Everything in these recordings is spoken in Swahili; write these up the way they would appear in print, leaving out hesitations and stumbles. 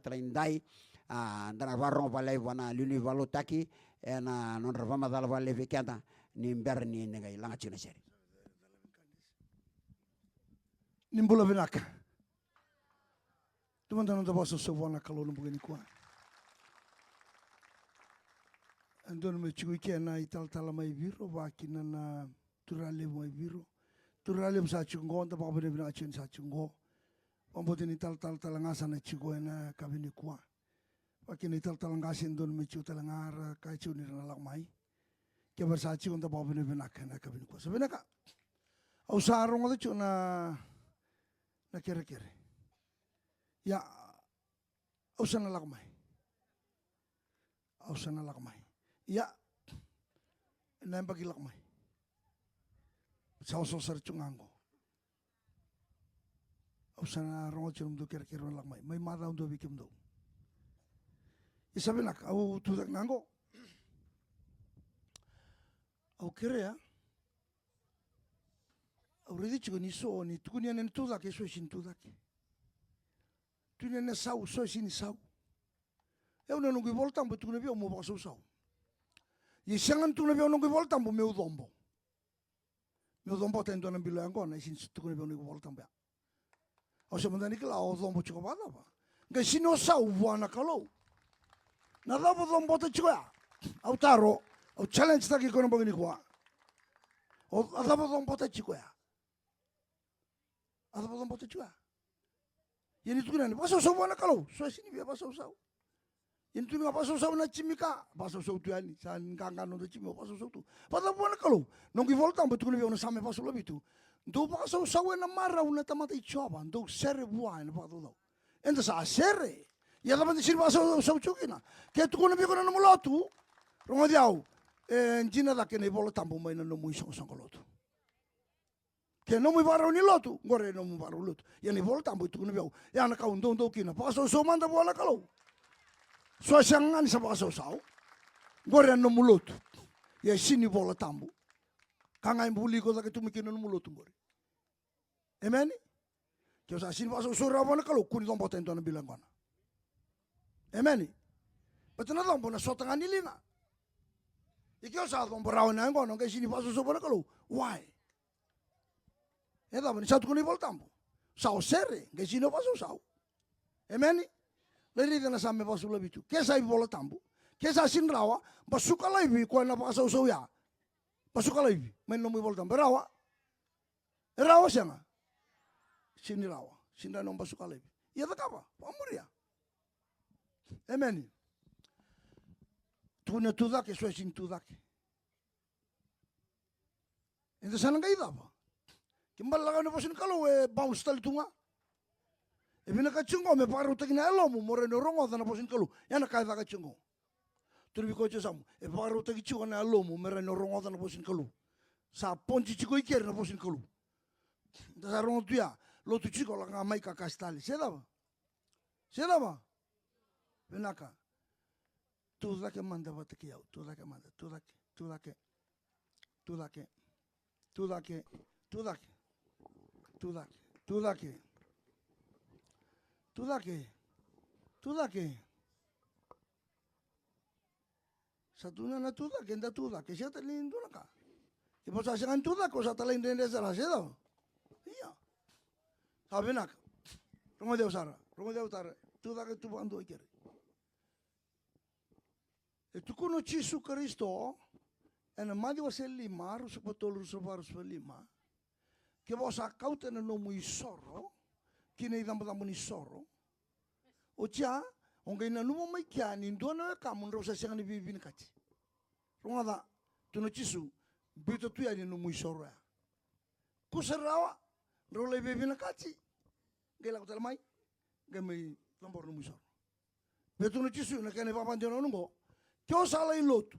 traindai ndana varong valai vana luni valotaki ena non ravama dal vale vekenda ni mberni ngai langa china seri nimbula vinaka teman-teman tak pasal sebuah kalau nombor ini kuat andon me chikuike na ital mai biro wakina na turale mai biro turale sa chungo ta pa bene bina chen sa chungo pambotin ital ngasa na chiko na kabini kuat wakina ital ngasin don me chu talangar kai chu ni na mai ke bersa chungo ta pa bene bina kana kabini kuat sebenarnya au sarong ada chu na kere-kere ya ausana lakmai ya nembagi lakmai saus sercungango ausana rongo chum do kere-kere lakmai mai mada undo bikim do isabenak au tudak nango au kere ya au redi chugo ni so ni tukunya nen tudak eso sin tudak tunya ne sau so sin sau eu não nunca voltam para tu não viu o meu passo sau e sangan tu não viu nunca voltam para meu dombo tem dona bilang agora e sin tu não viu nunca voltam para o se manda nikla o dombo chuko bada ba ngai sino sau buana kalau nada bo dombo te chuko au taro au challenge ta ki kono bangini kwa o adabo dombo te chuko adabo dombo te chuko yani tu kan paso sau buana kalau so sini via paso sau Itu nggak pasal saw na chimika, pasal saw tu ani, san kangan no chimo pasal saw tu. Pada buana kalau, nongki voltam betul ni biar sama pasal lebih tu. Do pasal saw na marah una tamata icoba, do sere buah na pasal tu. Ente sa sere, ya dapat disini pasal saw cukina. Kayak tu kau nabi kau na mulatu, rongo diau, jina dah kena voltam pun main na mui sang lotu. Kayak nomu baru ni lotu, gore nomu baru lotu. Yang ni voltam betul ni biar, ya anak kau undong kina, pasal saw manda buana kalau. Suasangan sa pasaw-saw, gore no mulut, ya sini bola tambu, kangay buli ko tak tumikin no mulut gore. Amen? Kaya sa sini pasaw sura na kalau kuni tong potento na bilang ko na. Amen? Betul na tong po na sotangan nilina. Ikaw sa tong parawan na ko, kaya sini pasaw sura na kalau, why? Ito ba, sa kuni bola tambu, saw sere, kaya sini pasaw-saw. Amen? Lari na sa me pasula bitu. Kesa i bola tambu. Kesa sinrawa basuka laivi ko na pasa uso ya. Basuka laivi. Men no mo bola tambu. Rawa. Rawa siya nga. Sinirawa. Sinra no basuka laivi. Iya ta kapa. Pamuria. Amen. Tuna tudake so sin tudake. Ente sana ga ida pa. Kimbal laga no pasin kalau bounce tal tunga. Ebina kacungo me paru tekina elomu moreno rongo dana posin kalu yana kaida kacungo turbi ko samu e paru teki chuko na elomu moreno rongo dana posin kalu sa ponci chiko iker na posin kalu da rongo tuya lo tu chiko la ngamai ka kastali seda ba benaka tu dake manda bateki yau tu dake manda tu dake Satuna na tudake, nda tudake, siya talin doon ka. Ipo sa siyang tudake, o sa talin din sa rasa daw. Iya. Sabi na, rumadew sara, tudake tubuan doon ikere. Ito kuno Chisu Kristo, ena madi wasel lima, rusupatol lima, kibo sa kaute na nomu isoro, kinaitambo ni soro, o tia, ongai na numo mai kia ni ndona kamun rosa siang ni bibin kati. Rongada, tuno Chisu, bito tuya ni numu isoro ya. Kusarawa, role bibin kati, gela kutal mai, gamai lambor numu isoro. Beto no Chisu na kene papan dino nungo, kyo sala ilotu,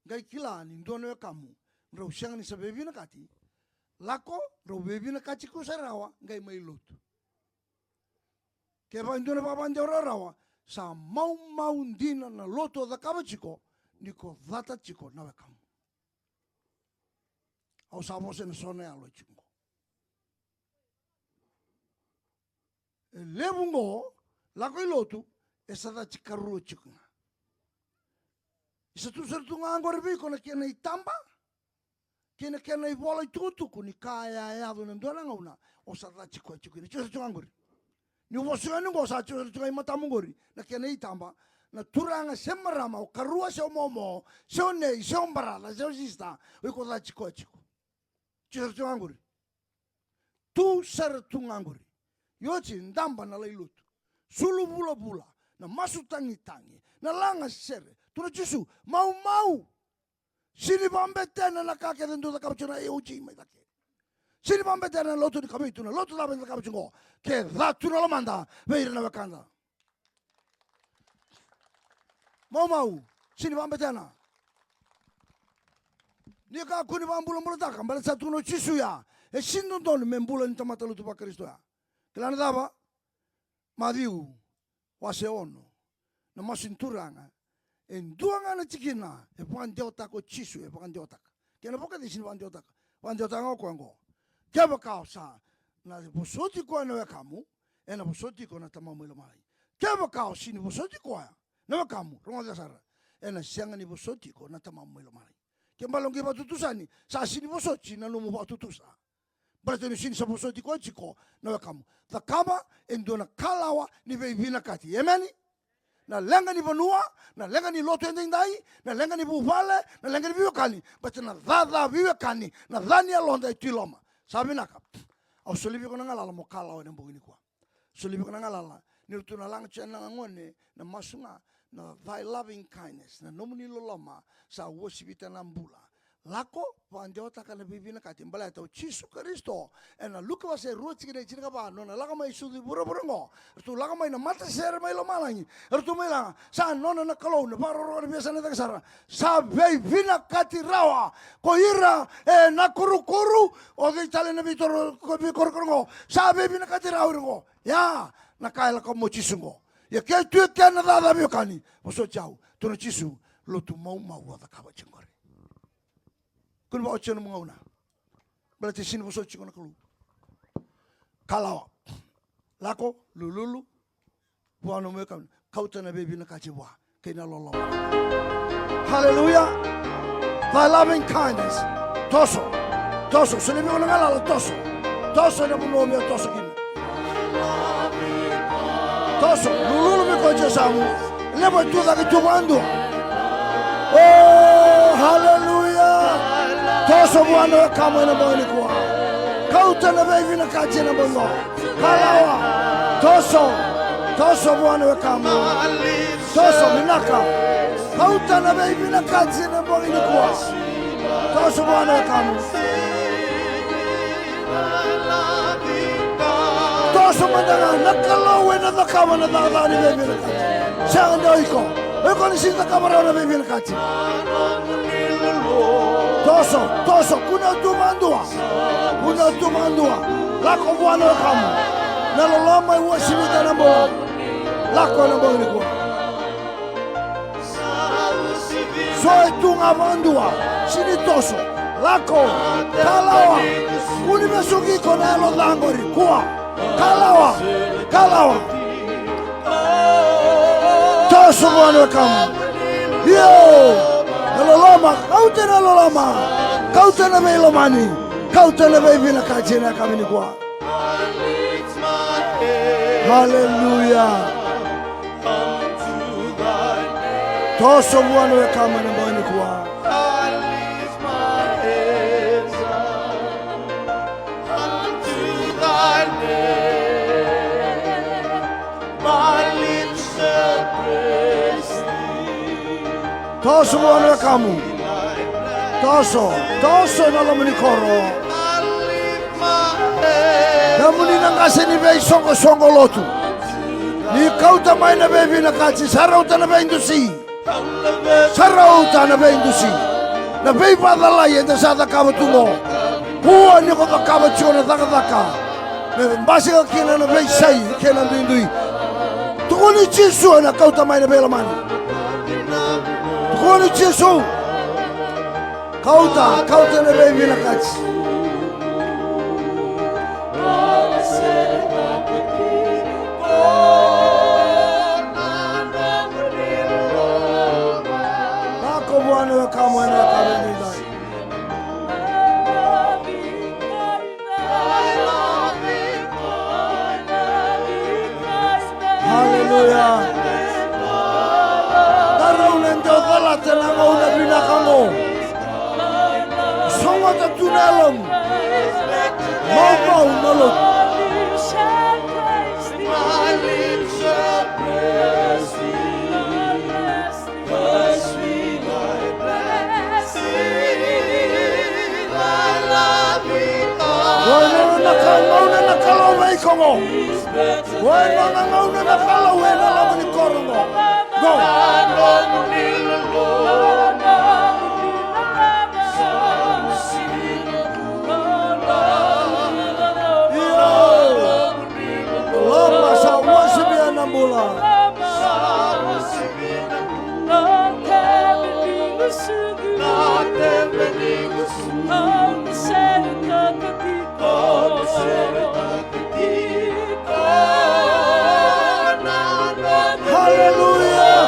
gai kila ni ndona kamu, ro siang ni sa bibin kati, lako, ro bibin kati kusarawa, gai mai lotu. Kaya indona papan dia rawa sa mau dina na loto da kaba chiko niko data chiko na kam. Au sa bosen sone alo chiko. Lebungo la ko lotu esa da chikaru chukna. Isa tu ser tu ngangor bi kona kena itamba. Kena ibola itutu kuni kaya ya do ndona ngona. Osa da chikwa chukina. Chisa tu ngangor. Ni wosuga ni ngosa chisa tu matamu ngori. Na kena itamba. Na turanga semarama o karua se momo. Se nei se ombrala se sista. O ko da chikwa chiku. Chisa tu ngangor. Tu ser tu ngangor. Yochi ndamba na leilutu. Sulu bula bula. Na masu tangi tangi. Na langa sere. Tuna chisu. Mau. Sini bambetena na kake dentro da cappuccino e uji mai dake. Sini bambetena na lotu di capituna. Lotu da bentro cappuccino. Che da tu non lo manda. Veire na vacanza. Mau. Sini bambetena. Nika kuni bambula mulata. Kambala satu no chisu ya. E sindo don membula ni tamata lutu pa Kristo ya. Kelana dava. Madiu. Wase ono. Na masinturanga. En duanga na tikina. E puan deotako chisu. E puan deotaka. Kena poka di sini puan deotaka. Puan deotaka o kwango. Keba kao sa. Na posoti kwa na kamu. E na posoti kwa na tamamu ilo mai. Keba kao sini posoti kwa. Na kamu. Ronga da sara. E na sianga ni posoti kwa na tamamu ilo mai. Kembalongi batutusani. Sa sini posoti na lumu batutusa. Berarti ni sini sa posoti kwa chiko. Na kamu. Ta kama endona kalawa ni veivina kati. Amen. Na lenga ni vanua, na lenga ni loto ending dai, na lenga ni buvale, na lenga ni viwekani. But na dada viwekani, na dhani ya londa itiloma. Sabi naka. Au solibi ko ngalala mo kalawa ni mbogini kwa. Solibi ko ngalala ni rutu na lang chen na ngone na masunga na thy loving kindness na nomuni loloma sa worshipita na mbula. Lako panjota kana bibina kati mbala tau Yesu Kristo ena luka wase ruti kina china ba no na laka mai sudi buro tu laka mai na mata ser mai lo malangi tu mai la sa no na kalau na paro ro biasa na taksara sa bibina kati rawa ko ira e na kuru o de tale na bitor ko bi korkongo sa bibina kati rawa ngo ya na kaila ko mo chisungo ya ke tu ke na da bi kani oso chau tu no chisu lo tu mau wa da kaba chingore kun ba ochen mo ngona berarti sini boso chiko na kalu kalawa lako lululu buano me kan kauta na baby na kachiwa kina lolo hallelujah thy loving kindness toso sini mo ngala toso na buno me toso kin toso lululu me ko jesamu lebo tu da ke tumando oh hallelujah toso buano kama na boni kwa kauta na baby na kache na bono kalawa toso buano kama toso minaka kauta na baby na kache na boni kwa toso buano kama toso mandanga nakalawe na kama na dada ni baby na kache sanga iko ni sita kama na baby na kache toso kuna tumandua lako bwana kama na loloma iwashimita na mbo lako na mbo ni kwa so tunga bandua sini toso lako kalawa kuni mesuki kona lo langori kwa kalawa toso bwana kama yo loloma kauta na melomani kauta na baby na kachena kama ni kwa hallelujah toso bwana kama na bwana kwa toso bwana kama toso na lo mnikoro na munina ngaseni bei songo lotu ni kauta mai na bebi na kachi sarauta na bendusi na bei badala yenda sada kaba tungo kuwa ni ko kaba chona daka me mbasi ka kina na bei sai kena ndui tukuni chisu na kauta mai na bela mani tukuni chisu kauta na baby na kachi Haleluya. Darau nende odalat na ngauna binakango. Songa ta tunelom. Mau nolot. Ngauna na kalau wei kongo. Wei ngauna na kalau wei na lamani korongo. Go. Lama sa wasibia na mula. Hallelujah.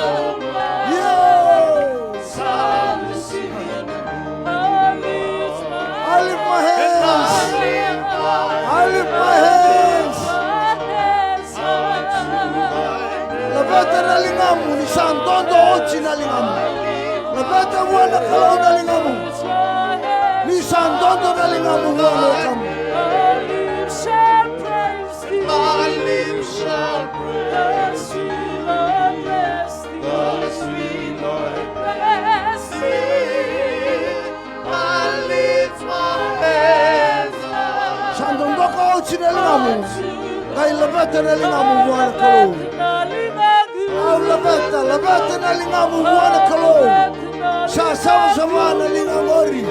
I lift my hands. I lift my hands. Labata na lingamu ni santondo ochi na lingamu. Labata wana kalau na lingamu. Ni santondo na lingamu wana kamu. My lips shall praise thee, the sweet Lord bless thee. I lift my hands up. Santondo ka ochi na lingamu. Kay labata na lingamu wana kalu. Labata na lingamu wana kalu. Sa sama na lingamori.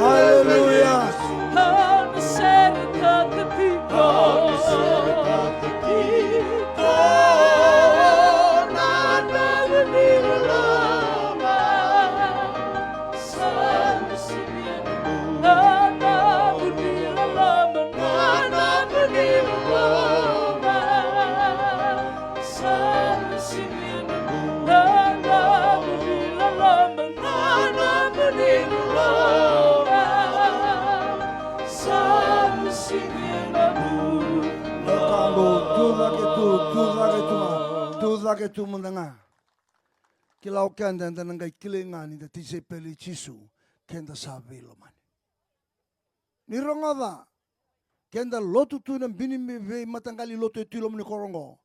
Hallelujah. Ke tu mendanga kilau kanda dan ngai kilengan ida tise peli cisu kenda sabe lo man ni rongada kenda lotu tu nam bini me matangali lotu tu lo mni korongo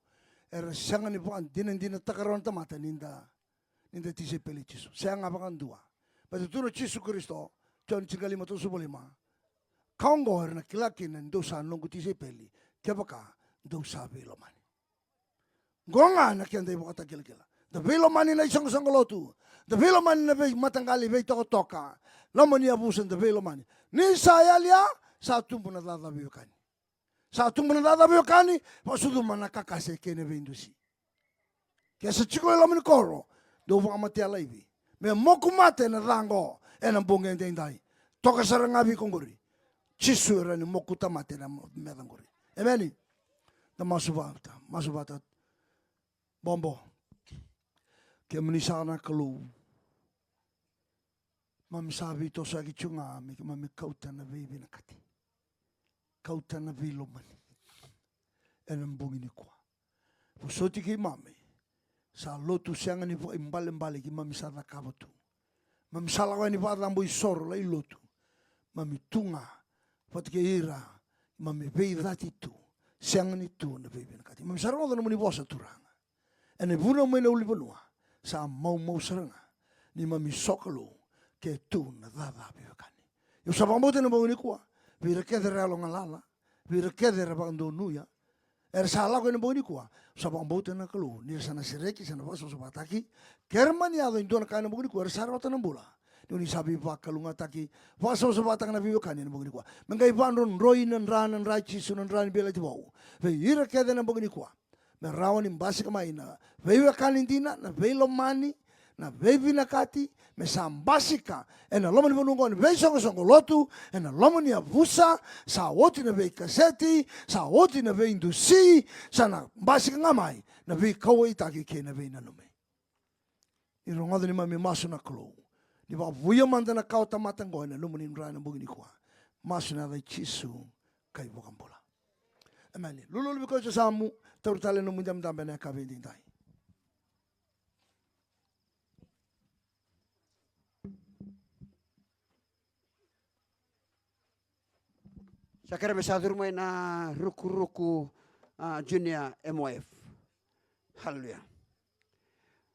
er sangan ni puan dinan takaron tamata ninda tise peli cisu sang apakan dua pada tu no cisu Kristo John cingali matu subolima kaungo er na kilakin dosa nongu tise peli kebaka dosa be lo man gonga na kenda ibu kata kila-kila. Da velo mani na isang lotu. Da velo mani na matanggali vei toka. Lama ni abusan da velo mani. Ni saya lia sa tumpu na tatabi kani. Sa tumpu na tatabi kani pasudu mana kakase kene vendusi. Kaya sa chiko ila mani koro do wa mate alaivi. Me moku mate na rango ena bunga ndai. Toka sarangabi kongori. Chisu era ni moku tamate na medangori. Amen. Da masubata. Bombo, ke menisana kalu, mami sabi to sa kichunga, mami kauta na baby na kati, kauta na vilo mani, enambungi ni kwa. Pusoti ki mami, sa lotu sianga ni po imbale ki mami sana kabatu, mami salawa ni pa tambo isoro la ilotu, mami tunga, pati ke ira, mami vei rati tu, sianga ni tu na baby na kati, mami sarwa na muni bosa turang. Ene vuna mo na ulibanua sa mau saranga ni mami sokalo ke tu na dada biakani. Yo sa pambote na mawini kuwa vira kedere alo ngalala vira kedere bando nuya er sala ko na mawini kuwa sa pambote na kalu ni sana sireki sana baso sa bataki kermani ado indona kana mawini kuwa er sarwata na bula ni sabi pa kalunga taki baso sa batang na biakani na mawini kuwa mengai bandron roinan ranan rachi sunan ran bela tibau vira kedere na mawini kuwa me rawani mbasi kamaina veiwa kanindina na veilo mani na veivi na kati me sambasika ena lomani vonungo ni vei songo lotu ena lomani avusa sa oti na vei kaseti sa oti na vei indusi sa na mbasika ngamai na vei kawa itaki ke na vei nanume Irongado ni mami maso na klo. Di ba vuya manda na kau tamatang go na lumunin rana bugini kwa. Maso na dai chisu kai bokambola. Amen. Lulu biko sa samu turtale no mundam dambe na kabending dai. Sa kere besadur mai na ruku-ruku junior MOF. Haleluya.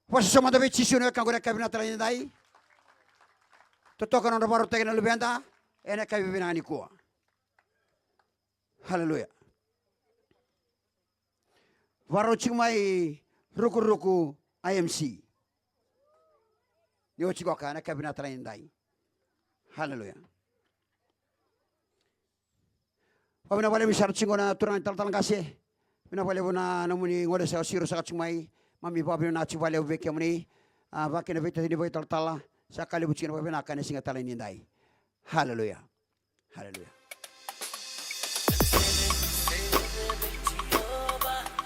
Wasa sama dabe chisu no kangore kabina tala dai. Totoka no baru tegena lubenda ene kabina ni ko. Haleluya. Waro chimai ruku-ruku IMC. Yo chikoka na kabina tala dai. Haleluya. Pabina bale misar chingona turang tal kasih. Bina bale bona namuni ngode sa siro sa chumai mami pabina na chibale ubeke muni bakene vita ni boy tal sakali bucina pabina kan singa tal ini dai. Haleluya. Haleluya.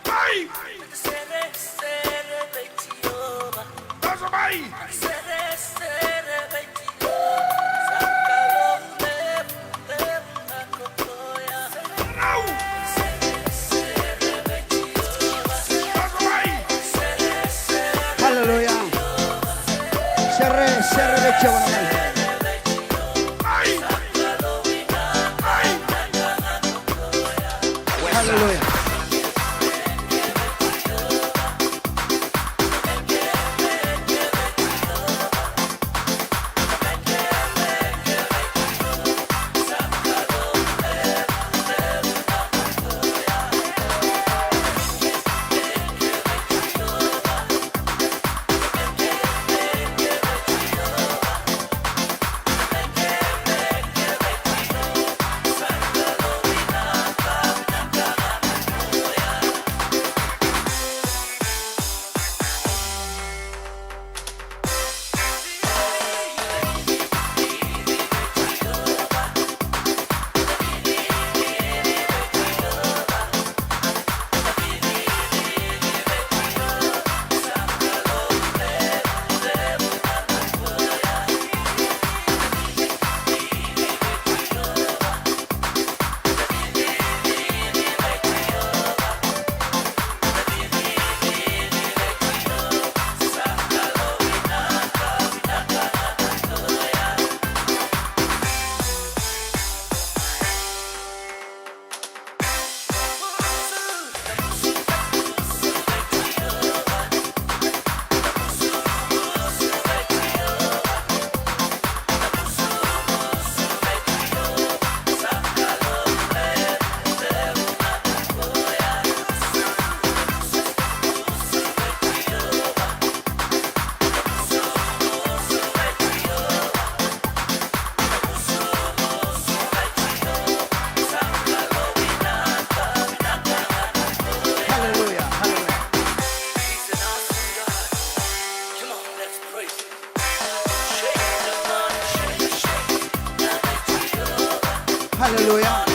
Bye. Haleluya. Serre becce buona. Haleluya. Haleluya.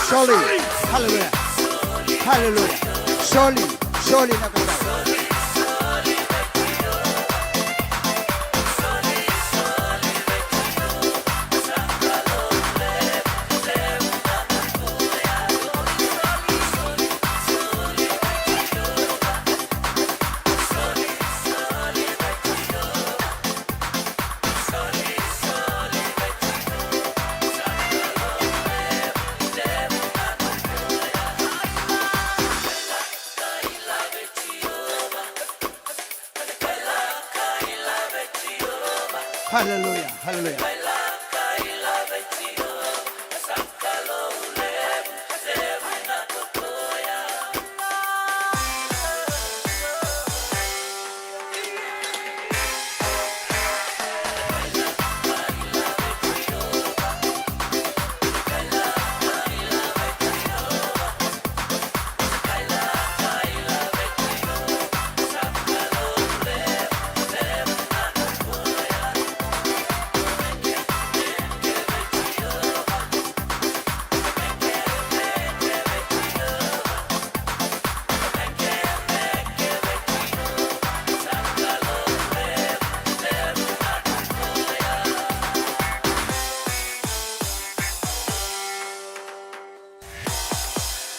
Soli, haleluya, haleluya, soli na kata. Haleluya, haleluya.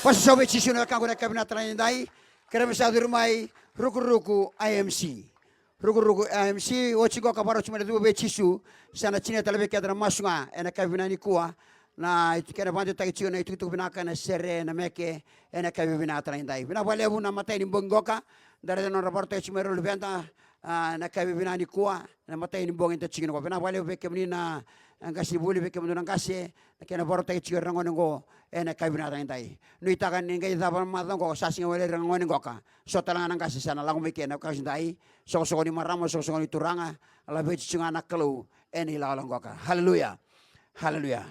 Pasasabi sisyo na kang kami natin dai. Kaya sa rumay ruku-ruku IMC. Ruku-ruku IMC ochi ko kaparo chuma du be chisu sana chine talabe kadra masunga ena kabinani kuwa na kaya bande tagichio na itutu binaka na sere na meke ena kabina natin dai. Bina wale na matay ni bongoka dare na raporto chuma ro leventa na kabinani kuwa na matay ni bongin tachino ko. Bina wale be kemni na ang kasi buli be kemno nang kasi kaya boro tagichio rangon ngo ena kabina natin dai. Nuita kan ngai dapat matang ko sasing wale rangon ngo ka. So talangan ang kasi sana lang umike na kasi dai. So ni maramo so ni turanga ala be chunga nakalo eni la lang ka. Hallelujah. Hallelujah.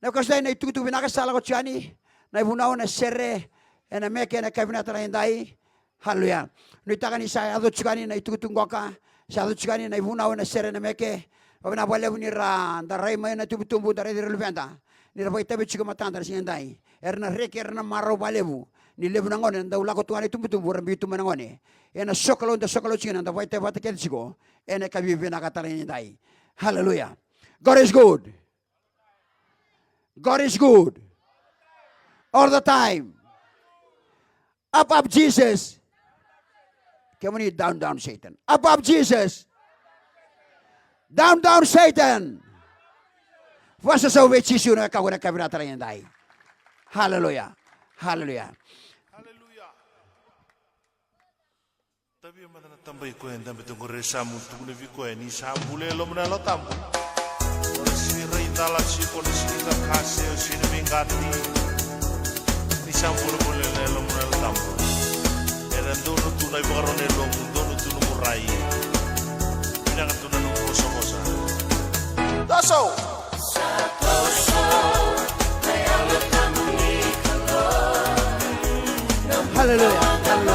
Na kasi na itutu binaka sala ko chani na ibunao na sere ena meke na kabina talan dai. Hallelujah. Nuita kan isa ado chukani na itutu ngoka sa ado chukani na ibunao na sere na meke. Wabina wale unira darai may na tubutumbu darai direlventa. Nira boy tabe chika matanda singandai. Erna reke erna maro balebu. Ni lebu nangone nda ulako tuani tumbutumbu rambi tumanangone. Ena sokalo nda sokalo china nda boy tabe batake chiko. Ena kabi bina katalani dai. Hallelujah. God is good. God is good. All the time. Up Jesus. Come on, down Satan. Up Jesus. Down Satan. Wasa sa uwe chisyo na kawana kabinata lang yan dahil. Hallelujah. Hallelujah. Hallelujah. Tabi yung mata na tambay ko yan, dami itong resamu, tukuna vi ko yan, isambule lo muna lo tambo. Sinira indala si ko, sinira kase, sinimingati, isambule muna lo muna lo tambo. Eran dono tunay pagkaroon lo, dono tuno muray. Pinangat tunan ng kosa-kosa. Daso! Hallelujah. Hallelujah.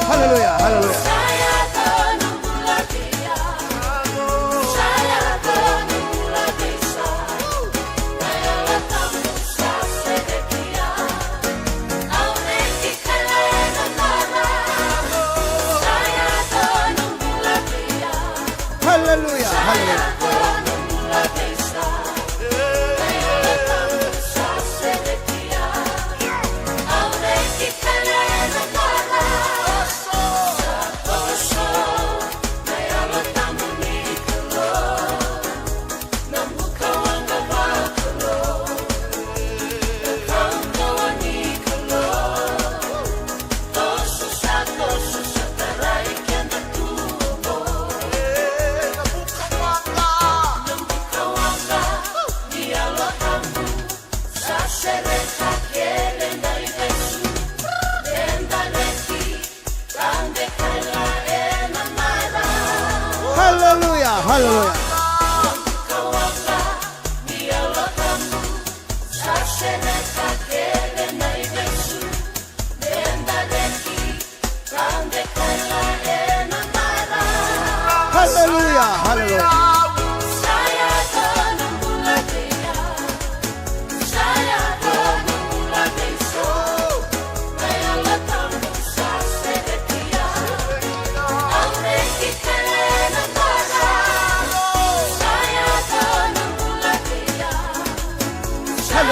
Hallelujah. Hallelujah. Hallelujah. Hallelujah. Hallelujah. Hallelujah.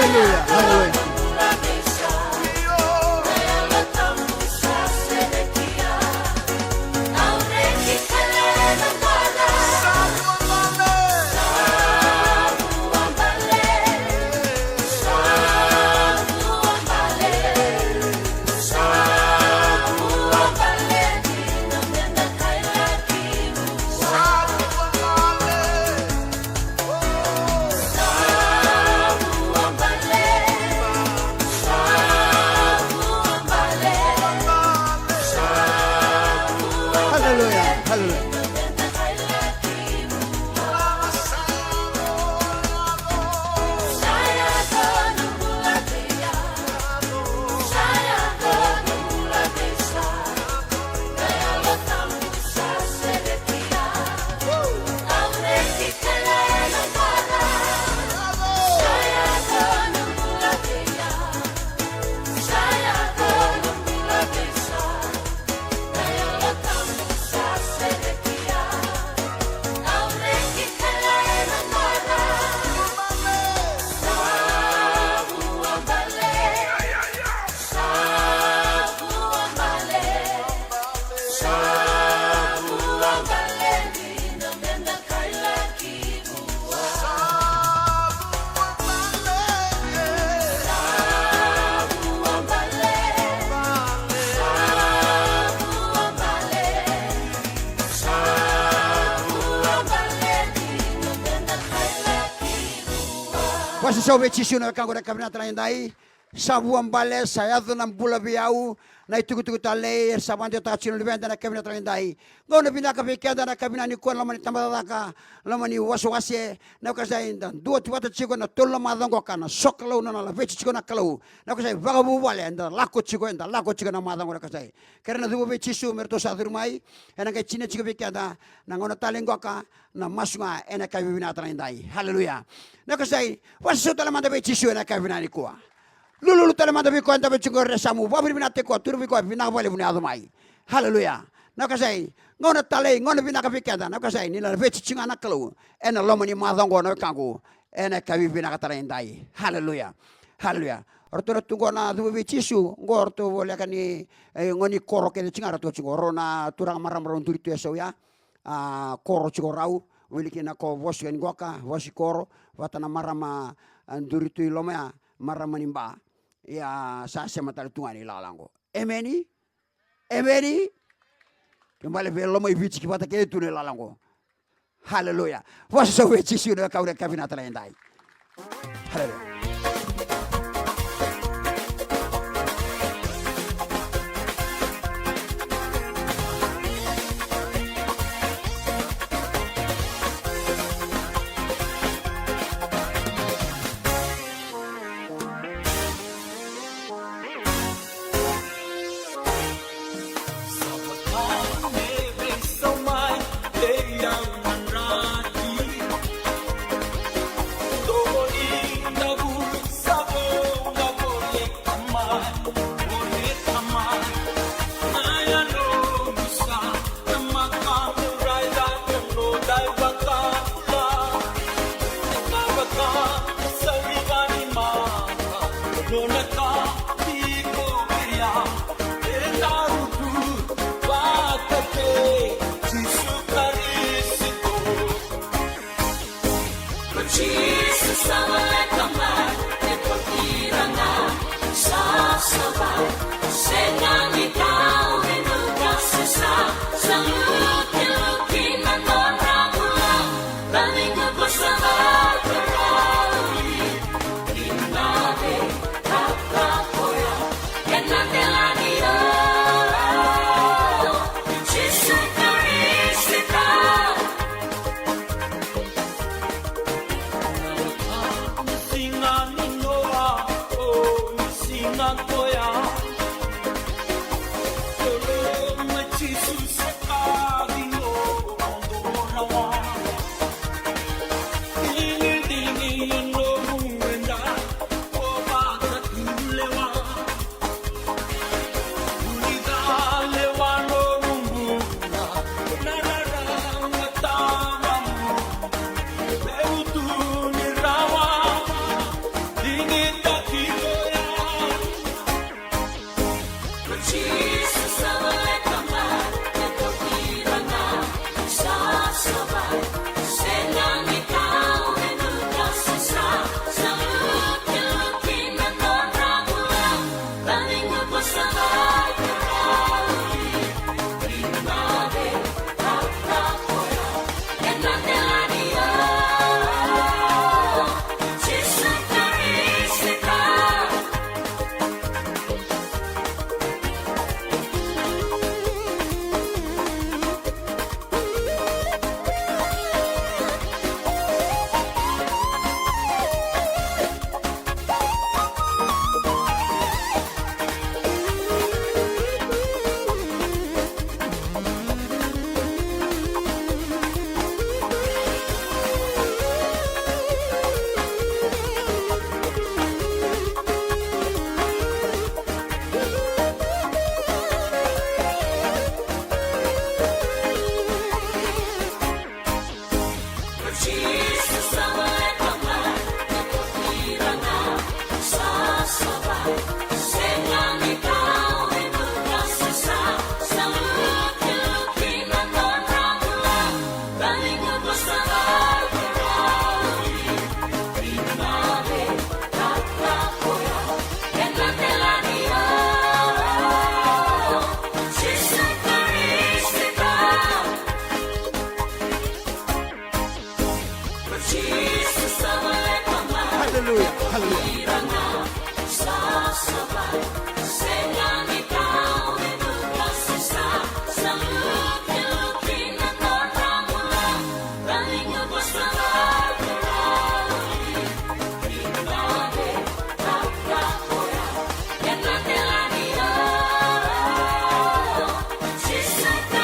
Hallelujah. Hallelujah. Hallelujah. Hallelujah. Pasasau ve chisu na kangura kabina traindai sabu ambale saya tu nam bula biau na itu tale sabante ta chinu lebenda na kabina traindai ngona bina ka pekada na kabina ni kon lamani tambadaka lamani waswase na kasai dan dua tuata chiko na tolla madango kana soklo na la vechi chiko na kalau na kasai vagabu wale anda lako chiko na madango na kasai karena dua ve chisu merto sadurmai ena ka chine chiko pekada na ngona talengo ka na masunga ena kabina traindai haleluya na kasai wasu tala manda ve chisu na kabina ni kwa lulu tala manda ve kwanta ve chiko resamu babri bina te kwa turu ve kwa bina wale buna adumai haleluya na kasai ngona tale ngona bina ka pikada na kasai ni la ve chinga na kalu ena lomani madango na kangu ena kabi bina ka traindai haleluya haleluya orto tungo na du ve chisu ngorto wole kani ngoni koro ke chinga rato chingo rona turang maram ron turi tu eso ya koro chingo rau wili kina ko vosi kan goka vosi koro watana marama nduri tu lomaya marama nimba ya sa sema tal tuani lalango emeni kembali velo mai vici kibata ke tu lalango haleluya wasa we chisu na kaure kabina traindai haleluya.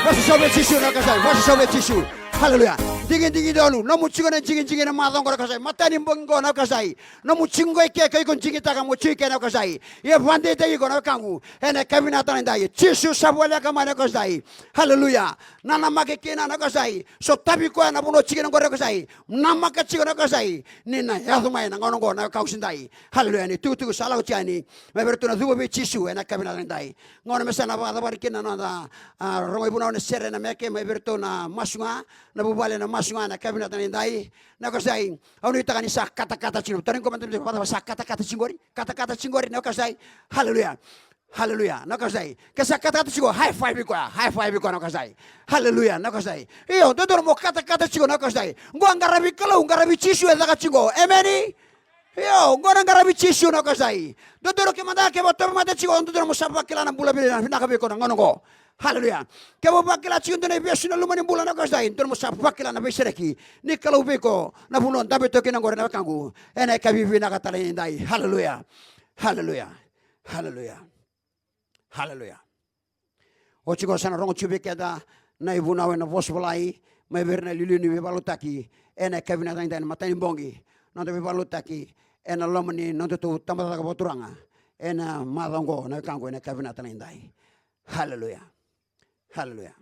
Masasabi Jisu na kasay. Masasabi Jisu. Hallelujah. Dingin-dingin dulu. Namu cingin na matang kora kasay. Matani mbongo na kasay. Namu cingoi ke kai kon cingita kamu cike na kasay. Ye vande te iko na kangu. Ene kabinata na dai. Jisu sabwala kama na kasay. Hallelujah. Nana make kena na kasay. So tapi ko na buno cingin kora kasay. Nama ka cingin na kasay. Nina ya thumai na ngono ngo na kau sindai. Hallelujah. Ni tu salah uciani. Mebertu na dhubo be Jisu ene kabinata na dai. Ngono mesana ba da kena na da romai buno na sere na meke mebertu na masunga na bubale na masunga na kabinata na dai. Na kasay. Ano itakan sa kata-kata cingori. Tarin ko man sa kata-kata cingori. Kata-kata cingori na kasay. Hallelujah. Hallelujah. Na kasay. Kasi kata-kata cingori. High five ko. High five ko na kasay. Hallelujah. Na kasay. Iyo, dodor mo kata-kata cingori na kasay. Ngwa ngarabi kalau ngarabi Jisu ya ka cingo. Amen. Yo, ngwa ngarabi Jisu na kasay. Dodor ke manda ke botor mata cingo dodor mo sabak kila na bula bila na kabe ko na ngono ko. Hallelujah. Kaya bakila cingo na ibiasin na lumani bula na kasay. Dodor mo sabak kila na besareki. Ni kalau beko na bunon tabe to kinang gore na kangu. Ene kabibi na katalay dai. Hallelujah. Hallelujah. Hallelujah. Hallelujah. Ochiko sana rongo chube keda na ibunawe na vosbolai. May berna liluni be balutaki. Ene kabina tang dan matani bongi. Nanto be balutaki. Ene lomani nanto tu tamata ka boturanga. Ene madongo na kangu ene kabina tang dai. Hallelujah. Hallelujah.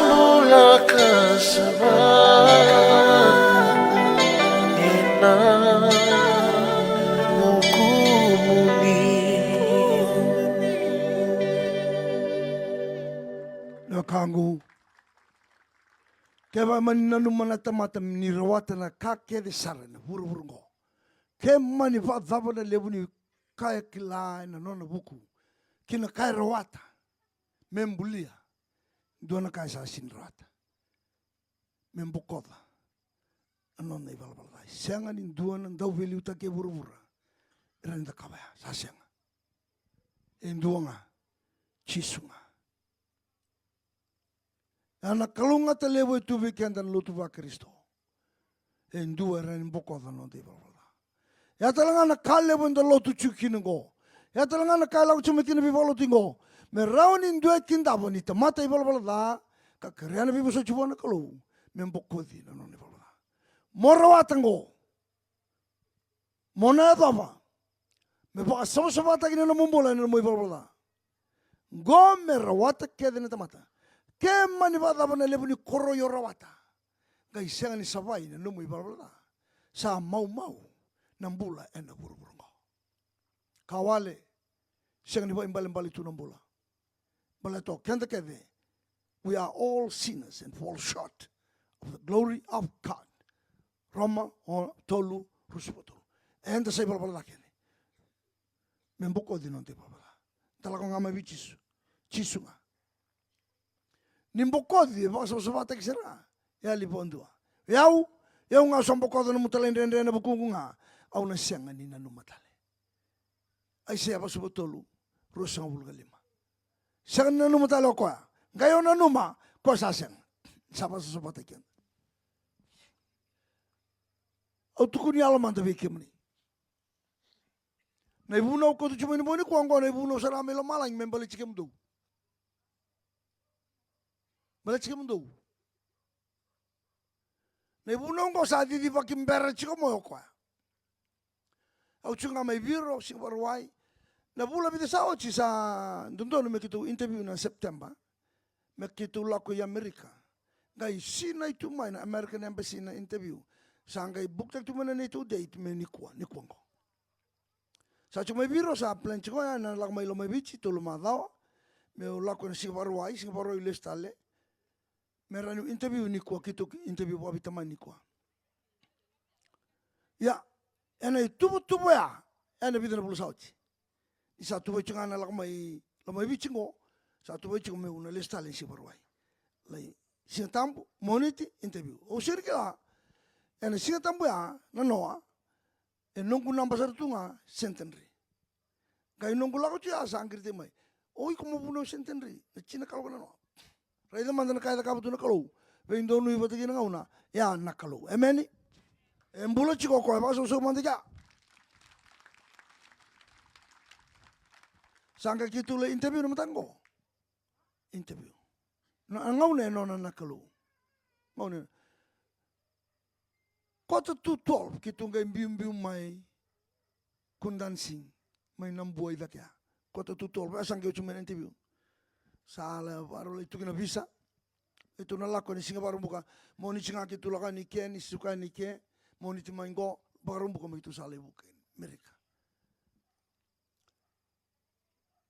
mula kasama ina mukumuni. Nakangu ke mani nanu mana tamata ni rawata na kake de sarana burburungo ke mani fa dhabana lebuni kaya kila na nona buku kina kaya rawata membulia dona kaya sa sin rawata membukoda anona ibal balai senga ni dona ndau veli uta ke burbura renda kabaya sa senga enduanga chisunga ana kalunga te levo tu weekend an lutu va Kristo. En dua ren boko da no de bala. Ya talanga na kale bon da lotu chukino go. Ya talanga na kala uchumekina bi bolo tingo. Me rauni ndua kinda boni te mata i bala da ka kriana bi boso chubona kalu. Me boko di na no ne bala. Moro watango. Mona dava. Me ba so so bata kina no mumbola no mo bala. Go me rawata ke de na mata. Ke mani bata bana lebuni koroi rawata. Gai senga ni savai na numu ibala. Sa mau nambula ena burburungo. Kawale senga ni ba imbali tu nambula. Bala to kenda kede. We are all sinners and fall short of the glory of God. Roma o tolu rusupotolu. Enda sai bala kene. Memboko di non te bala. Talako ngama bichisu. Chisunga. Nimbokodi ba so bata kisera ya libondua yau nga sombokodi no mutale ndende na bukunga au na senga ni na numatale ai se ba subotolu rosa bulgalima senga na numatale ko ngayo na numa ko sa senga saba so bata ken au tukuni alamanda bekemni na ibuno ko tu chumeni boni ko ngo na ibuno sara melo malang membali chikemdu Bala chika mundo. Na ibunongo sa di pa kimbera chika mo kwa. Au chunga mai biro sing barwai. Na bula bide sa ochi sa ndondo me kitu interview na September. Me kitu lako ya Amerika. Gai sina itu mai na American Embassy na interview. Sa ngai bukta tu mana na itu date me ni kuango. Sa chuma biro sa plan chiko na lak mai lo mai bichi to lo madao. Me lako na sing barwai lestale. Meranu interview ni kwa kitu interview wa bitama ni kwa. Ya, ena tubu ya, ena bidana bulu sauti. Isa tubu chungana lamai bichingo, sa tubu chingo me una listale si barwai. Lai singa tambu moniti interview. O sirkila, ena singa tambu ya nanoa, nongu namba sartunga centenary. Gai nongu lako tia sa angkirte mai. Oi como buno centenary, na china kalau nanoa. Raida mandana kaya kabutu na kalau. Vendo nui batagi na ngauna. Ya na kalau. Emeni. Embula chiko ko ba so mandika. Sangka kitu le interview na matango. Interview. Na ngauna no na kalau. Ngauna. Kota tu 12 kitu ngai bium mai kundansing mai nambuai dakya. Kota tu 12 sangka cuma interview. Sala baru itu kena visa itu nalako ni singa baru buka mau ni singa kitu laka ni ke ni suka ni ke mau ni timango baru buka itu sala buka mereka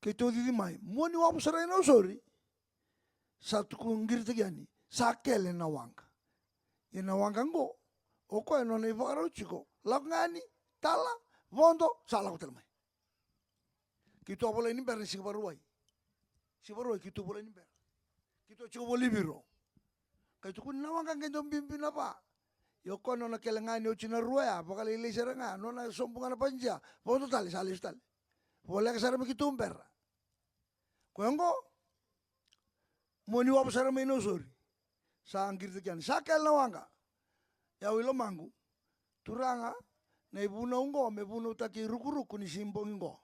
kitu di mai mau ni wapu sarai na usori satu kungir tegiani sakele na wanga ina wanga ngo oko eno na ibaro chiko lakngani tala vondo sala hotel mai kitu abola ini berni singa baru wai si baru kitu boleh ni ber, kitu cukup boleh biro, kitu kun nawang kan kendo bimbing apa, yoko nona kelengan yo cina ruya, bakal ilai serengan, nona sombongan apa aja, foto tali salis tali, boleh kesana begitu ber, kau mau ni wap sana main osori, sangkir tekian, sakel nawanga, ya wilo manggu, turanga, na ibu nonggo, ibu notaki ruku ni simbong ngo.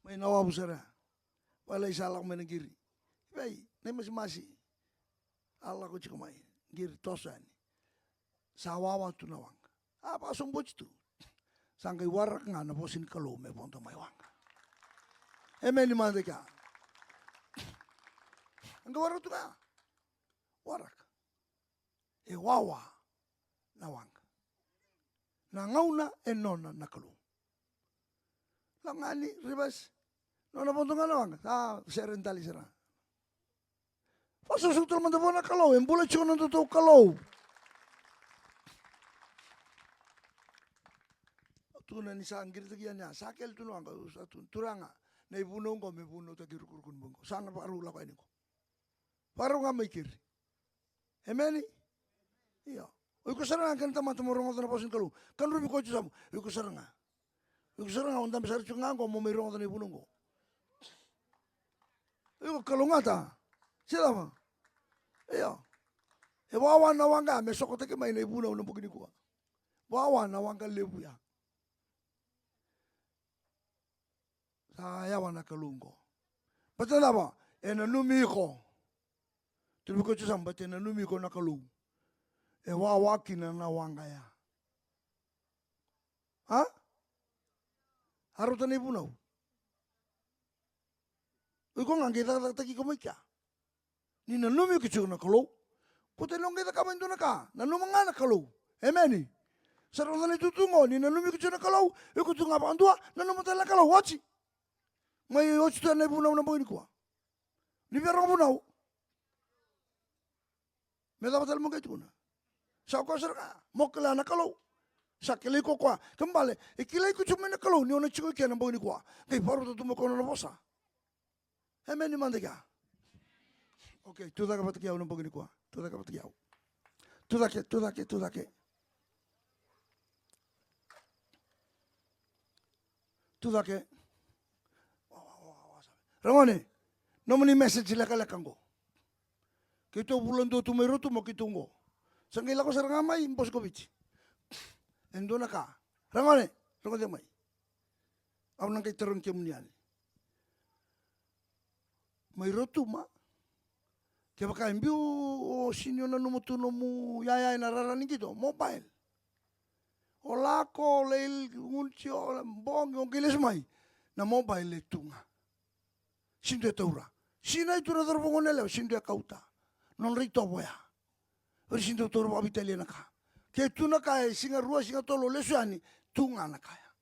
May nawa busara. Wala isalak menegiri. Bayi, ne masih. Allah ko chikamay. Giri tosan. Sawawa tu nawang. Apa somboch tu. Sangkay warak nga na posin kalume ponto may wanga. Amen imande ka. Anga warak tu ka. Warak. E wawa na wanga. Na ngauna e nona na kalu. Langani ribas. Nona pontonga na wanga. Serentali sera. Paso sutul mandabo na kalau. Embula chikono to kalau. Tuna ni sangir tagianya. Sakel tu wanga. Turanga. Na ibuno ngo me buno tagirukurkun bungo. Sana paru la kaini ko. Paru nga mikir. Amen. Iya. Iku saranga kan teman-teman orang na posin kalu. Kan rubi ko samu. Iku saranga. Iku saranga undam besar chunga ngo mo merong na ibuno ngo. Iku kalungata. Sila ma. Iya. E wawa na wanga me sokota ke mai na ibuno na bugini ko. Wawa na wanga lebu ya. Saya wana kalungo. Patala ba? E na numi ko. Tubi ko chusam ba na numi ko na kalung. E wawa kina na wanga ya. Ha? Harutan ibu nau. Iko ngangi taki ko mai kya. Ni na numi ko chuna kalung. Puti nong kita kamen tu na ka. Na numanga na kalung. Amen. Sarutan itu tungo ni na numi ko chuna kalung. Iko tunga pa andua na numutala kalung. Wachi. Mai wachi tu na ibu nau na boy ni kwa. Ni biar ibu nau. Meda batal mo kayo na. Sa ko sarka, mo kala na kalau. Sa kilay ko kwa, kembali. Ikilay ko cuma na kalau, niyo na chiko kaya na bawa ni kwa. Kay paro to mo ko na bosa. Amen ni mandega. Okay, tu ka patikyaw na bawa ni kwa. Tu ka patikyaw. Tu dake. Ramone, nomoni message sila kalakang ko. Kito bulan do tumero tu mo kitungo. Sanggila ko sarang amay impos ko bici. Endo na ka. Rangone, rangone amay. Aw nang kay taron kay munyan. May rotu ma. Kaya baka imbiyo o sinyo na numutuno mo yayay nararaning dito, mobile. O lako, leil, nguntsyo, bong, yung kilis may, na mobile ito nga. Sinto itaura. Sina ito na darabong nila, sinto kauta. Non rito boya. Orisinto toro pa Italia na ka. Kaya ito na kaya, singa rua, singa tolo, leso yani, tunga na kaya.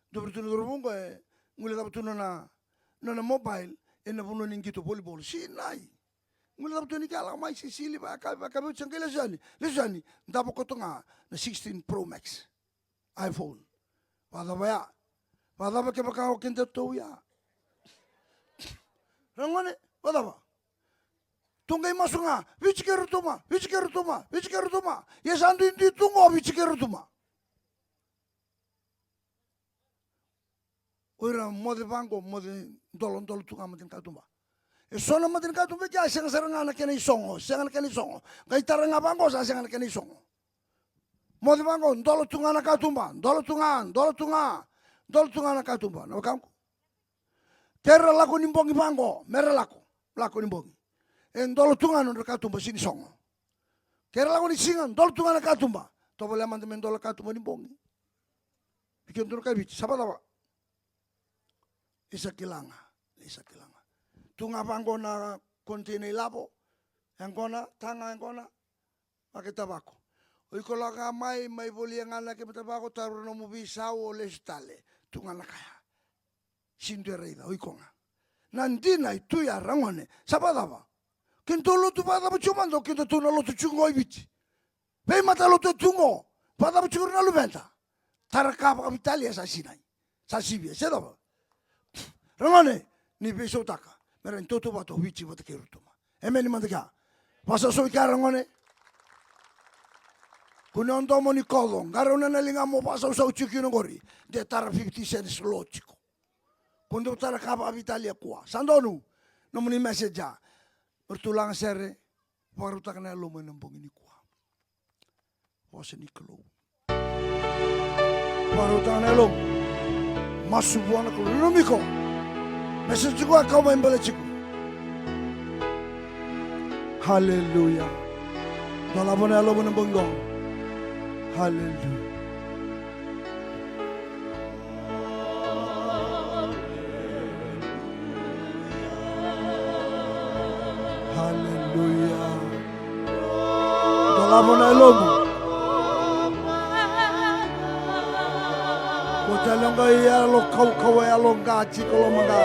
Dobre ito na darabong ko eh, nguli tapos ito na mobile, e na puno ning gito volleyball. Sinay. Nguli tapos ito ni kala, may sisili pa, kabi siyang kaya leso yani, dapat ko ito nga, na 16 Pro Max. iPhone. Wala ba ya? Wala ba kaya baka ako kinta ito ya? Rangone, wala ba? Tunggai masuk nga, wichikeru tuma. Yes andu indi tungo wichikeru tuma. Oira mode bango, mode dolon tunga matin katumba. E sona matin katumba kya senga seranga na kene songo. Kai taranga bango sa senga na kene songo. Mode bango dolo tunga na katumba, dolo tunga na katumba. Na kamko. Kera lako nimbongi bango, mere lako nimbongi. En dolo tunga no katumba sini songo. Kera lago ni singan dolo tunga na katumba. To boleh amante men dolo katumba ni bongi. Bikin tur kai bici sapa tawa. Isa kilanga. Tunga pango na kontine labo. Yang kona tanga yang kona pakai tabako. Oi kolaka mai boli yang anak ke tabako taruh no mubisa o lestale. Tunga na kaya. Sindu reida oi konga. Nanti na itu ya rangone. Sapa tawa. Kento lotu pada bercuma do kento tu na lotu chungo ibici. Pei mata lotu chungo pada bercuma na lubenta. Taraka pa Italia sa sinai. Sa Sibia, se dopo. Rangone ni beso taka. Meren toto bato ibici bata kerutuma. Emeni mandika. Pasa so ikarangone. Kuno ndomo ni kolong. Garona na linga mo pasa usau chikino gori. De tara 50 cents logico. Kundo taraka pa Italia kwa. Sandonu. Nomoni message. Bertulang sere, warutak na lo menembong ini kuah. Was ini kelo. Warutak na lo, masuk buana kelo. Lumiko, message juga kau main balik ciku. Haleluya. Dalam mana lo menembong gong. Haleluya. na elomu. Ko talanga ia lo kau ia lo ngachi ko lo manga.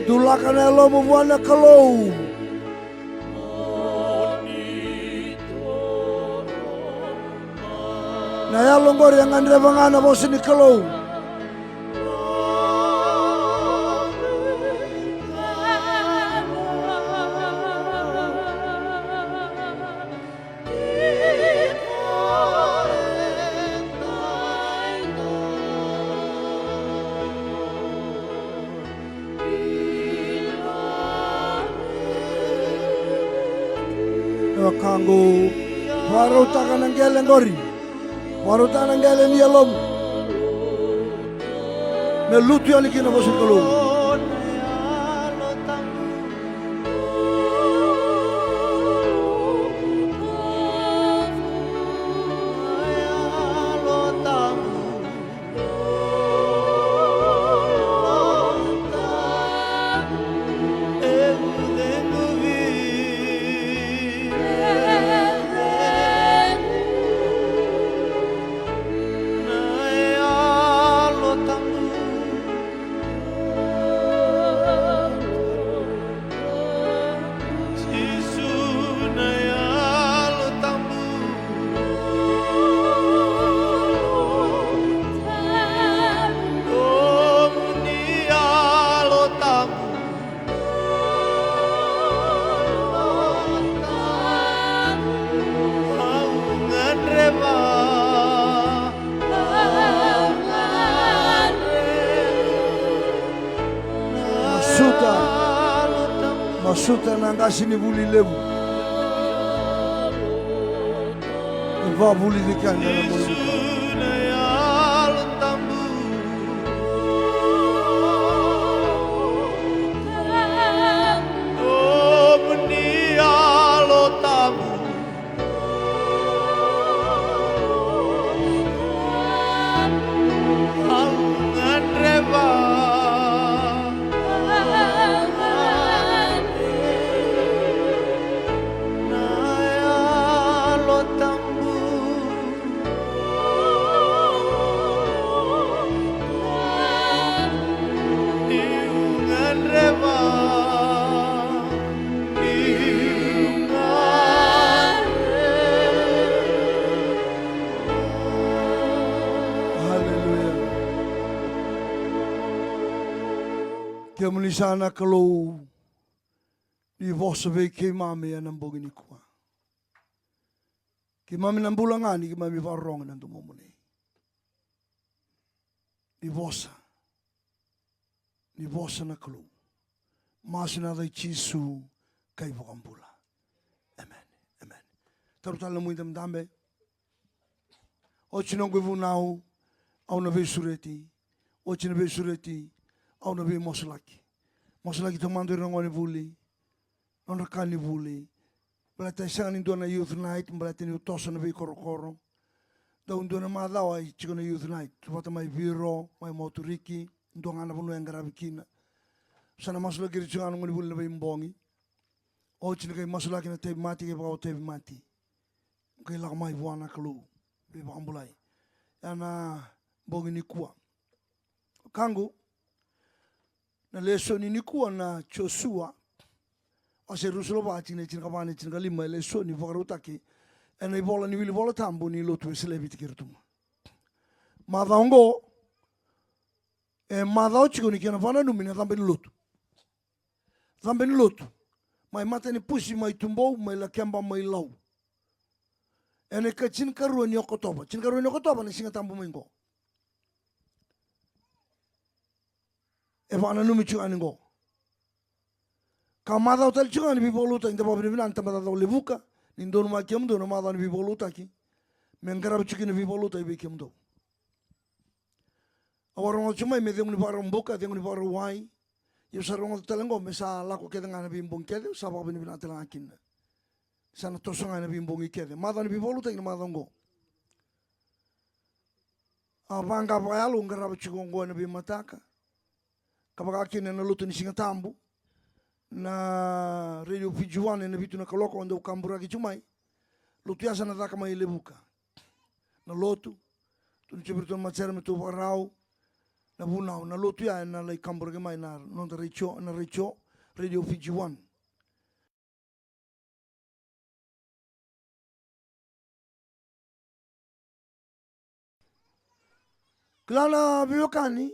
Dulakan elomu wana kalau. Na ya longori yang andre bangana bosini kalau. Kanggo baru tangan anggel ngori. Baru tangan anggel ni alom. Melutu yang kini bosini kalau. Masuta nangasi ni buli lebu. Va buli di kanya na buli. Kia mulisana kalau di vosa ve ke mame anambogi ni kuah. Ki mami nambulangani ki mami varong nantu momone. Di vosa na kalau masina dai chisu kai vokambula. Amen. Amen. Tarutala muito mdambe. Ochi nongo vunau au na ve sureti. Ochi na ve sureti. Au na be moslaki. Moslaki tomando irangoni vuli. Onrakani vuli. Balata sangani dona youth night. Balata ni utosa na be korokoro. Daun dona madao ai chikona youth night. Tupata mai viro, mai moturiki. Ndonga na vunu engarabikina. Sana moslaki richungano ngoni vuli na be mbongi. Ochi na kai moslaki na tebi mati. Kaya pao tebi mati. Kaya laka mai vuana kalu. Be bakambulai. Yana mbongi ni kuwa. Kangu. Na leso ni kuwa na Joshua ase rusolo ba chine chine kabane chine kalima leso ni vokarutaki ena ibola ni wili bola tambu ni lotu selebi tikirtuma madhaongo madhao chiko ni kiana vana numina dhambe ni lotu mai mata ni pusi mai tumbo mai la kemba mai lau ena ka chin karua ni okotoba ni singa tambu mengo vana numi chunga ningo ka madhao tal chunga ni biboluta inda babini vina anta madhao levuka ni ndono ma kiamdo no madhao ni biboluta ki mengara chuki ni biboluta ibe kiamdo awarongo chuma me dengu ni baro mboka dengu ni baro wai yo sarongo talengo mesa lako kede ngana bimbong kede sa babini vina anta lakin sana tosonga na bimbong kede madhao ni biboluta ni madhao ngo Vanga paalo ngaraba chikongo na bimataka. Kapag na luto ni Singatambu na radio Fijuan na bitu na kaloko ando kambura ki chumai. Lutu yasa na taka mai lebuka. Na lotu tu chibrito macer metu parau na bunau na lutu ya na lai kambura ki mai na nonta richo radio Fijuan. Klana biokani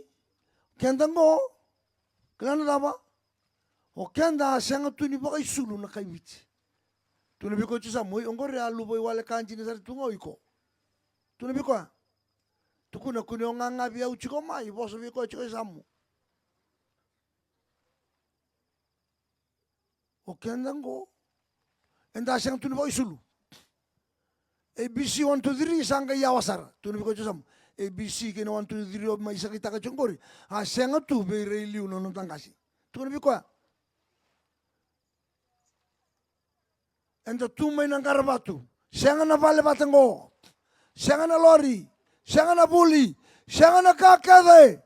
kendango klana daba o kenda senga tuni baka isulu na kaibiti tuni biko chisa moi ongore alu boy wale kanji ni sari tungo iko tuni biko tukuna kuni onganga bia uchiko mai boso biko chiko isamu o kendango enda senga tuni baka isulu ABC 1 2 3 sanga yawasara tuni biko chisa ABC kena 1 2 3 mai sakita ka chongori a senga tu be reiliu no tangasi tuni biko enda tu mai nang karabatu senga na vale batango senga na lori senga na buli senga na kakade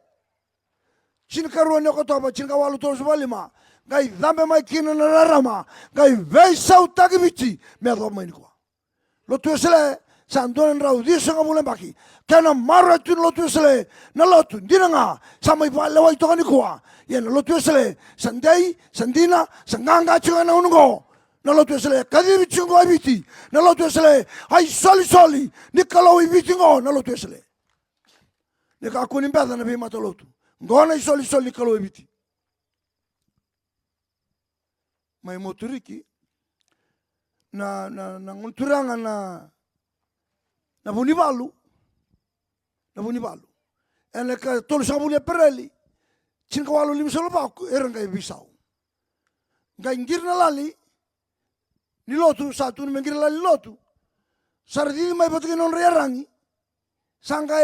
chin karuane ko toba chin kawalu to balima gai dambe mai kina na rarama gai vei sauta gibiti me do mai ko lo tu sele sandon rau di senga bulan baki kana mara tu lo tu sele na lo tu dinanga samai vale wai to ni ko yen lo tu sele sandai sandina sanganga chuna ungo na lotu sele kadiri chungo abiti na lotu sele ai soli ni kalau ibiti ngo na lotu sele ni ka kunin bada na be matolotu ngona soli ni kalau ibiti mai moturiki na ngunturanga na bunibalu ene ka tolu sabule pereli cinka walu lim solo ba eranga bisau ngir na lali ni lotu satu ni mengir lali lotu sardi mai botu non riarangi sanga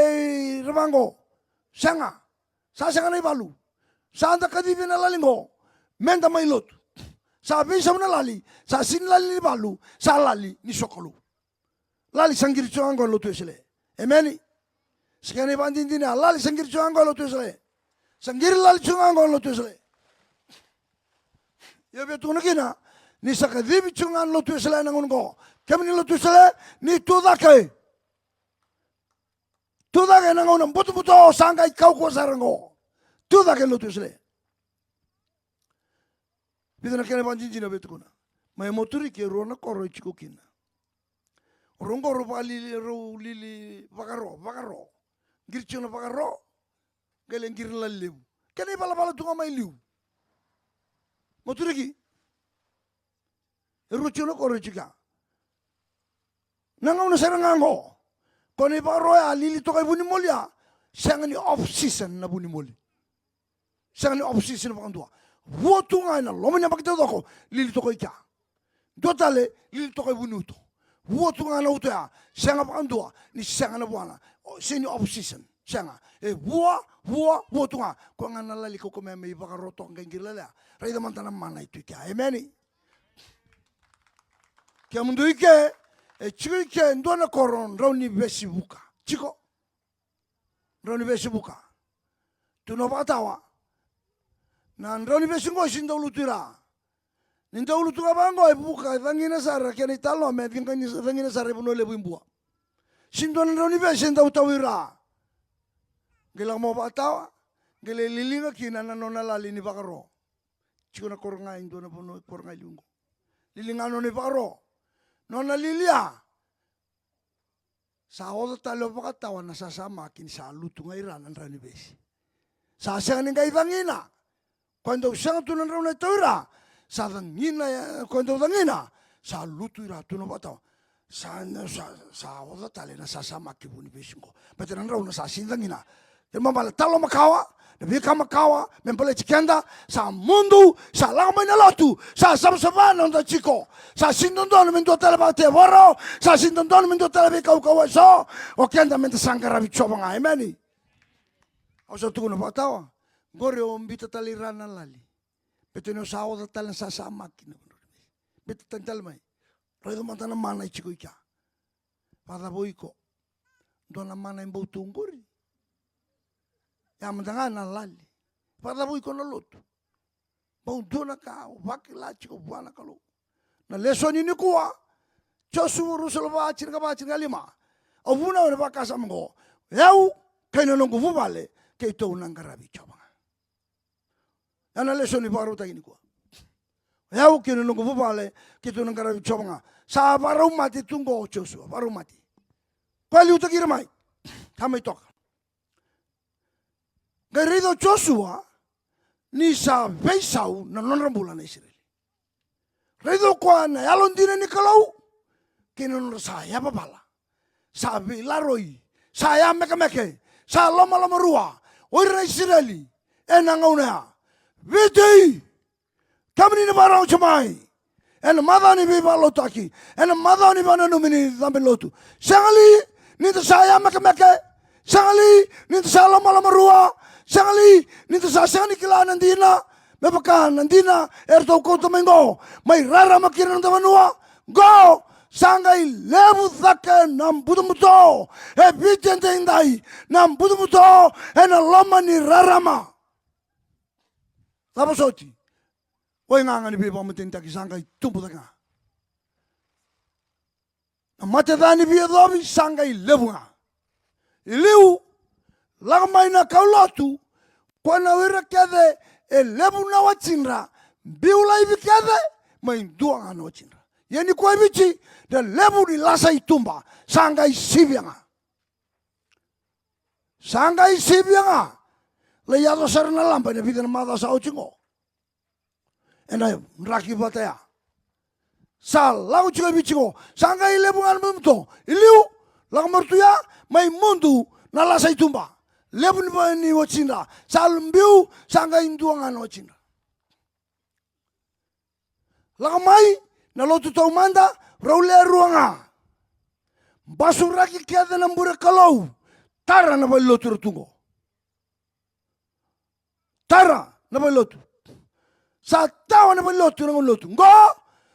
rebango sanga na balu sanda kadivi na lali ngo menda mai lotu sa bisa na lali sa sin lali balu sa lali ni sokolu lali sangir chuango lotu sele emeni sekane bandin dina lali sangir chuango lotu sele sangir lali chuango lotu sele yo betu nakina ni sakadivi chungan lotu sele nangungo kami ni lotu sele ni tudake nangungo butu sanga ikau ko sarango tudake lotu sele bidana kene banjin jina betu kuna mai moturi ke rona koroi chikokina rongo ro lili bagaro girchona bagaro gele ngir lallew kene bala tunga mai liu moturi ki ruchuno ko ruchika nanga una serangango koni baro ya lili to kay buni molya sangani off season na buni moli sangani off season ba ndwa wotunga na lomanya bakita doko lili to koy ka dotale lili to koy buni uto wotunga na uto ya sanga ba ndwa ni sanga na bwana seni off season sanga wotunga ko ngana lali ko me me bakaro to ngengila la raida mantana mana itu ka emeni kia mundu ike chiko ike ndona koron rauni besi buka chiko rauni besi buka tuno batawa na rauni besi ngo sinda ulutira ninda ulutura bango buka vangina sara kene talo me vangina sara buno lebu imbua sindona rauni besi nda utawira gela mo batawa gele lilinga kina na nona lali ni bakaro chiko na koronga indona buno koronga lungo lilinga no ni bakaro nona lilia sa odo talo pakatawa na sasama kin sa lutu ngairan an rani besi sa sanga ngai vangina quando sanga tunan rauna toira sa vangina quando vangina sa lutu ira tuno patawa sa odo tale na sasama ki buni besi ngo beteran rauna sa sindangina mambala talo makawa vika makawa mempele chikenda sa mundu sa lama na lotu sa sabsabana ndo chiko sa sindondon mendo tele bate boro sa sindondon mendo tele bika ukawaso o kenda mente sangara bichoba nga emeni oso tuno patawa gore ombita talirana lali peteno sa oda talen sa makina beta tantal mai rodo mantana mana chiko ika pada boiko dona mana imbotungori Ya mtangana lali. Pada bui kono lotu. Bau dona ka wakila chiko buana kalau. Na lesson ini kuwa. Joshua rusel ba cirga lima. Avuna ora bakasa mengo. Yau kaino nongo vuvale ke to unangarabi choma. Ana lesson baru ta ini kuwa. Yau kaino nongo vuvale ke to unangarabi choma. Sa baru mati tunggo Joshua baru mati. Kwali utakira mai. Kama itoka. Garido Joshua ni sa veisau na nonrambula na Israel. Rido kwa na yalondina ni kalau kino sa ya babala. Sa laroi, sa ya meke, sa loma rua. Oira Israeli ena ngauna. Viti kamini ni barang chamai. Ena madani bi balotaki. Ena madani bana nomini zambelotu. Sangali ni sa ya meke. Sangali ni sa loma rua. Sangali ni sa sangali kila nandina. Mepaka nandina erto kota mengo. Mai rara makiran tamanua. Go! Sangai lebu thake nam budumuto. E bitente indai nam budumuto. E na loma ni rarama. Tapa soti. Oi nganga ni bipa matintaki sangai tumpu thaka. Na matedani biya dobi sangai lebu nga. Iliu. Lagamai na kaulotu. Kwa na wira kede. E lebu na wachinra. Biula ibi kede. Maindua nga na wachinra. Yani kwa bichi. De lebu ni lasa itumba. Sangai sibianga. Sangai sibianga. Le yado sarana lampa. Ne pita na mada sa ochingo. Ena raki bataya. Sa lagu chiga bichingo. Sangai lebu nga mumto. Iliu. Lagu martuya. Mai mundu na lasa itumba. Lebu ni wachinda. Sa lumbiu. Sangai indua nga na wachinda. Lagu mai. Na lotu tau manda. Raule ruanga. Basuraki kiada na mbure kalau. Tara na balotu rutungo. Tara na balotu. Sa tawa na balotu na balotu. Ngo.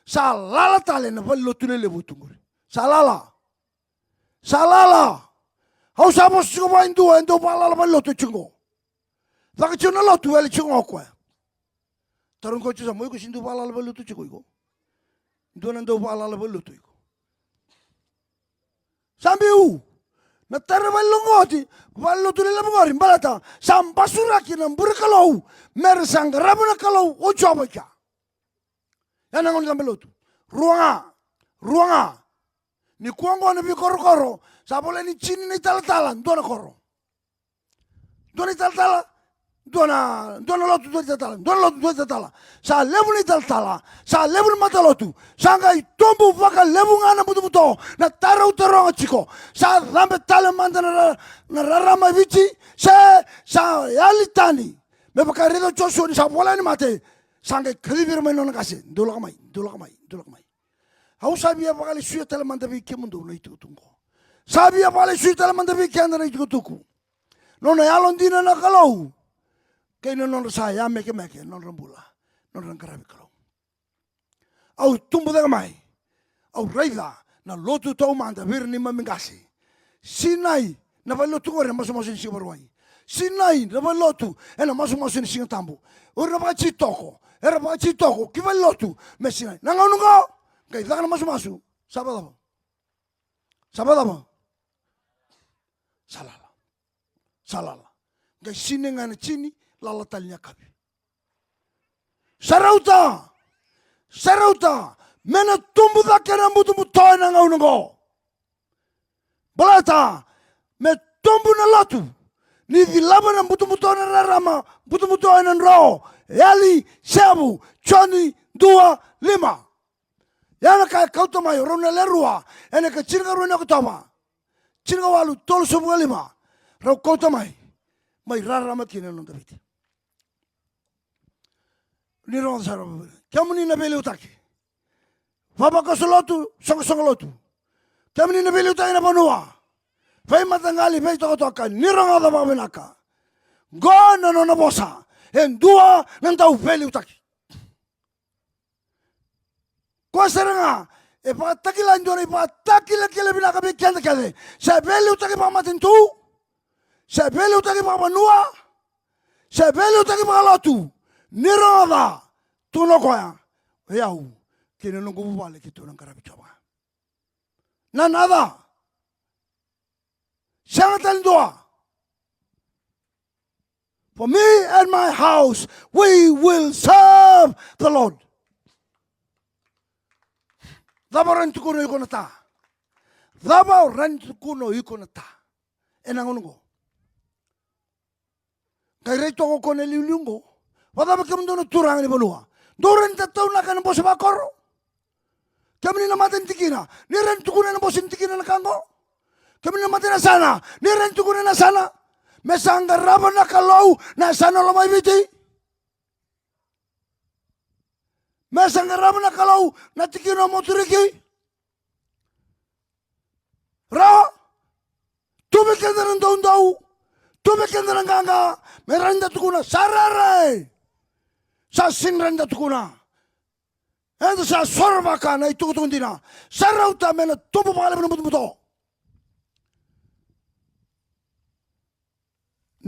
Sa lala tale na balotu na lebu tunguri. Sa lala. Sa lala. Hau sabos chungo ba indua. Indua pa lala balotu chungo. Laka chungo na lotu wali chungo kwa. Tarun ko chusa mo ko sindu pa lala balotu chungo iko. Dona ndo pala la belutu iko. Sambiu. Na tara balungoti, balutu le labngori balata. Sambasura kina mburkalau, mersang rabuna kalau ojobacha. Yana ngon belutu. Ruanga. Ni kuango ni bikoro. Sabole ni chini ni talatala, dona koro. Dona talatala. Dona lotu tala. Sa lebu ni tala. Sa lebu ni matalotu. Sangai tombu vaka lebu ngana buto. Na tara uteronga chiko. Sa rambe tala manda na rarama vici. Sa yalitani. Mepaka rido Joshua ni sa bola ni mate. Sangai kribir meno na kasi. Dula kamai. Hau sabia pakali suya tala manda viki mundu na itu tungo. Sabia pakali suya tala manda viki anda na itu tuku. Nona yalondina na kalau. Kaya non saya meke non rambula non rangkarabi kalau. Au tumbu daga mai. Au raida na lotu tau manda virni mamingasi. Sinai na balotu ngore masu ni sibarwai. Sinai na balotu ena masu ni singatambu. Ora ba chitoko. Era ba chitoko ki balotu me sinai. Nangaunungo kay daga na masu. Sabadaba. Salala. Kay sinenga na chini lalatalnya kabi. Sarauta. Mena tumbu da kena mutu toy na ngaunungo. Balata. Me tumbu na latu. Ni vilaba na mutu na rarama. Mutu na ro. Yali, sebu, choni, 2, 5. Yana kaya kauta mayo. Rona lerua. Ene ka chirga ruina kutama. Chirga walu tolu subu 5. Rau kauta mai. Mai rarama kina nonda biti. Ni ron saro. Kamu ni nabeli utaki. Faba kasolotu, songa lotu. Kamu ni nabeli utaki na panua. Fai matangali, fai toka. Ni ron ada mabenaka. Go na nona bosa. En 2 nantau beli utaki. Kwa seranga. E pa takila njore, pa takila kile binaka bi kende. Sa beli utaki pa matintu. Sa beli utaki pa panua. Se belo taki makalotu. Nirada. Tuno koya. Yau. Kini nungu bubale kitu nang karabi coba. Na nada. Sangat doa. For me and my house, we will serve the Lord. Dabaran tukuno iko nata. Dabaran tukuno iko nata. Enang ungo. Kaya ito ko kone liulungo. Wadaba kami doon turang ni balua. Doon tataw na ka ng bosa bakoro. Kami ni namatin tikina. Niren tukuno ng bosin tikina na kango. Kami namatin na sana. Niren tukuno na sana. Mesangga raba na kalau na sana lamay biti. Mesangga raba na kalau na tikina mo turiki. Ra. Tubig ka na ng daw. Tubig ka na ng ganga. Meranda tukuna. Sarare. Sa sinranda tukuna. Ito sa sorba ka na itukutun din na. Saraw ta mena tubo pa kalam ng muto.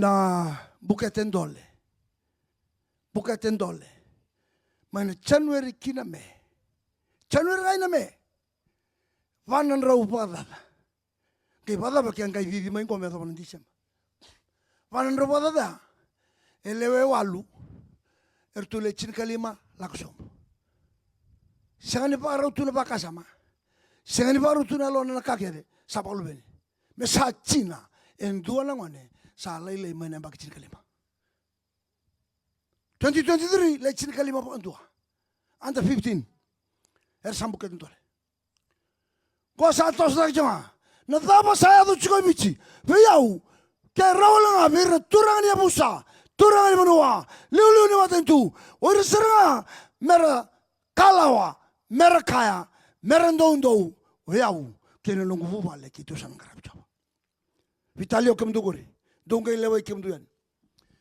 Na bukaten dole. Bukaten dole. Mana January kina me. January kaya na me. Vanan raw pada. Kaya pada ba kaya kaya vivi main kome ito pa ng December. Vanan raw pada da. Elewe walu. Ertule chin kalima laksom. Sangani pa raw tu na ba kasama. Sangani pa raw tu na lo na nakakere. Sa paulubeni. Me sa China. En dua lang wane. Sa laylay may nambag chin kalima. 2023 lay chin kalima po ang dua. Under 15. Sambuket ito. Ko sa atos na kajama. Nadapa saya do chikoy bichi. Veyaw. Kaya raw lang abir na turang niya busa. Turang niya manuwa. Liu ni matentu. Ori saranga. Mera kalawa. Mera kaya. Mera ndou. Veyaw. Kaya nung bubale kito sa ngarap jawa. Vitalio kemduguri. Dungay leway kemduyan.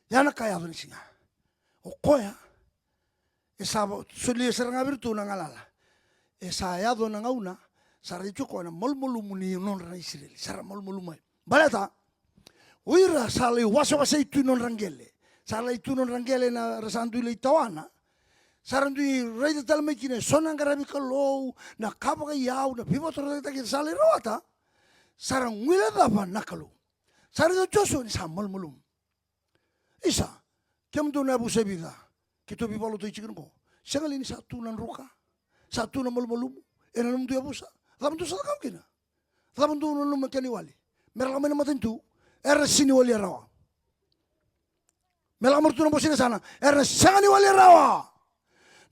Yana kaya doon siya. O koya. Isabo. Suli saranga birtu na ngalala. Isaya doon na ngauna. Saraycho ko na molmolumuni non ran Israel. Sara molmolumay. Balata. Uira sala wasa itu non rangele. Sala itu non rangele na rasandu ile tawana. Sarandu rei de tal mekine sonang garabi kalau na kapaga yau na pivo torre ta ki sala rawata. Sarang wila dapa nakalo. Sarado joso ni sa molmolum. Isa. Kemdo na bu sebida. Kito bibalo to ichikin ko. Sangal ini satu nan ruka. Satu nan molmolum. Enam tu ya busa. Laban tu sa kau kina. Laban tu nung makani wali. Mereka mana maten tu. Era sini wali rawa. Mereka mertu nung bosina sana. Era sangani wali rawa.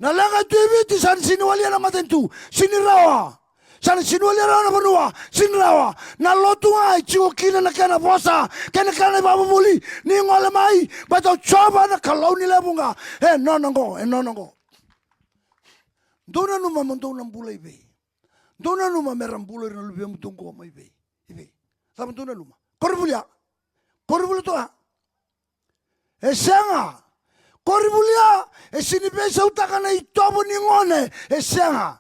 Nalanga tu ibiti sana sini wali na maten tu. Sini rawa. Sana sini wali rawa na panua. Sini rawa. Na lotu ai chigo kina na kana bosa. Kana babu muli. Ni ngole mai. Bato coba na kalau ni lebunga. Nonongo. Dona numa mandou nang bulay be. Dona numa meram bulay na lubi mo tungko may be. Ibe. Sabi dona numa. Koribulya. Koribulya to ha. Esenga. Koribulya. Esinibe sa utaka na itobo ni ngone. Esenga.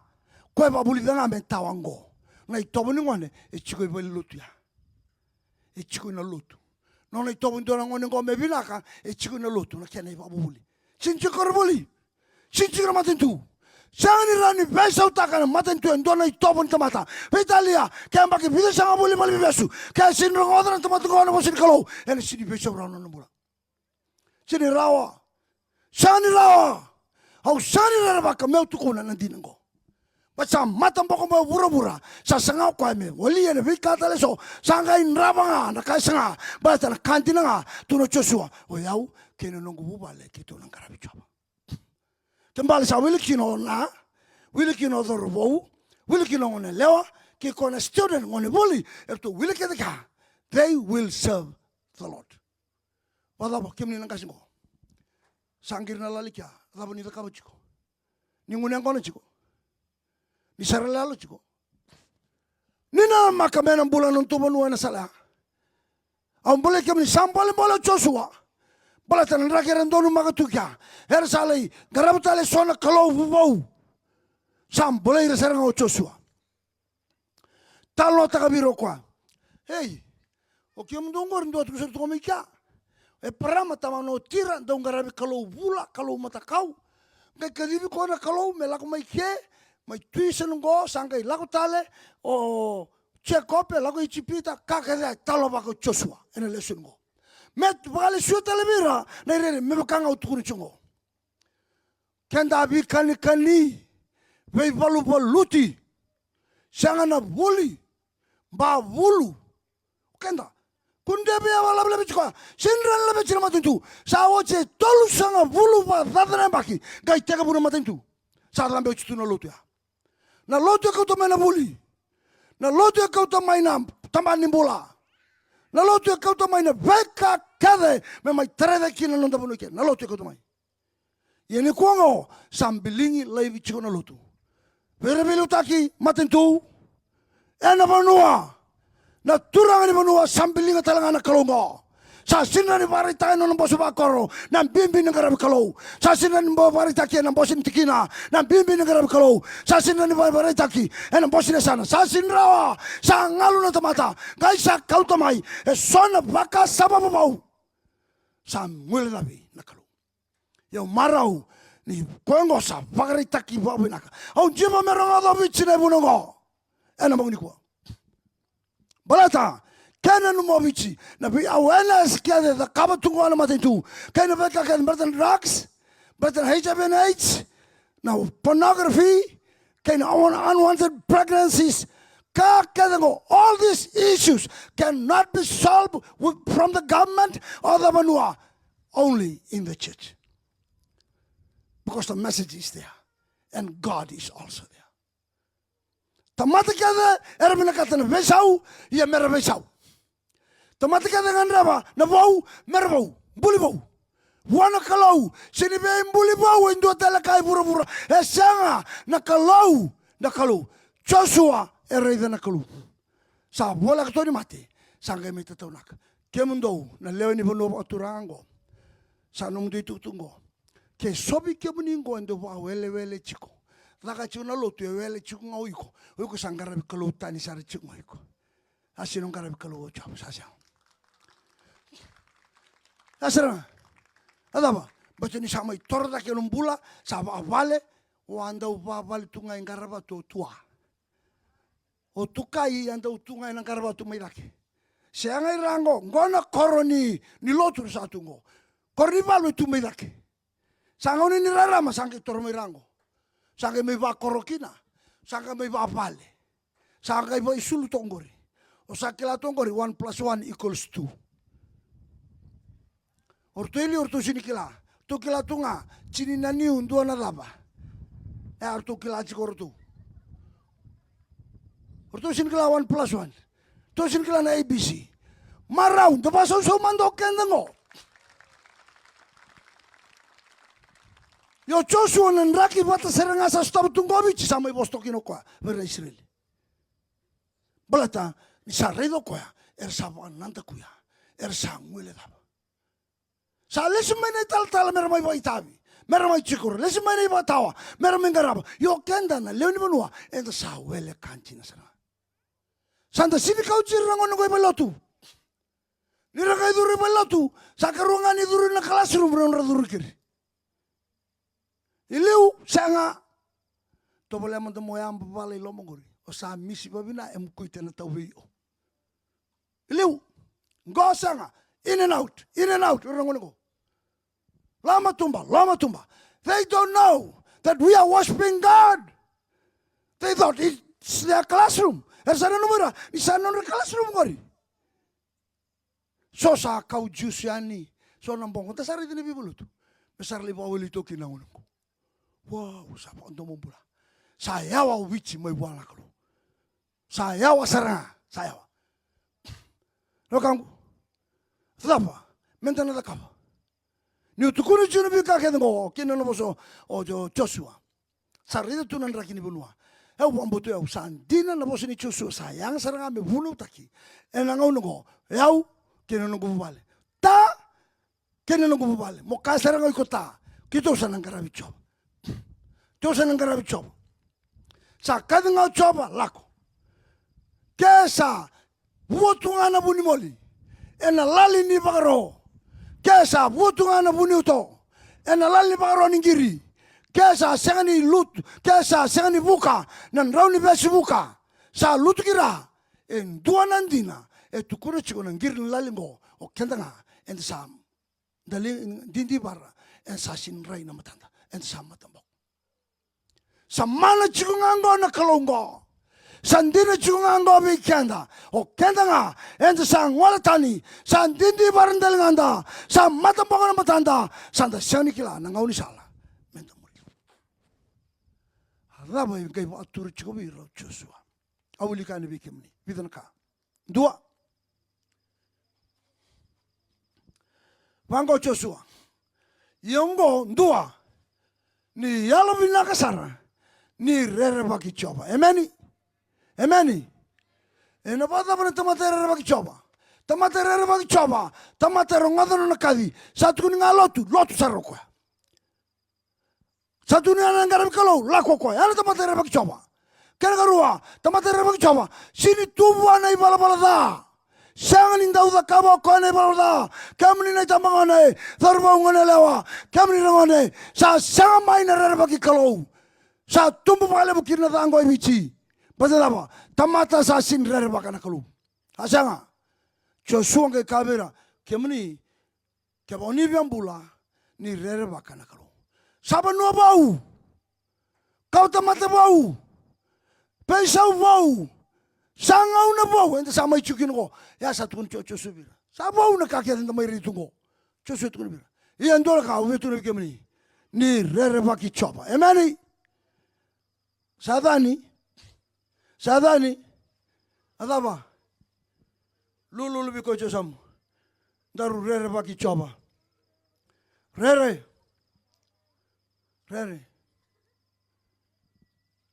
Kwe babuli nga men tawango. Na itobo ni ngone. Echiko ibe lutu ya. Echiko na lutu. Nona itobo ndona ngone ngome binaka. Echiko na lutu. Na kena iba babuli. Sinchi koribuli. Sinchi na matintu. Sangani rani besa utaka na matentu endona itopon tamata. Vitalia kaya baki bisa sanga buli mali besu. Kaya sinro ngodran tamatu ko na mo sin kalau. Ene sini besa rano na mula. Sini rawa. Sani rawa. Au sani rara baka meu tukuna nandinang ko. Baca matang boko mau bura-bura. Sa sanga ko ame. Wali ene vikata leso. Sanga in rabanga na kaya sanga. Baca na kantina nga. Tuno Joshua. O yau kene nungu bubale kito nang karabi chaba. Kembali sa wilikino na, wilikino dorbo, wilikino ngone lewa, ki kona student ngone boli, erto wilikete ka, they will serve the Lord. Wala ba kimni nang kasingo. Sangir na lalikya, labo ni takabo chiko. Ni ngone ngone chiko. Ni saralalo chiko. Ni na makamena bulan nung tumanu na sala. Ang boleh kimni sampal bola Joshua. Balatan rakiran donu magatukya. Her salai garabutale sona kalau bubau. Sam boleh resarang o Joshua. Talo takabiro kwa. Hey, o kiam dongor ndo tu ser komika. E parama tamano tira dong garabi kalau bula kalau mata kau. Ngai kadibi ko na kalau me lako mai ke mai tuition go sangai lako tale o check up lako ichipita kakada talo bako Joshua ena lesson go. Met bale shu telebira na rere me bakanga utukuni chungo. Kenda bi kani vei balu luti sangana buli ba bulu kenda kunde be wala bele bichko sinran la bichira matuntu sa oche tolu sanga bulu ba dadana baki gai tega buna matuntu sa lambe chitu na lotu ya na lotu ka to mena buli na lotu ka to maina tambani bola na lotu ka to maina beka kade me mai trede kina londa bunuke na lotu ka to mai yeni kuango sambilingi lai bichko na lotu vere belu taki matuntu ena banua na turang ni banua sambilinga talangana kalongo sa sinan ni barita no bosu bakoro na bimbi ngara kalau sa sinan ni barita ki na bosin tikina na bimbi ngara kalau sa sinan ni barita ki na bosin sana sa sinrawa sa ngalu na tamata guys sa kautamai e sona baka sababu mau sa ngule nabi na kalau yo marau ni kongo sa barita ki babu naka au jima meronga do bichine bunongo ena mong ni ko balata kana no movichi na bi awareness kaya da kaba tungo na matintu kana beta kan bertan drugs bertan HIV and AIDS now pornography kana unwanted pregnancies all these issues cannot be solved from the government or the manua only in the church because the message is there and God is also there. Tamata kada ermina kata na besau ya mera besau. Tamata kada nganraba na bau mera bau buli bau. Wana kalau sini be buli bau indo tala kai bura esanga na kalau Joshua ereda na kalau. Sa bola kato ni mate sangga mita taunak. Kemundo na leo ni bono aturango. Sa nung di tutungo. Ke sobi kemuningo endo ba wele chiko. Laka chuna lotu ya wele chunga uiko. Uiko sangara bikalo tani sara chunga uiko. Asi nongara bikalo chapa sasa. Asara. Adaba. Baca ni sama itorda ke numbula sama avale wanda avale tunga ingaraba to tua. O tukai anda utunga ingaraba to mairake. Sianga irango ngona koroni ni lotu satungo. Korni balu tu mairake. Sangoni ni rarama sangi tormo irango. Sangka may ba korokina, sangka may ba pale, sangka may ba isulu tongori, o sakila tongori 1 + 1 = 2. Ortu sini kila, tu kila tunga, cini nani undua na laba, ortu kila cikortu. Ortu sini kila 1 + 1, tu sini kila na ABC, marau, tu pasau mando kendengo. Yo Joshua nanraki bata seranga sa stop tungovic sama ibostokino kwa vera Israel. Balata ni sarredo kwa sa nanta kuya sa ngule daba. Sa lesmene tal mera mai baitabi. Mera mai chikur lesmene batawa mera mengaraba. Yo kenda na leoni banua enda sa wele kantina sana. Santa civic kauchir rangon ko belotu. Ni ragai duru belotu sa karungan ni duru na classroom ron duru kiri. Ileu sanga to boleh mo moyam babale lomongori o sa misi babina em kuite na tawi o ileu go sanga in and out rangono go lama tumba they don't know that we are worshiping God. They thought it's their classroom ersana numera isana no classroom gori so sa kau jusiani so nambong ta sari dini bibulutu besar li bawili to kinangono. Wow, siapa untuk membula? Saya wici mai wala kalau. Saya serang, saya. Lo kamu, apa? Mentana da kapa. Ni utukuni cunu bika kedengo, kini no boso ojo Joshua. Sarida tunan rakini bunua. Wambutu ya usandina na boso ni Joshua sayang serang ame bunu taki. Enangau nungo, kini nungo bubale. Kini nungo bubale. Moka serang ikota. Kita usanang karabicho. Tusan ang karabi chobo. Sa kadang choba lako. Kesa buotunga na bunimoli. Ena lali ni bagaro. Kesa butunga na buniuto. Ena lali bakaroni ngiri. Kesa sengani lut. Kesa sengani buka. Nan rauni besi buka. Sa lutu kira. En dua nandina. Tukuna chiko na ngiri lali ngo. O kendanga. En sa. Dali dindi bara. En sa sinrai na matanda. En sa matambok. Sa mana chiko ngango na kalongo. Sandina chungango bi kenda o kenda nga ende sang wala tani sandindi barandal nganda sa mata bongana matanda sanda shani kila na ngauni sala menta muri raba ngai ba atur chikobi ro Joshua awuli kan bi kemni bidan ka dua bango Joshua yongo dua ni yalo binaka sara ni rere baki choba emeni Emeni. Ena bata bana tamatera bagi coba. Tamatera bagi coba. Tamatera ngadano nakadi. Satu ni ngalotu, lotu saroko. Satu ni anangara kalau lako ko. Ana tamatera bagi coba. Kena karua, tamatera bagi coba. Sini tubu ana ibala bala da. Sangan inda uda kaba ko ana ibala da. Kamni na tamangane, tharba ngone lewa. Kamni ngone. Sa sanga maina rere bagi kalau. Sa tumbu pale bukirna tango ibici. Pasal apa? Tamata sa sin rere bakana kalu. Asanga. Joshua ke kabera kemni keboni biambula ni rere bakana kalu. Saba no bau. Kau tamata bau. Pesau bau. Sanga una bau. Ente sama ichukin ko. Ya satu kun Joshua bira. Saba una kakek ente mai ritungo. Joshua tu kun bira. Iyan dola kau betu ni kemni. Ni rere baki chopa. Emani. Sadani, adaba, lulu lebih kau sam, daru rere bagi coba, rere,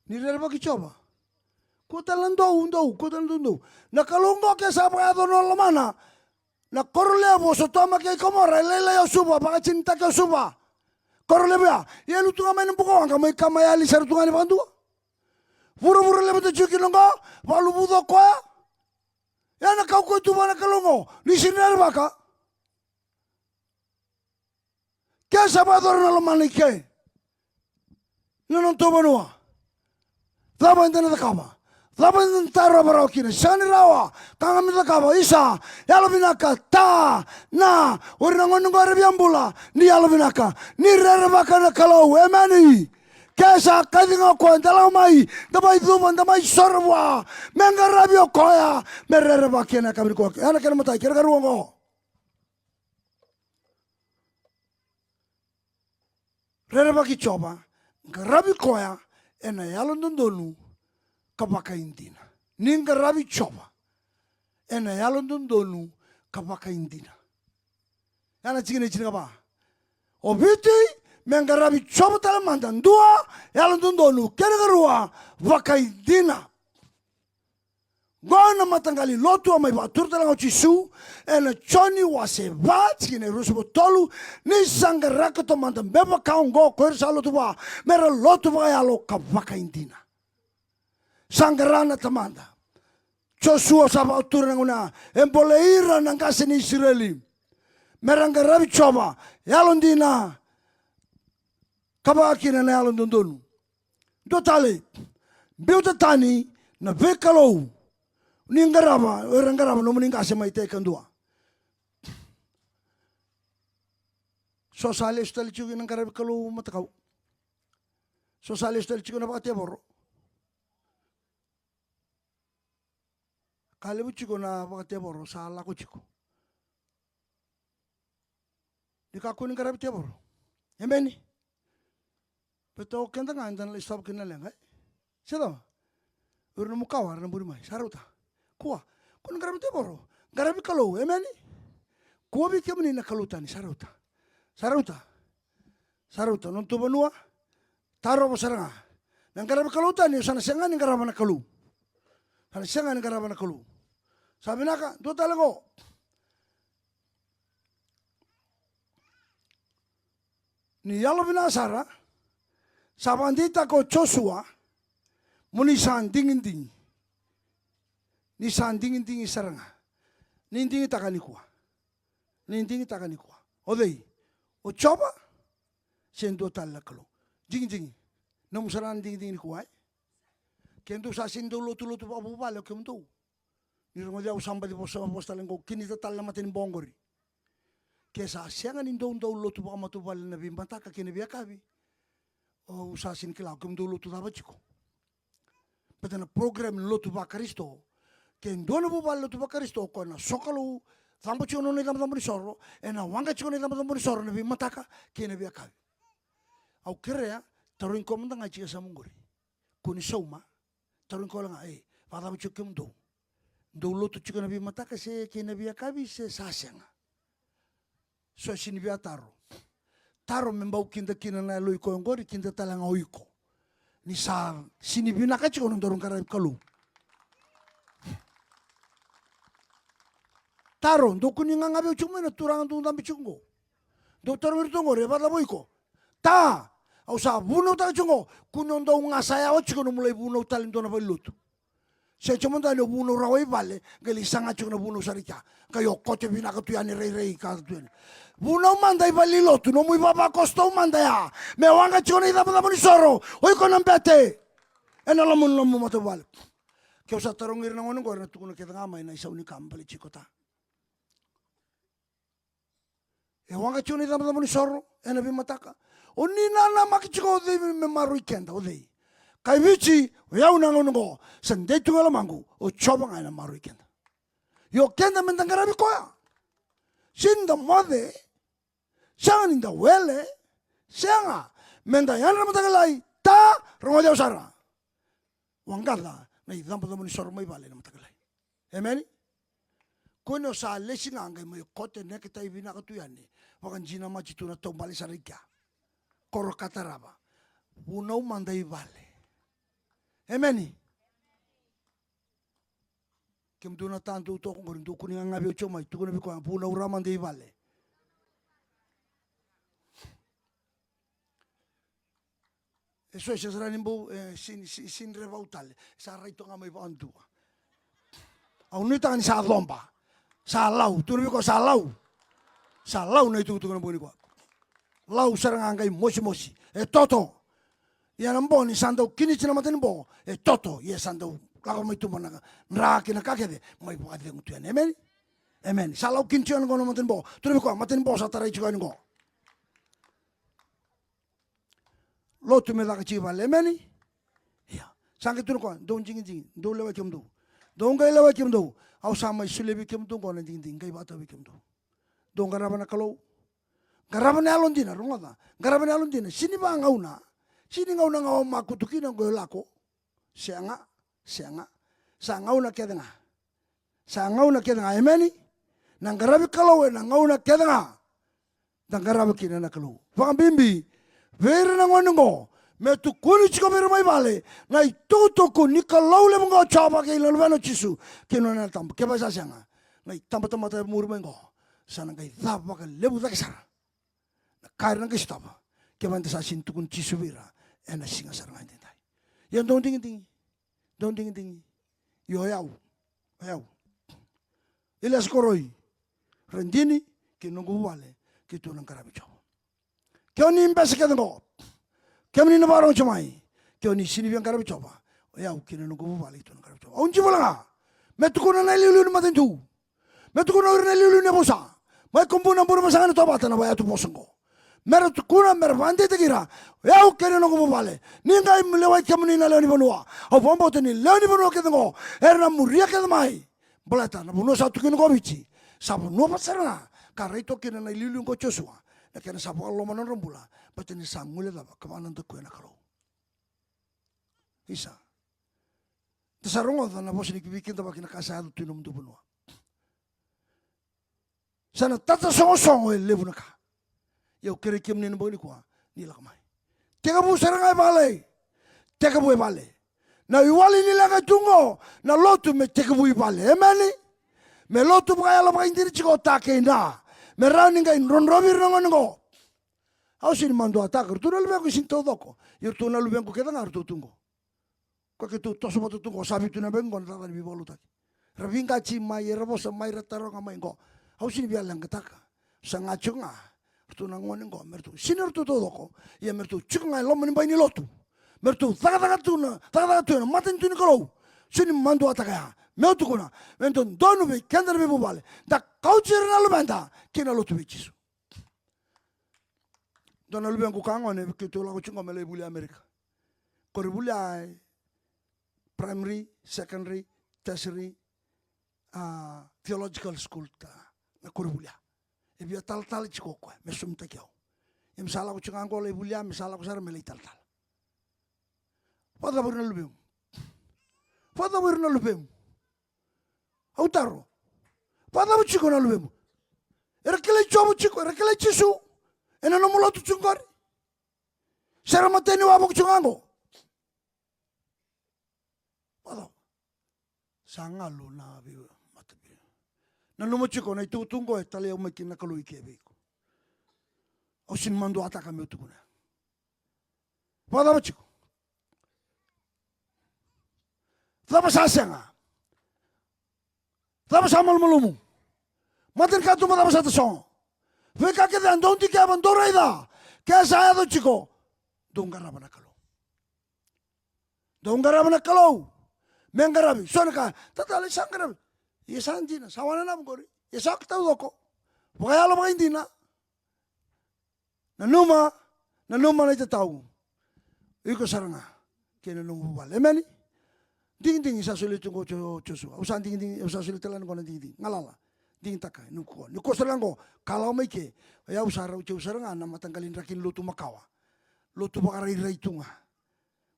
ni rere bagi coba, kau talan do, na kalau ngok ke siapa ada nol mana, na korle boso toma ke komora, lele yo suba, pakai cinta ke suba, korle bia, ya lu tu ngamen bukan, kamai ali saru tu ngani bantu. Pura-pura lebih tujuh kilo ngo, walu budo koa, ya nak kau tu mana kalongo, ni sini ada baka, kaya siapa orang nama nike, nonon tu benua, tapi entah nak apa, tapi entah apa orang kini, sani rawa, kami tak apa, isa, ya lebih nak ta, na, orang ngongo ada biambula, ni ya lebih nak, ni rere baka nak kalau, emani. Kesa kadinga ko dalang mai damai duman damai sorwa mengarabio koya merere bakena kamri ko ana kana mata kira garuongo rere baki coba ngarabi koya ena yalon dondonu kapaka indina ninga rabi coba ena yalon dondonu kapaka indina ana chigine ba obiti mengarabi coba dalam mandan dua yalan dondonu kena garua vakai dina gona matangali lotu amai batur dalam cisu ena choni wase bat kine rusubo tolu ni sangaraka to mandan beba kaungo koer salo tuwa mera lotu vayalo ka vakai dina sangarana tamanda Joshua saba utur nanguna emboleira nangkase ni Israeli merangarabi coba yalon dina kabaki na yalon dondonu. Dotale, biuta tani na vekalo. Ningaraba, orang no meningase mai te kandua. Sosale stel chugi nang karabi kalau matakau. Sosale stel chugi na bakate boro. Kale buchiko na bakate boro sala ko chiko. Dikaku nang karabi te boro. Emeni. Betul kenta ngandan le stop kena lengai. Siapa? Urun mukawar na buri mai saruta. Kuah, kun garabi te boro. Garabi kalau emeni. Kuah bi kemani na kalutani saruta. Saruta nontu benua. Taro besaranga. Nang garabi kalutani sana sengan ni garaba na kalu. Sana sengan ni garaba na kalu. Sabi naka do talago. Ni yalo binasara. Sabandita ko Joshua, muni sandingin ni sandingin saranga, ninding takani kuah, Odei, o coba, sendo tala kalau. Jing, namu saran ding kuai. Kendo sa sindo lotu abu bale kendo. Ni rongo dia usamba di posa lengko kini tala matin bongori. Kesa siangan indo lotu amatu bale nabi mataka kini biakabi. O usasin kilau kendo lotu tabachiko. Petana program lotu ba Kristo. Kendo no bale lotu ba Kristo kona sokalo tambo chono ni tambo soro ena wanga chono ni tambo soro nabi mataka kini biakabi. Au krea taruin komanda ngaji samungori. Kuni sauma taruin ko lang para mo chukum do. Do lotu chukum nabi mataka se kini biakabi se sasyanga. So sinibia taro. Taro membau kinda kina na loi ko ngori kinda talanga oiko. Ni sa sinibia nakachiko nung dorong karayip kalu. Taro, do kuning nga ngabi uchung na turangan tung dambi chungo. Do taro mirtungo reba la boiko. Ta, au sa buno ta chungo kunon do nga saya o chiko mulai buno talim do na balutu. Sa chumanda no buno rawai vale, gali sanga chungo na buno sarika. Kayo kote binaka tuyani rei ka tuyani. Buno mandai balilotu no muy baba kosto mandaya. Me wanga chiko na idapa ni soro. Oi ko nambete. Ena lamun mata vale. Kyo sa tarong irna ngono ko na tukuna kita ngamay na isa unikam bali chiko ta. E wanga chiko na idapa ni soro. Ena bimataka. O nina na makichiko de me maru ikenda o dei. Kai vici yau na ngono ko sende tungala mangu o choba ngai na maru ikenda. Yo kenda mendangara bikoya. Sinda mode sanga ninda wele sanga menda yana matagalai ta rongodia usara. Wangala na idampo ni soro mai vale na matagalai. Amen. Kono sa lesinga ngai mo kote ne kita ibina katuyani. Wakan jina machitu na tombali sarika. Koro kataraba. Punau mandai vale. Amen. Kem tuna tanto to ko rindu kuninga ngabi choma tu ko biko punau ramandai vale. Eso es ranimbo sin revautale. Sa raito ngamai bantu. Au ni tangan sa lomba. Sa lau, tu biko sa lau. Sa lau na itu ko boni ko. Lau sarang angai mosi. Toto. Ya nambo ni sandau kini china maten bo. Toto. Ya sandau. Lago mai tu mana. Nra kina kakede. Mai po ade ngutu yan. Amen. Amen. Sa lau kini china ngono maten bo. Tu biko maten bo sa tarai chiko ngo. Lo tu me da ka chiva le amen. Ya. Sang tu ko don jing. Do lewa kem do. Don ga lewa kem do. Au sama sulebi kem do ko na jing kai bata wi kem do. Don ga rabana kalau Garabane alondina rungoda. Garabane alondina sini ba ngauna. Sini ngauna ngawa makutukina go lako. Sianga. Sa ngauna kedenga. Sa ngauna kedenga emeni. Nang garabi kalau na ngauna kedenga. Nang garabi kina na kalau. Fakam bimbi. Vere na ngongo. Me tu kuni chiko vere mai vale. Na ituto ku ni kalau le mga chapa ke ilano chisu. Kino na tampo. Keba sa sianga. Na tampo ta murmengo. Sana kai thapa ka lebu ta kesara. Karena kistapa, keman sa sintukun chisubira, ena singa sarang ay tay. Yan don't ting, yo ayaw. Iliesa Koroi, rendini, kinungu wale, kito ng karabicho. Kyo ni imbesi ka ngo, kyo ni nabarong chumay, kyo ni sinibiyang karabicho ba, ayaw, kinungu wale, kito ng karabicho. Unji wala nga, metukuna na ililu na matintu, metukuna na ililu na busa, may kumpuna puro masangan na tobata na bayatu posong ko. Meron kuna mervante tegira. Yau kene no como vale. Ninga imlewa kemuni na leoni bonua. Au bombo teni leoni bonua kedengo. Erna muria kedmai. Bolata na bonua satu kene ko bici. Sabu no pasarna. Karito kene na ililu ko chosua. Na kene sabu allo manon rombula. Pateni samule daba kamanan to kuena karo. Isa. Tesarungo na bosi ni bikin daba kina kasado tunum do bonua. Sana tata songo lebu naka. Yo kere kem ni nbo ni kwa ni lakamai. Teka bu saranga vale. Teka bu vale. Na iwali ni langa tungo na lotu me teka bu vale. Emani. Me lotu bukaya la baka indiri chiko take na. Me rani nga ron robi ngo. Au sin mando atakar. Tu na lubengo sin todo ko. Yo tu na lubengo keda ngar tu tungo. Ko ke tu toso matu tungo sabi tu na bengo na tata ni bibolu taki. Rabinga chi mai rabo sa mai rataro nga mai ngo. Au sin bialang ketaka. Sangachunga. Mertu nanguan ngo mertu sinir tu todo ko. Ia mertu cikungai lomani bai ni lotu. Mertu taga tu na matin tu ni kalau. Sini mandu atakaya. Meu tu kuna. Mertu donu be kendar be bubale. Da kaucer na lubanda kina lotu be cisu. Dona luben ku kangone ke tu lagu cunga mele buli Amerika. Kori buli ai primary, secondary, tertiary, theological school ta na kori buli. E bia tal ciko ko me sum ta kiau. Im sala ku cunga ngole buli am sala ku sar mele tal. Pada burna lubem. Pada burna lubem. Autaro. Pada bu ciko na lubem. Era kele chobu ciko, era kele cisu. Ena no mulo tu cungkor. Sera mateni wabok cungango. Pada. Sangalu na biu matabi. Na no mochiko na itu tungo e tale o makina kalu ikebe. O sin mando ataka meu tukuna. Pada mochiko. Tapa sasenga. Tapa samal malumu. Maten katu mata satu song. Veka que dan donde que abandora ida. Que sa do chico. Dongara bana kalo. Dongara bana kalo. Mengarabi. Sonaka. Tatale sangarabi. Ye sanjina. Sawana nam gori. Ye sakta udoko. Vayalo ba indina. Nanuma na ita tau. Iko saranga. Kena nungu bale. Emeni. Ding isa sulit tungo chosu. Usan ding usa sulit telan kona ding ngalala. Ding taka nuko selango kalau mai ke ya usara uce usara na matanggalin rakin lutu makawa lutu bakarai raitunga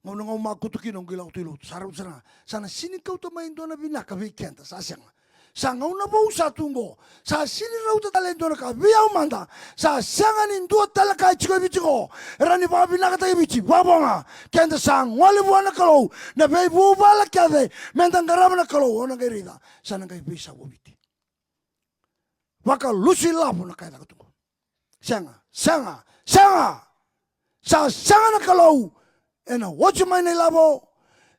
ngono ngau makutu kino gilau tu lutu sara usara sana sini kau to main dona bina ka weekend sa siang sanga una bau satungo sa sini rauta talento ka biau manda sa sanga nin dua talaka chiko bichiko rani ba bina ka bichi babonga kenda sang wale buana kalau na be bu bala kade mentangara na kalau ona gerida sana kai bisa bobiti waka lusi lapu na kaya nakatungo. Sanga na kalau. Ena wachi mai na labo.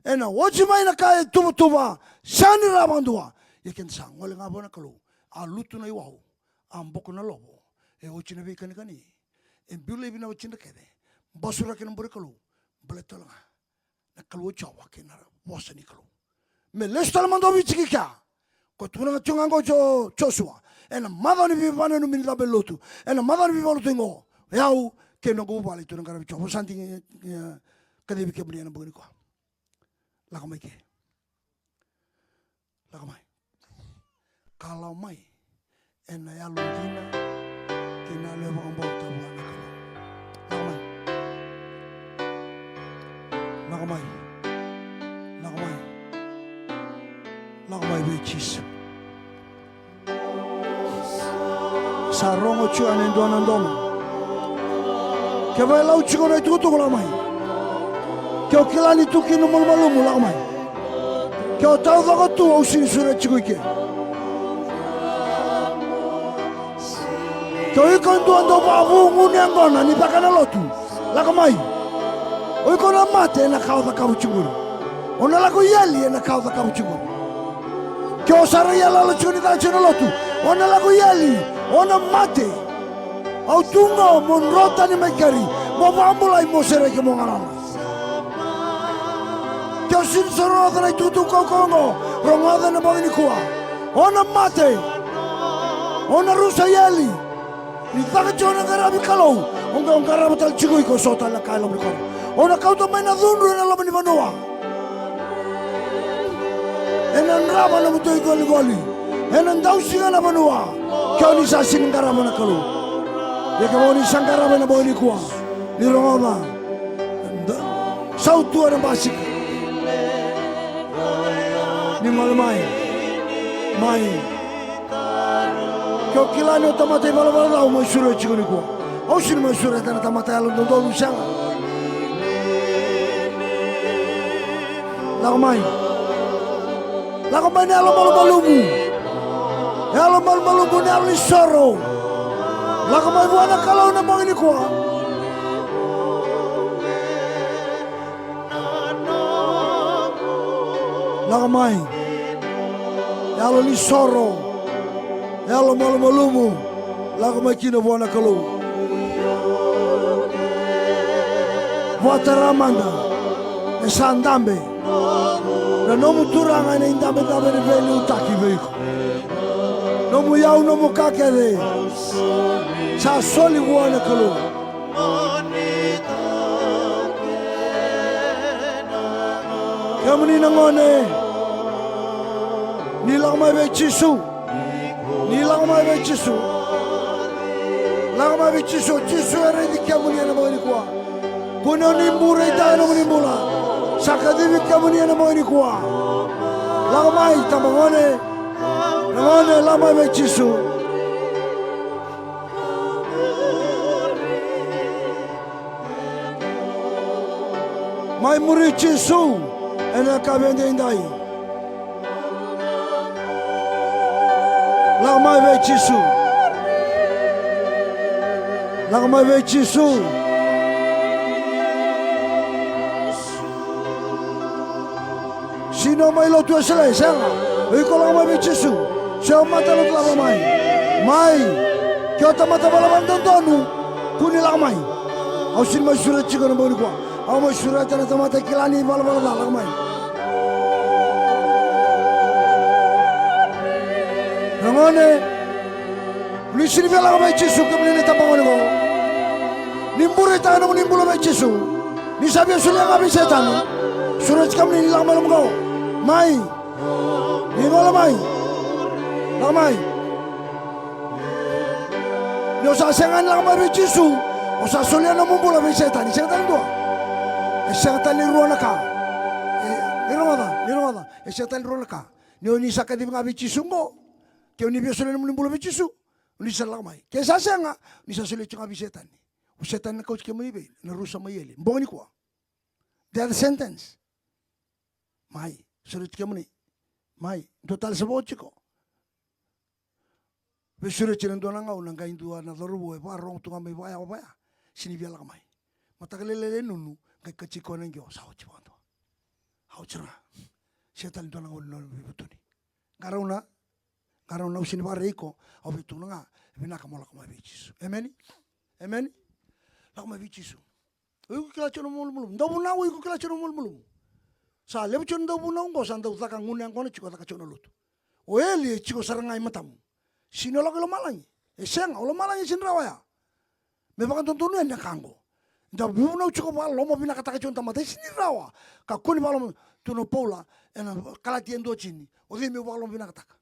Ena wachi mai na kaya tuba. Sani rabang dua. Yakin sang wale ngabo na kalau. Lutu na iwahu. Amboko na lobo. Wachi na bika kani. Bile bina wachi na kede. Basura kena mbore kalau. Bale tolanga. Na kalau chawa kena wasa ni kalau. Me lestala mando bichiki kya. Ko tunanga chungango Joshua. Ena madani vivana no minila belotu. Ena madani vivalo tengo. Yau ke no go vale tu ngara bicho. Santi kade bike bani na bugni ko. Lakamai ke. Lakamai. Kalau mai ena ya lungina ke na le bang bau tabuana kalau. Lakamai. Lakamai bichis. Sarongo chuan en doan andong. Que vai lau chico na tutu la mai. Que o kilani tu kinu malumu la mai. Que o tau da tu o sin sura chico ke. Que o ikon doan do babu ngunengona ni pakana lotu. La mai. O ikon na mate na kau da kau chiguru. Ona la ko yali na kau da kau chiguru. Que o sara yala lo chuni da chuna lotu. Ona la ko yali. Ona mate. Au tungo monrota ni megari. Mo vambulai mo sere ke mo ngarana. Kau sin sorota na tutu kongo. Rongada na bangini kuwa. Ona mate. Ona rusa yeli. Ni taka chona ngarabi kalau. Onga ngarabi tal chigui ko sota la kailo mriko. Ona kau to maina dhundu na lama ni vanua. Ena nraba na mutoi goli. Ena ndausinga na vanua. Kau ni sa siningara mana kalau, ya kau ni sangkara mana bawa ni kuah, ni rongoma, sautu orang basik, ni malamai, kau kilani otomatis malam tahu mau suruh cikgu ni kuah, au sini mau suruh tanah otomatis alun dodo lusang, lakomai ni alun malumu. Ela malu punya ali soro. Lagu mai buana kalau na mau ini kuah. Lagu mai. Ela li soro. Ela malu. Lagu mai kina buana kalau. Wataramanda. Esandambe. Na nomu turanga na indambe dabe ni veli utaki veiko. Nomu yau nomu kakere. Sa soli wana kalu. Kamuni nangone. Nilang may be chisu. Nilang may be chisu. Lang may be chisu. Chisu ere di kamuni na mo ni kwa. Kuno nimbura ita na mo nimbula. Sakadivi kamuni na mo ni kwa. Lang may tamangone. Nangone lang may be chisu. May muri chisu. Ena kabende indai. Lama ve chisu. Lama ve chisu. Sino mai lo tu sele senga. Iko lama ve chisu. Sio mata lo lama mai. Mai. Kyo ta mata bala bandonu. Kuni lama mai. Au sin mai sura chiko no boni kwa. Au mai sura tana mata kilani bala bala lama mai. Nangone, nisini vela kama Yesu kemlini tapangone ko. Nimbure tano nimbule kama Yesu. Nisabia sulia kama setano. Suraj kemlini lama lama ko. Mai, ningola mai, lamai. Nosa sengan lama kama Yesu. Osa sulia na nimbule kama setani. Setan dua. Setan ni ruana ka. Ni ruana. Setan ruana ka. Ni oni sakadi kama Yesu mo. Kau ni biasa ni mulut bercisu, ni salah mai. Kau sasa nga, ni sasa le cakap setan ni. Setan nak kau cakap ni be, narusa mai ele. Bong ni kuah. They are the sentence. Mai, surat cakap ni, mai. Total sebab cakap. Besurat cakap tu nangau nangkai tu ana dorubo, parong tu kami bayar apa ya? Sini biar lah mai. Mata kelele nunu, kai kecikon yang kau sahaja cakap tu. Hau cerah. Setan tu nangau nunu betul ni. Karena Karena na usini bare iko au bitu nga bina kamola kama bichisu. Amen. Amen. La kama bichisu. Uku kila chono mulum. Ndabu na uku kila chono mulum. Sa lebu chono ndabu na ngo sanda utaka ngune ngone chiko taka chono lutu. Oeli chiko sarangai matamu. Sino la kilo malangi. Esenga ulo malangi sinrawa ya. Me bakan tontonu enda kango. Ndabu na chiko ba lomo bina kataka chono tamata sinrawa. Ka kuni ba lomo tuno pola ena kalati endo chini. Odi me ba lomo bina kataka.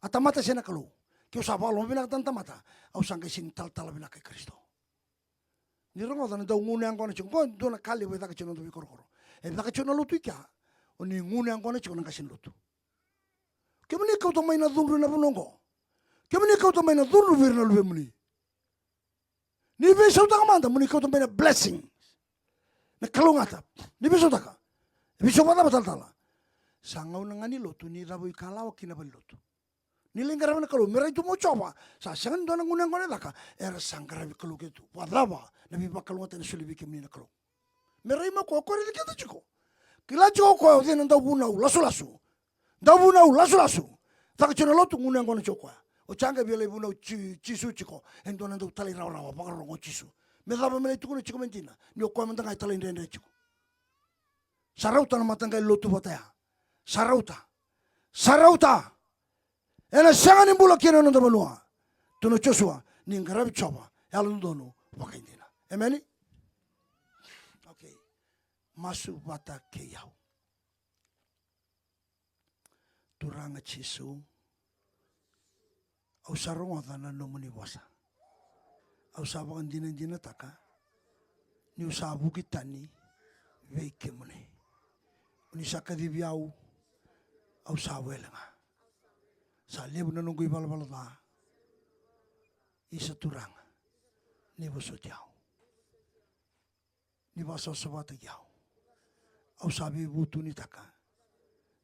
Ata mata sena kalau, kau sapa lo bina tanta mata, au sangkai sin tal bina kai Kristo. Ni rongo tan tau ngune ang kono chungko, do na kali we taka chono tu koro koro. E taka chono lutu ikya, o ni ngune ang kono chungko nangkasin lutu. Kemani kau to maina duru na punongo. Kemani kau to maina duru vir na luwe muni. Ni besau taka manda muni kau to maina blessing. Na kalungata. Ni besau taka. Besau mata batal. Sangau nangani lutu ni rabu ikalaw kinabal lutu. Nilingkar mana kalau mereka itu mau coba, saya sangat dona guna guna laka, era sangkar kalau gitu, wadaba, nabi bakal ngata ni sulit bikin mina kalau. Mereka mau kau ini kita cukup, kila cukup kau dia nanti bunau lasu, tak cina lo tu guna guna cukup, o cangga biar bunau cisu cukup, endo nanti tali rawa bakal rongo cisu, mereka mereka itu guna cukup mentina, ni kau mentang tali rende cukup, sarauta nama tangga lo tu bataya, sarauta. Ena sangat ni bula kira nonton benua. Tuno Joshua ni ngarabi coba. Yalu dono pakai dina. Amen. Okay. Masuk bata ke yau. Turanga cisu. Au sarong otana nomuni wasa. Au sabangan dina taka. Ni usabu kita ni veike mune. Uni sakadi biau. Au sawelenga. Salia buna nunggu bala ta. Isa turang. Ni boso jauh. Ni baso sobat jauh. Au sabi butu ni taka.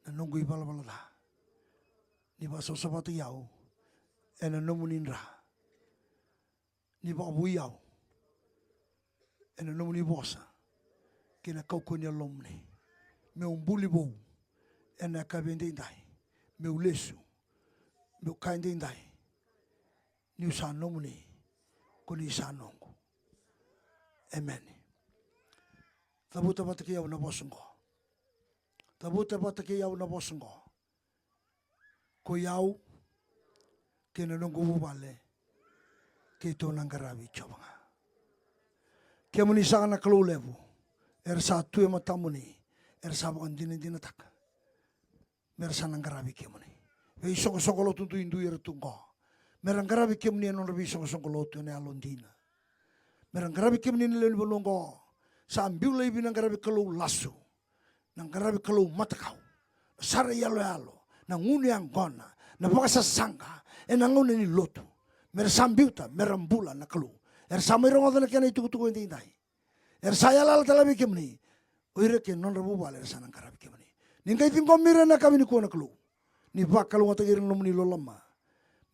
Na nunggu bala ta. Ni baso sobat jauh. Ena nomunin ra. Ni babu jauh. Ena nomuni bosa. Kina kau konya lomne. Me umbuli bou. Ena kabende dai. Me ulesu. Meu kain dai, ni usano muni, kuni usano. Amen. Tabuta batake yau na bosungo. Tabuta batake yau na bosungo. Ko yau kena nunggu bubale ke to nangarabi chobanga. Kemuni sana kalau levu. Satu yang matamuni. Sabakan dina tak. Merasa nangarabi kemuni. Wei soko lo tuntu indu tungko. Merangarabi kemuni anon rabi soko lo tu ne alondina. Merangarabi kemuni ne len bolongo. Sambil lebih nangarabi kalau lasu. Nangarabi kalau matakau. Sara yalo. Nanguni yang gona. Napakasa sangka. Nanguni ni lotu. Mersambiuta. Merambula na kalau. Samai rongo na kena itu inti indai. Saya lal talabi kemuni. Oire ke non rabu bale sana nangarabi kemuni. Ningkai tingko mira na kami ni kuana kalau. Ni bakal ngata giring nomuni lolama.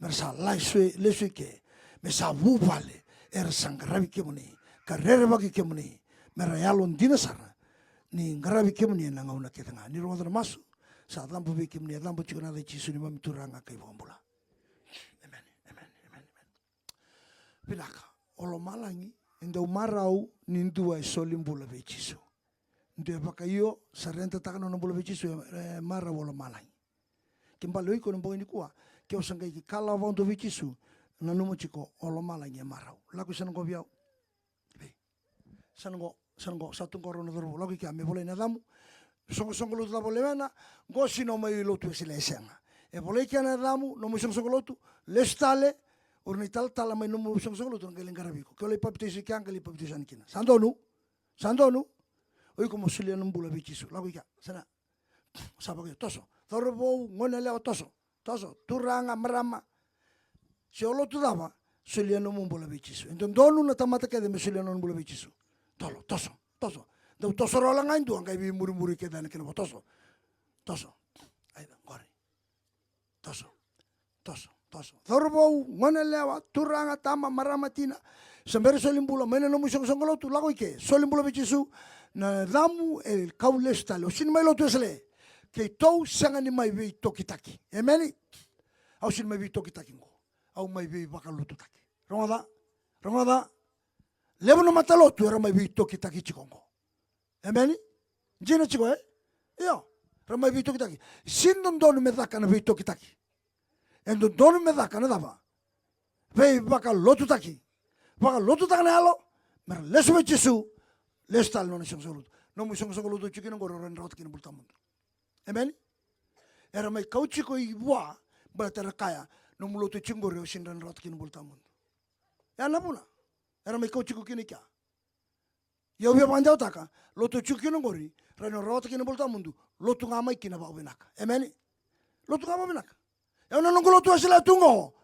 Mersa lesui ke. Mersa bubale. Sangarabi kemuni. Karere bagi kemuni. Merayalon dinasara. Ni ngarabi kemuni na ngauna ketanga. Ni rongo na masu. Saat lampu bagi kemuni. Lampu cikuna da cisu ni mami turanga kai bombula. Amen. Pinaka. Olo malangi. Enda umarau nindua solimbula be cisu. Ndu bakayo sarenta takano na bula be cisu mara olo malangi. Kimbalo iko nombo ini kuwa. Kyo sangai ki kala wando be cisu. Na numo ciko olo malangi marau. Laku sanongo biau. Sanongo satu korona dorobo. Laku ki ame bola ina damu. Songo lutu la bolevana. Gosi no mai lotu esile esenga. E bola iki ana damu. No mo songo lotu. Lestale. Urni tala mai no mo songo lotu. Ngeling karabiko. Kyo le papitisi kiang. Kali papitisi anikina. Sandonu. Oi como sulia numbula bichisu. Laku iki. Sana. Sabako toso. Dorobo ngone leo toso. Turanga marama. Si olo tu dava, sulia no mumbula bichisu. Então donu na tamata ke de me sulia no mumbula bichisu. Toso. Dau toso rola ngai du angai bi muri ke dan ke no toso. Ai dan gori. Toso. Thorbo ngone lewa turanga tama maramatina. Sembere solimbula mena no musong songolo tu lago ike. Solimbula bichisu na damu el kaulestalo. Sin mai lo tu sele. Ke tou sanga ni mai bi tokitaki. Amen. Au sin mai bi tokitaki ngo. Au mai bi bakalutu taki. Rongoda. Levo no matalotu era mai bi tokitaki chikongo. Amen. Jina chiko Io. Era mai bi tokitaki. Sindon donu medaka na bi tokitaki. Endo donu medaka na dava. Vei bakalutu taki. Bakalutu taki na alo. Mer lesu be Jesu. Lestal no song solutu. No mu song solutu chikino ngoro ren rot kino bultamundo. Amen. Era mai kauchiko iwa batera kaya. No muloto chingore o shinran rot kino bultamundo. Ya napuna. Era mai kauchiko kini kya. Ya ubi bandau taka. Loto chukino ngori. Reno rot kino bultamundo. Loto ngamai kina ba ubinaka. Amen. Loto ngamai ubinaka. Ya una nongo loto asila tungo.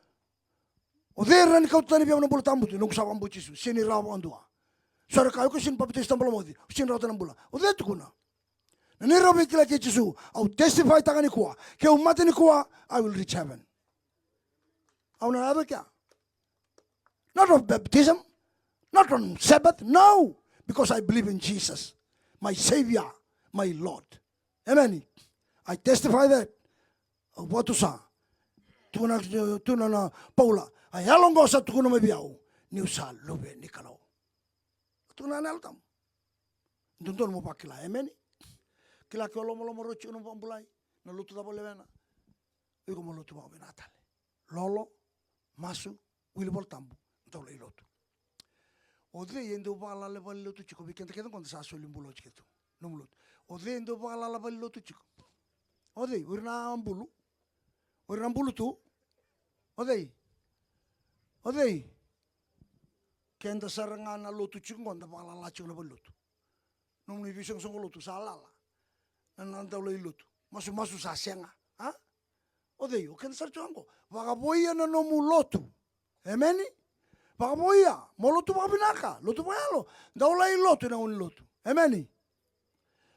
O de ran kautani bia no bultamundo. Nongo sabam buchisu. Sini rawa andua. Sora kayo ko sin papitis tambolo sin rot nambula. O de tukuna. Nero mikila ke Jesu. Au testify takani kuwa. Ke umati ni kuwa. I will reach heaven. Au na abe kya? Not of baptism, not on Sabbath, no, because I believe in Jesus, my Savior, my Lord. Amen. I testify that. What to say? Tuna na Paula. Ay alongo sa tukuna mabiyaw. Niusa lobe nikalaw. Tuna na altam. Dundon mo pa kila. Amen. Kila ke lomo rochi uno pambulay. Na luto da bolevena. Iko mo luto ba benatale. Lolo, masu, wilbol tambu. Tau lai lotu. Ode yendo bala le bali lotu chiko bikenta kedan konta sa solimbulo chiketu. Num lotu. Ode yendo bala la bali lotu chiko. Ode urna ambulu tu. Ode. Kenda sarangana lotu chiko konta bala la chiko la bali lotu. Num ni bisong song lotu salala. Nan tau lai lotu. Masu sa senga. Ha? Ode o kenda sarchongo. Vagaboya na nomu lotu. Amen. Pakaboya, mo lotu pakabinaka, lotu pakalo. Daulay lotu na un lotu. Amen.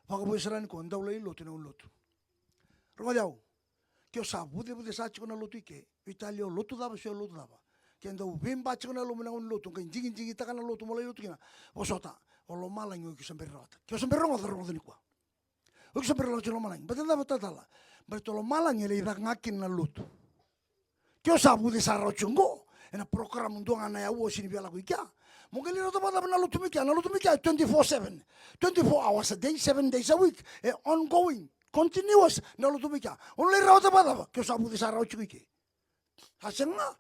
Pakaboya sarani ko, daulay lotu na un lotu. Rumadaw, kyo sa bude sa chiko na lotu ike, Italio lotu daba siya lotu daba. Kaya daw bimba chiko na lumina un lotu, kaya jingin taka na lotu, molay lotu kina. Osota, olo malang yung kisamper rota. Kyo samper rota ni kwa. O kisamper rota lo malang. Ba't dapat tatala? Ba't olo malang yung idak ngakin na lotu. Kyo sa bude sa rochungo. Na program ndo ngana ya wo sini biala kuikia Mungkin lino to bata na lutu mikia 24/7. 24 hours a day, 7 days a week. Ongoing, continuous na lutu mikia. Only raw to bata ke sabu di sarau chiki. Hasenga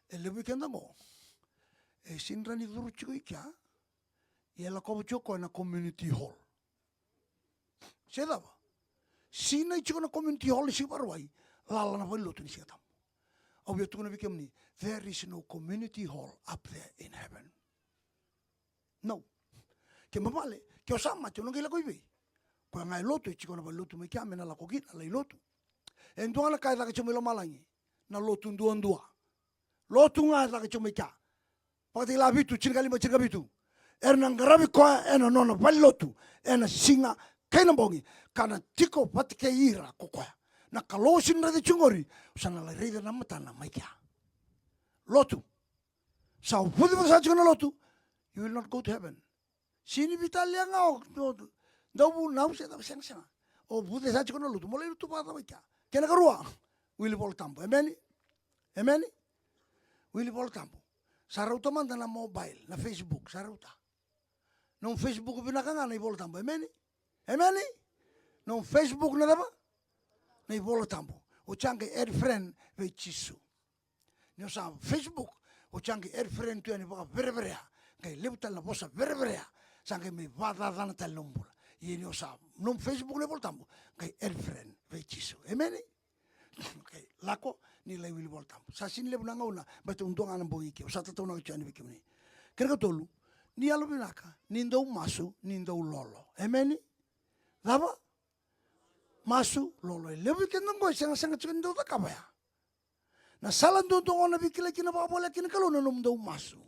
ele weekend mo. Sinra ni duru chiki kia. Yela ko choko na community hall. Seda ba. Sina chiko na community hall si barwai. Lala na velo tu ni siatam. Au tu na bikem ni. There is no community hall up there in heaven. No. Ke mabale, ke osama te nongela ko ibe. Ko ngai lotu chiko na lotu me kia mena la kokina la lotu. En tuana kai la ke chumelo malangi. Na lotu ndua. Lotu nga la ke chumeka. Pati la bitu chingali ma chinga bitu. Erna ngarabi ko ena nono lotu. Ena singa kaina bongi kana tiko pati ke ira kokoya. Na kalosin na de chungori. Usana la reida na matana maikia. Lotu. Sao pudi mo sa chiko na lotu. You will not go to heaven. Sini Vitalia ngao dabu nau se da seng seng. O bude sa chiko na lutu mo le lutu pa da ka. Kena karua. Willy bol tampo. Amen. Amen. Willy bol tampo. Sarauta manda na mobile, na Facebook, sarauta. Non Facebook binakanga na bol tampo. Amen. Amen. Non Facebook na daba. Na bol tampo. O change add friend ve chisu. Nyo sa Facebook o change add friend tu ani ba very kay lebutal na bosa very sange me vada dana tal nombula yeni osa non Facebook le voltambo kay el friend ve chiso emeni kay lako ni le wil voltambo sa sin le bunanga una bate un donga na boyi ke osa tata una chani bikini kerga tolu ni alo binaka ni ndo masu ni ndo lolo emeni lava masu lolo le weekend ngo sanga chindo ta kabaya na sala ndo ona bikile kina ba bola kina kalo no ndo masu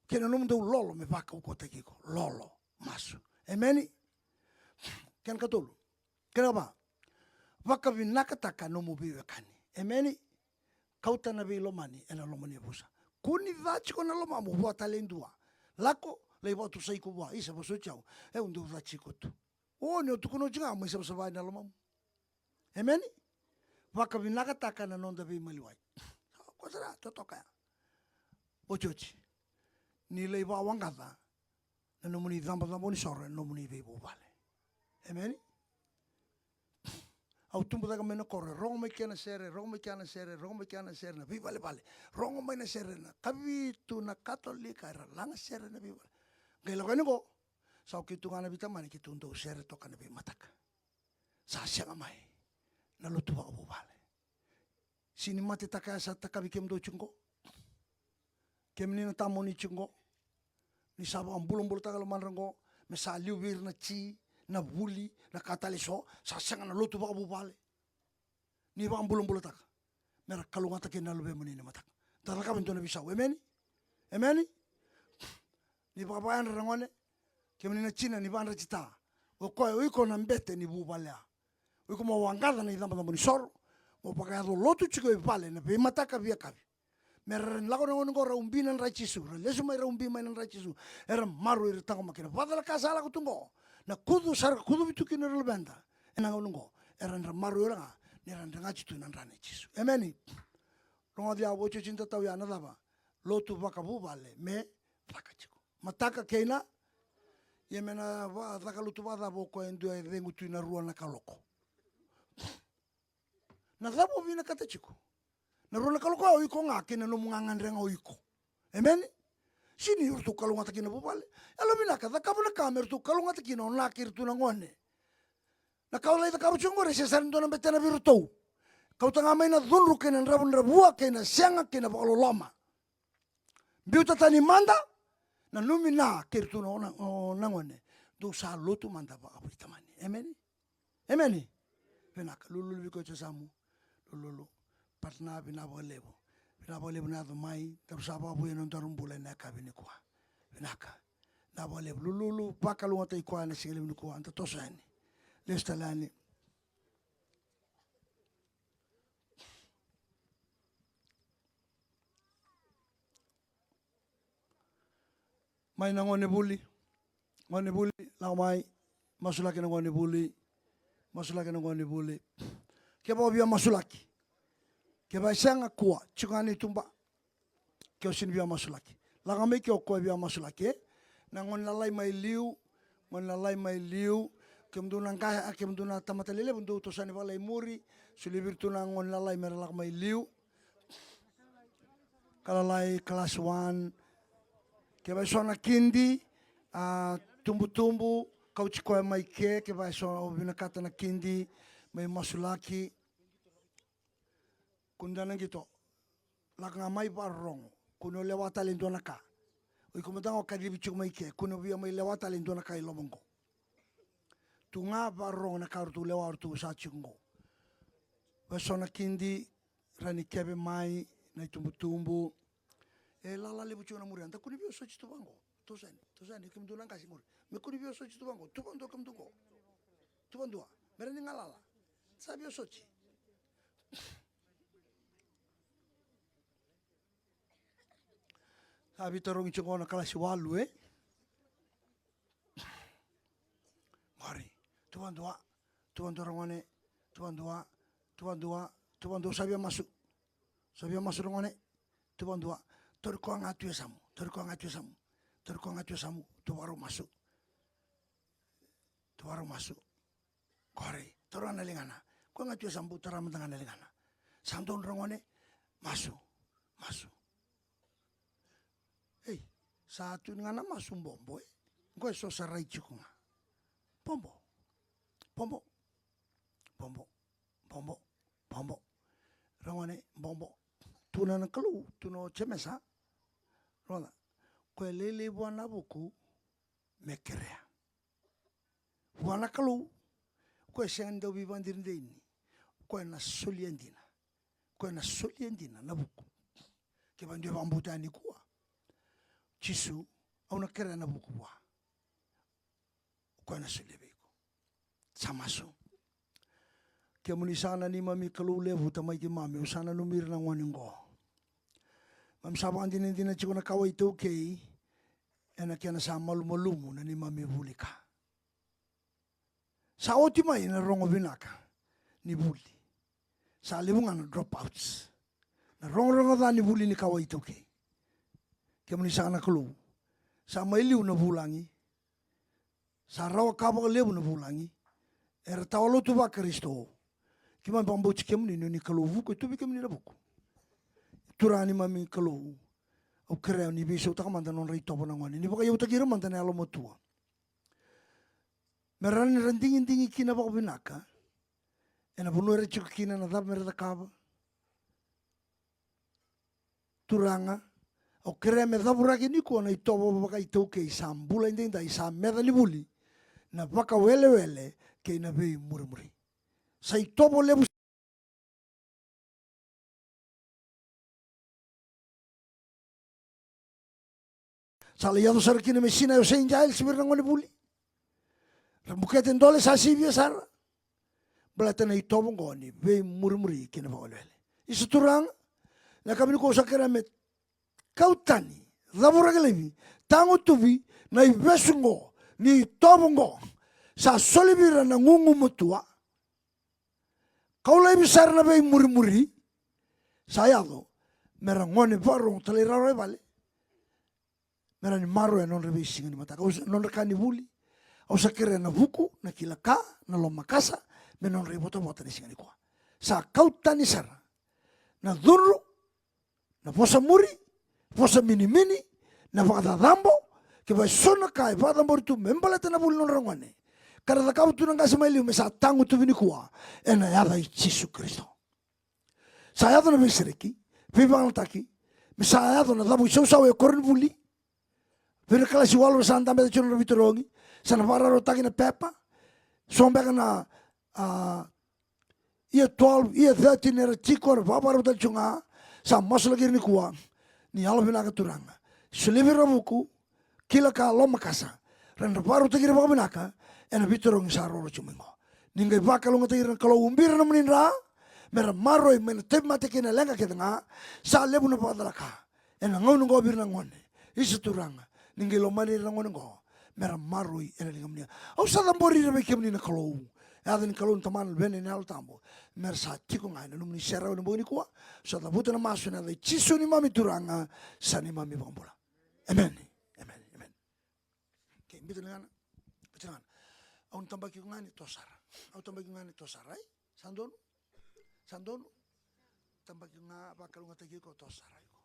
kena nome do lolo me vaka o kota kiko. Lolo. Masu. Amen. Ken katolu. Kena ba. Vaka vinaka taka no mubiwe kani. Amen. Kauta na vi lomani. Ena lomani abusa. Kuni vachi kona loma mo bua talendua. Lako. Leiva tu saiko bua. Isa baso chao. Undu vachi kotu. O ne tu kono jinga. Mo isa baso vai na loma. Amen. Vaka vinaka taka na nonda vi maliwai. Kusara. Totoka. Ochochi. Ni lei va wangata na no muni damba ni sorre no muni ve bo vale amen au tumbu daga mena corre rongo me kana sere na vi vale rongo me na sere na kavitu na katolika era langa sere na vi vale ngai lo go sa ki tu ngana vita mani ki tu ndo sere to kana vi mataka sa sia mai na lo tu va bo vale sini mate taka sa taka vi kem do chungo kemni na tamoni chungo ni sabo ambulong tagalo manrango me sa liwir na chi na buli na kataliso sa sanga na lotu ba bubale ni ba ambulong taka mera kalungata ke na lobe mani na matak taraka bento na bisa amen ni ba ba an rangone kemni na china ni ba an chita o ko iko na mbete ni bubale iko mo wangada ni damba ni sor mo pagado lotu chiko e vale na be mataka via kavi meran lago ngon ngora umbinan rachisu lesu mai umbi mai rachisu era maru ir tango makina padala kasala ko tungo na kudu sar kudu bituki na relbenda ena ngongo era maru era ni ran ngachi tu nan rane chisu amen rongo dia bocho cinta tau ya na daba lotu bakabu vale me takachiko mataka keina yemena va takalutu bada boko endu e vengu tu na rua na kaloko na dabo vina katachiko na rona kaloko o iko ngake na no mungangandrenga o iko amen sini urtu kalunga takina bubale alo binaka da kabuna kamer tu kalunga takina on lakir tu ngone na kaula ita kabu chungore se sarndo na betena virtu kau tanga mai na dhunru kena rabun rabua kena sianga kena bakalo lama biuta tani manda na numina kirtu na ngone do sa lotu manda ba abu tamani amen binaka lulu biko chasamu lulu patna binabo lebo na mai tapsaba bu non tarum bule na kabini kwa binaka na bole lulu pakalu ngata ikwa na singile ni kwa anta tosani lestalani mai na ngone buli la mai masulaki na ngone buli ke bo bia masulaki ke ba sanga kwa chungani tumba ke osin bia masulaki Langa me kio koe bia masulake. Na ngon lalai mai liu. Ngon lalai mai liu. Kemduna kaya kemduna tamatalele bundu tosani walai muri. Sulibir tuna ngon lalai meralak mai liu. Kalalai kelas 1. Kebai sona kindi. Tumbu-tumbu. Kau cikoe mai kebai sona obinakata na kindi. Mai masulaki. Kundana gitu. Laka mai barong. Kuno lewata lindona ka. Oi kumatang o kadibichuk mai ke. Kuno bia mai lewata lindona ka ilomongko. Tunga barong na kartu lewar tu sachungo. Basona kindi rani kebe mai na tumbu-tumbu. Lala lebu chuna murian. Ta kuni bio sochi tu bango. Tosani kemdunan kasih muri. Me kuni bio sochi tu bango. Tu bantu kemdugo. Tu bantua. Merani ngalala. Sa bio sochi. Sabi tarong ichong na kelas 8 Mari, tuan dua rongone, tuan dua sabia masuk rongone, tuan dua, terkuang atu samu, tu baru masuk, kore, terang nelingana, kuang atu samu, terang mendengar nelingana, sandon rongone, masuk. Satu ngana masuk bombo, gue so sarai cukunga. Bombo. Rangone bombo. Tuna na kalu, tuno cemesa. Rona, kue lele buana buku mekerea. Buana kalu, kue sendo bibandir ini. Kue na soliendina na buku. Kebandio bambuta ni kuah. Cisu, au na kera na buku wa. Kau na sulebeko. Samaso. Kia muni sana ni mami kalau levu tamai ki mami. Usana numir na waningo. Mam sabang dina chiko na kawai tau kei. Ena kia na sa malumu na ni mami vulika. Sa oti mai na rongo binaka. Ni buli. Sa levu na dropouts. Na rongo da ni buli ni kawai tau kei. Kia muni sana kalau. Sa mailiu na bulangi. Sa rawa kaba lebu na bulangi. Era tawalo tu ba Kristo. Kima bambo chikem ni ni kalau vuko tu bikem ni na buku. Turani mami kalau. Au krea ni biso ta kamanda non rei topo na ngani. Ni baka yau ta kira manta na alo motua. Merani rendingin kina baka binaka. Ena bunu era chuk kina na dab merda kaba. Turanga. O kere me dabura ke ni ko na itobo baka ito ke isam bula inding da isam meda ni buli na baka wele ke na be muri sa itobo lebu sa le yado sar kine mesina yo sein jail sibir ngone buli rambuket ndole sa sibia sar blata na itobo ngoni be muri ke na ba wele isuturang na kami ko sa kere me kautani, dabura gelebi, tango tubi, na ibesungo, ni tobongo, sa solibira na ngungu mutua, kau lai besar na bei muri, saya do, merangone barong taliraro bale, merani maro ya non rebe singa ni mata, non rekani buli, au sakere na buku, na kilaka, na lomakasa, me non reboto bota ni singa ni kwa. Sa kautani sara, na duru, na posa muri, posa mini na vakadadambo ke vai sona kai vadambo tu membala tena bulu non rangwane kada kau tu nang kasih meliu mesa tangu tu vini kuah ena yada Yesus Kristo saya tu nabi seriki pibang taki mesa yada na dabu sau korin buli vira kala si walu santa meta chuno vitorongi sana para rotaki na pepa sombeka na ia 12 ia 13 era chikor vaparo tal chunga sa masulagir ni kuah ni alo binaka turanga. Sulibir rabuku, kila ka loma kasa. Ren raparu tegir baka binaka, ena bitorong saroro cumingo. Ningai baka longa tegir kalau umbir na meninra, mera maroi mena tep mate kena lenga ketanga, sa lebu na padalaka. Ena ngau nungo bir na ngone. Isu turanga. Ningai lomani na ngone ngo. Mera maroi ena linga menia. Au sa tambori na bekem ni na kalau. Ada ni kalau taman bene ni al tambo. Mer sa tiko ngai na numni serau na boni kuah. Sa tabuta na masu na dai cisu ni mami turanga sa ni mami bambola. Amen. Amen. Amen. Okay, bitangan. Aun tambah ngani tosar. Au tambah ngani tosar, ai? Sandon. Tambah bakal ngatagi ko tosar ai ko.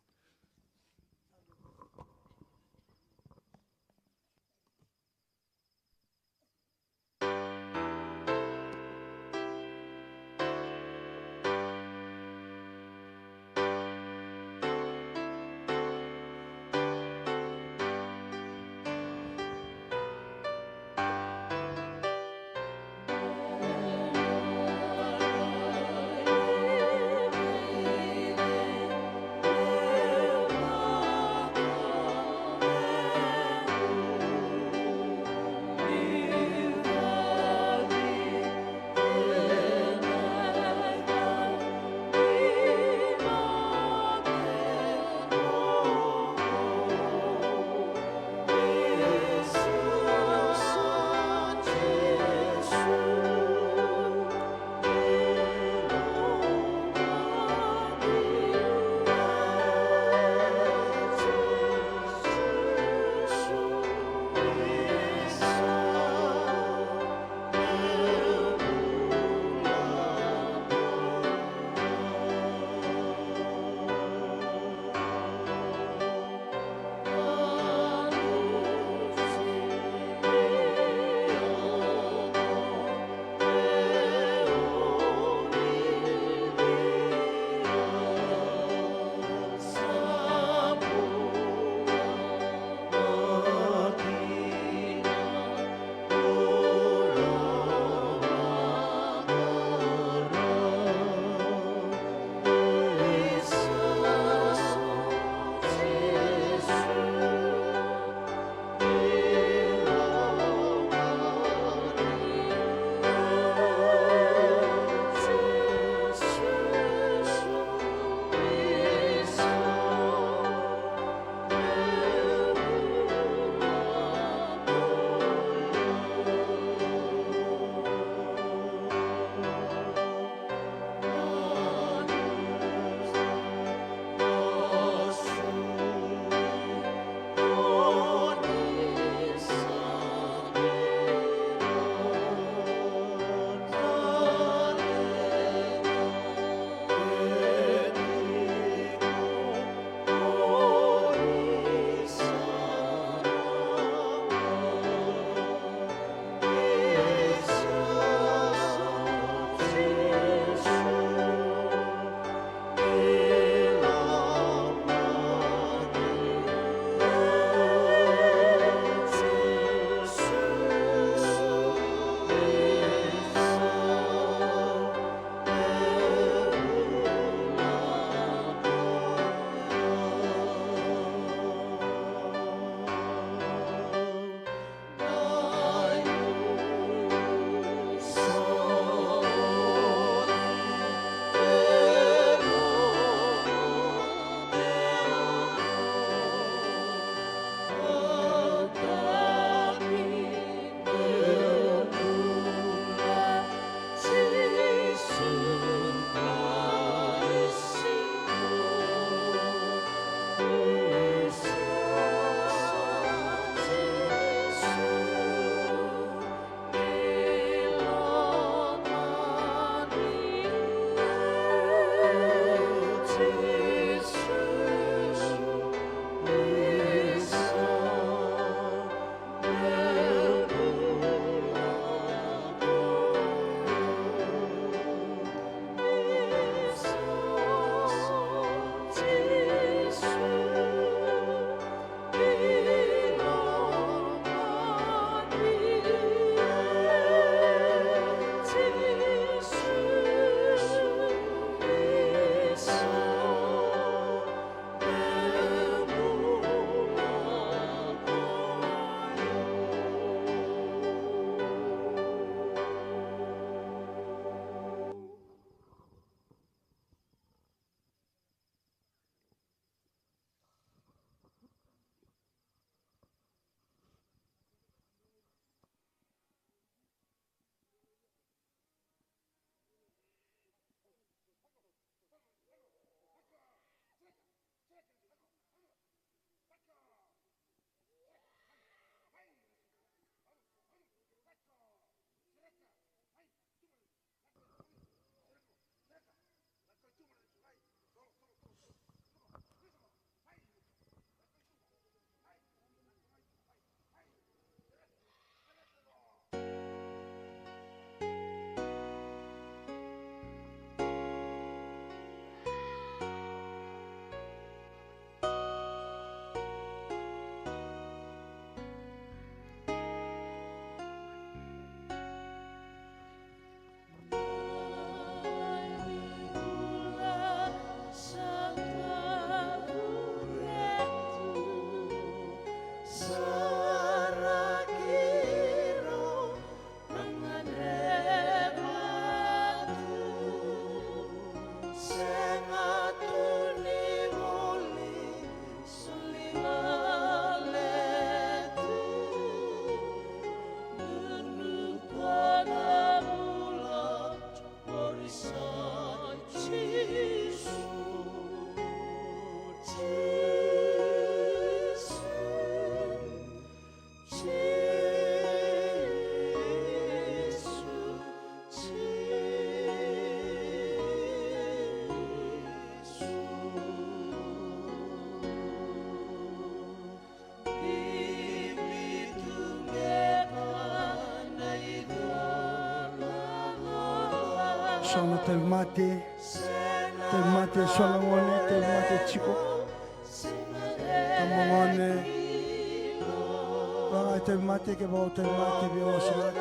Sono te mate sono ngone te mate chico. Tamongone. Banga te mate ke bau te mate bio sila.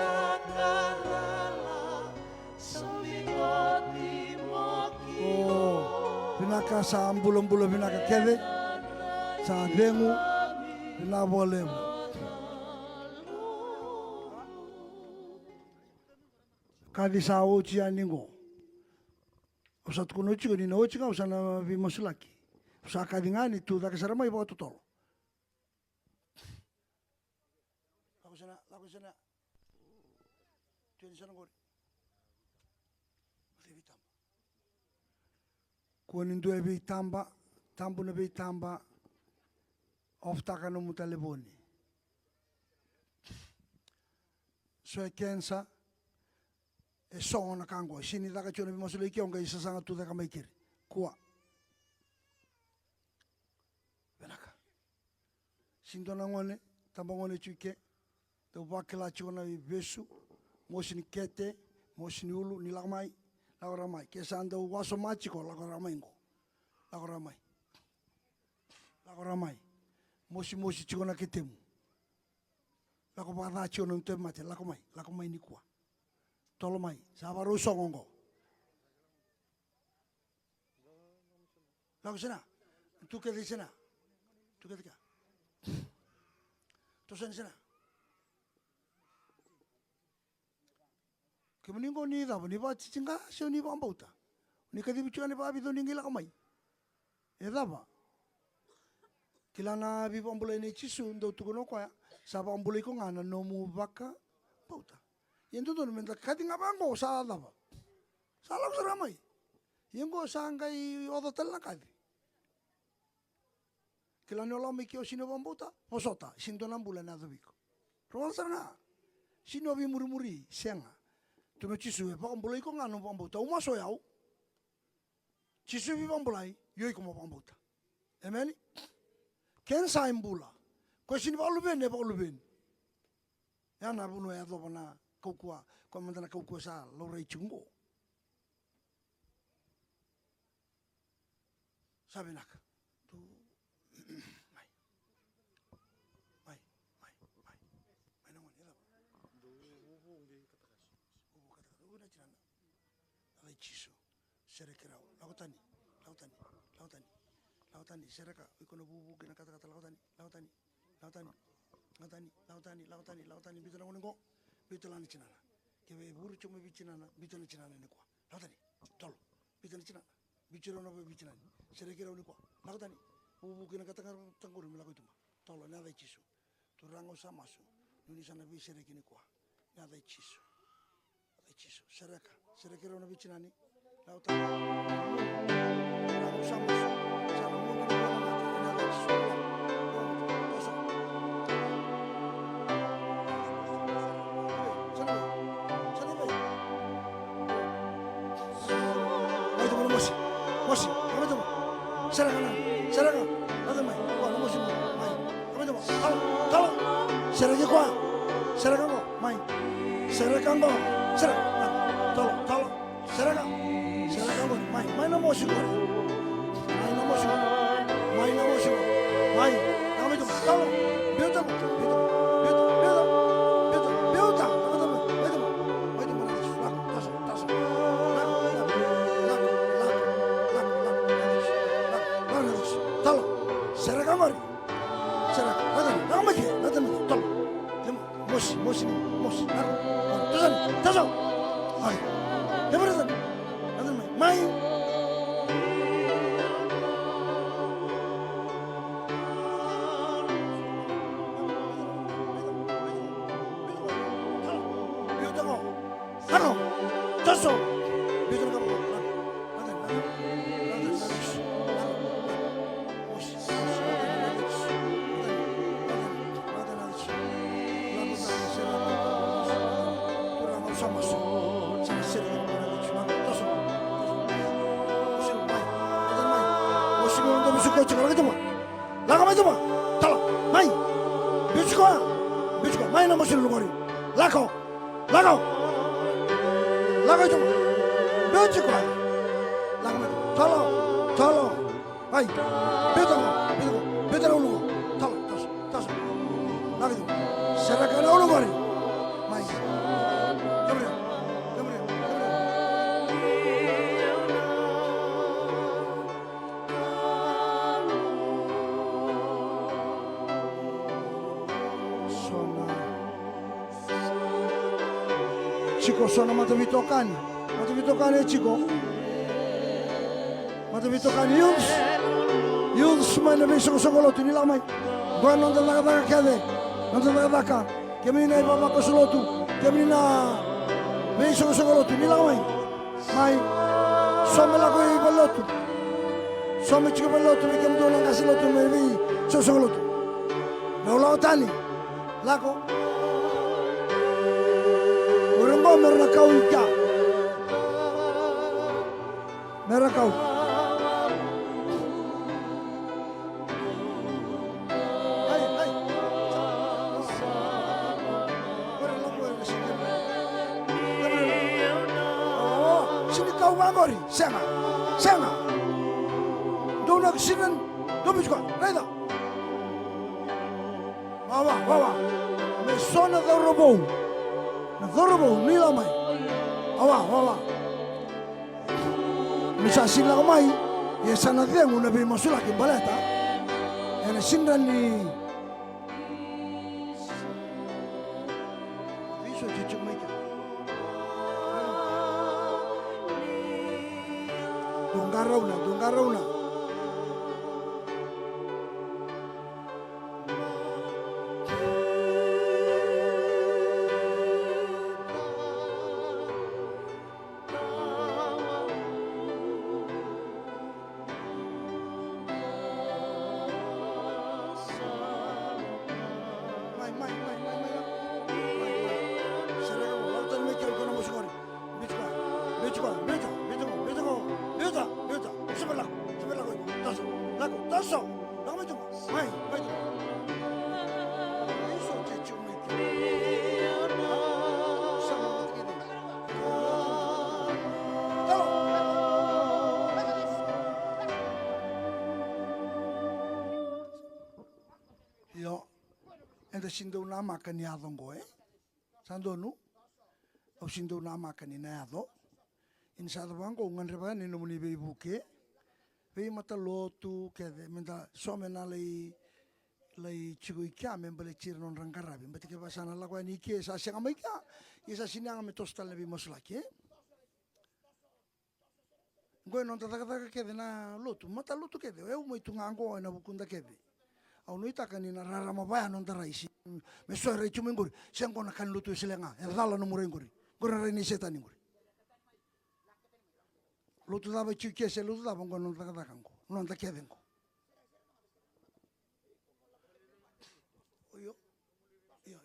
Oh, binaka sa ambulo binaka keve. Sa dengu bina bolemu. Kadi sa uchi aningo. Usa tukuno chico ni no chica usa na vimosulaki. Usa kadi ngani tu da kasara mai bawa tutolo. Lagu sana. Tuan sana gori. Usi tamba. Kuanin tu ebi tamba, tambu na ebi tamba. Oftaka no mutaleboni. So kensa. E songo na kango sini daga chone bimasule iki onga isasanga tu daga maikiri kuwa benaka sindo na ngone tamba ngone chuke te wakila chona besu mosini kete mosini ulu ni lagmai lagoramai kesanda waso machiko lagoramai ngo lagoramai mosi chikona ketemu lago bada chona ntemate lakomai ni kuwa Tolomai, sabaru songongo. Lagu sana, tu ke di sana, tu ke tika. Tu sana. Kemuningo ni dah, ni ba cicingga, sio ni ba ambauta. Ni kadi bicu ni ba abido ni ngila kamai. Eda ba. Kilana bi ambulai ni cisu, ndo tu kono kaya, sabab ambulai ko ngana nomu baka bauta. Yentu tu minta kati ngabango salah apa? Salah seramai. Yengo sangkai odo telna kati. Kilani olam ikio sino bambuta, posota sinto nambulan ada biko. Roal sana, sino bi muri senga. Tu me cisu pak ambulai ko ngano bambuta, uma soyau. Cisu bi bambulai, yoi ko bambuta. Emeni? Ken saimbula. Ko sini baluben. Ya na bunu ya do bana. Kukua, kau mentera kukua sa, lorai cunggo. Sabi nak, tu, mai naman ila. Bubu na chana, alai chiso, serekirau, lautani, sereka, ikono bubu kena kata lautani, bitana ngoningo. Bitulani cinana, kebe buru cuma bicinana, bitana cinana ni kuah. Lautani, tol, bitana cinana, bicara nama bicinana, serekira ni kuah. Lautani, bubu kena katakan tanggur melakukan itu mah. Tol, nada cisu, turango sama su, ni sana bi serekini kuah, nada cisu, serekira nama bicinani, lautani, turango sama su, sana mungkin nada cisu. Mosi, kami tu, serahkan, ada mai, kuah mosi mai, kami tu, tolong, serahkan kuah, mai, serahkan, tolong, serahkan, mai na mosi kuah, mai, kami tu, tolong, biota, Mosi, tahu, ay, lepas tu, main, tahu, main nama sini lu mari, lakau itu. Beuci kwa. Lagu tolong. Hai. Beta ulu. Tolong. Tas. Lagu itu. Serahkan ulu mari. Mai. Gabriel. Chico sono matavitokani Chico matavitokani yun semana besok sokolotu ni lamai gua nonton daga kade nonton daga kami na baba ko solotu kami na besok sokolotu ni lamai mai somela ko ibalotu some chico balotu mi kam dolan kasilotu mai vi sokolotu no tani lako merakau ika. Merakau. Hai. Oh, sini kau mangori. Senga. Dona kesini, dobi juga. Reda. Wawa. Mesona dorobo. Nadorobo nila mai. Awa. Misa sila mai. Ya sana dia nguna be masula ki baleta. Ena sindan ni. Viso cucu mai. Dongarauna. Sindo na makani adongo sandonu au sindo na makani na ado insado bango ngan reba ni no muni be buke be mata lotu ke menta somena lei chigo ikya membele chirnon rangarabi mbati ke basana la kwa ni ke sa senga maika isa sinanga me tostal be moslake ngoy non tata ke na lotu mata lotu ke eu moitu ngango na bukunda ke au noi takani na rara mabaya non taraisi me so re chume ngori sengo na kan lutu silenga e dala no mure ngori gora re ni setani ngori lutu daba chuke se lutu daba ngono taka kango non ta kedengo oyo ya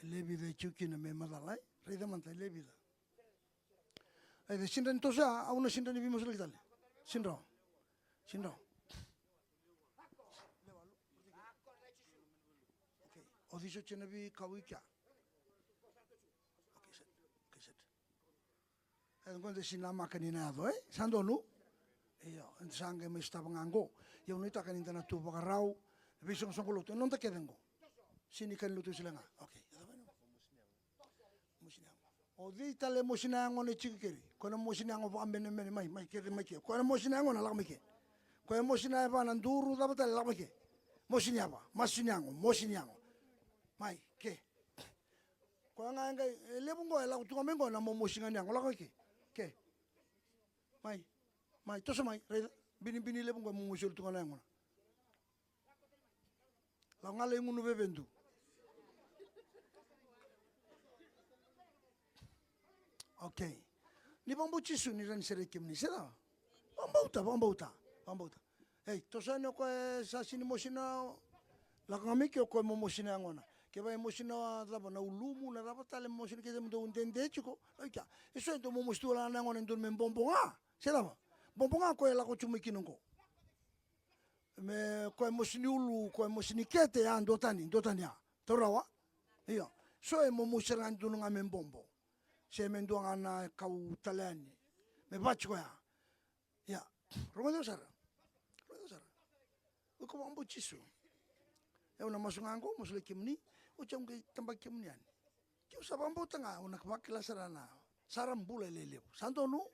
lebi de chuki na me madalai re de manta lebi da sindan tosa a una sindan vimos el tal sinro o dicho chenabi kawika entonces sinama kanina do sandonu io sangue me stava ngango io non ita kanina na tu bagarau vision songolo non ta kedengo sini kan lutu silenga okay o di tale mosinango ne chikeri kono mosinango ba ambene mene mai kere mai ke kono mosinango na la meke kono mosinai ba na nduru da bata la meke mosinaba masinango mai ke kono nganga lebungo la utunga mengo na mosinango la meke ke mai toso mai bini lebungo mosul tunga nango la ngale ngunu bebendu okay. Ni bambuchi su ni ran sere kim ni sera. Bambauta. Hey, tosano ko sa sini mosina la ngami ke ko mo mosina ngona. Ke ba mosina da na ulumu na da tale mosina ke do ndende chiko. Oika. Eso ndo mo mostula na ngona ndo membombonga. Sera ba. Bombonga ko la ko chumi kinongo. Me ko mosini ulu ko mosini kete ya ndotani ya. Torawa. Iya, so e mo museran tu nga membombo. Se menduang ana kau talani. Me bacho ya. Ya, rogo sara. Rogo sara. Uko mambo chisu. E una masungango, musule kimni, ucham ke tambak kimnian. Kiu sa bambo tanga una kwakila sarana. Saram bule lele. Santo no?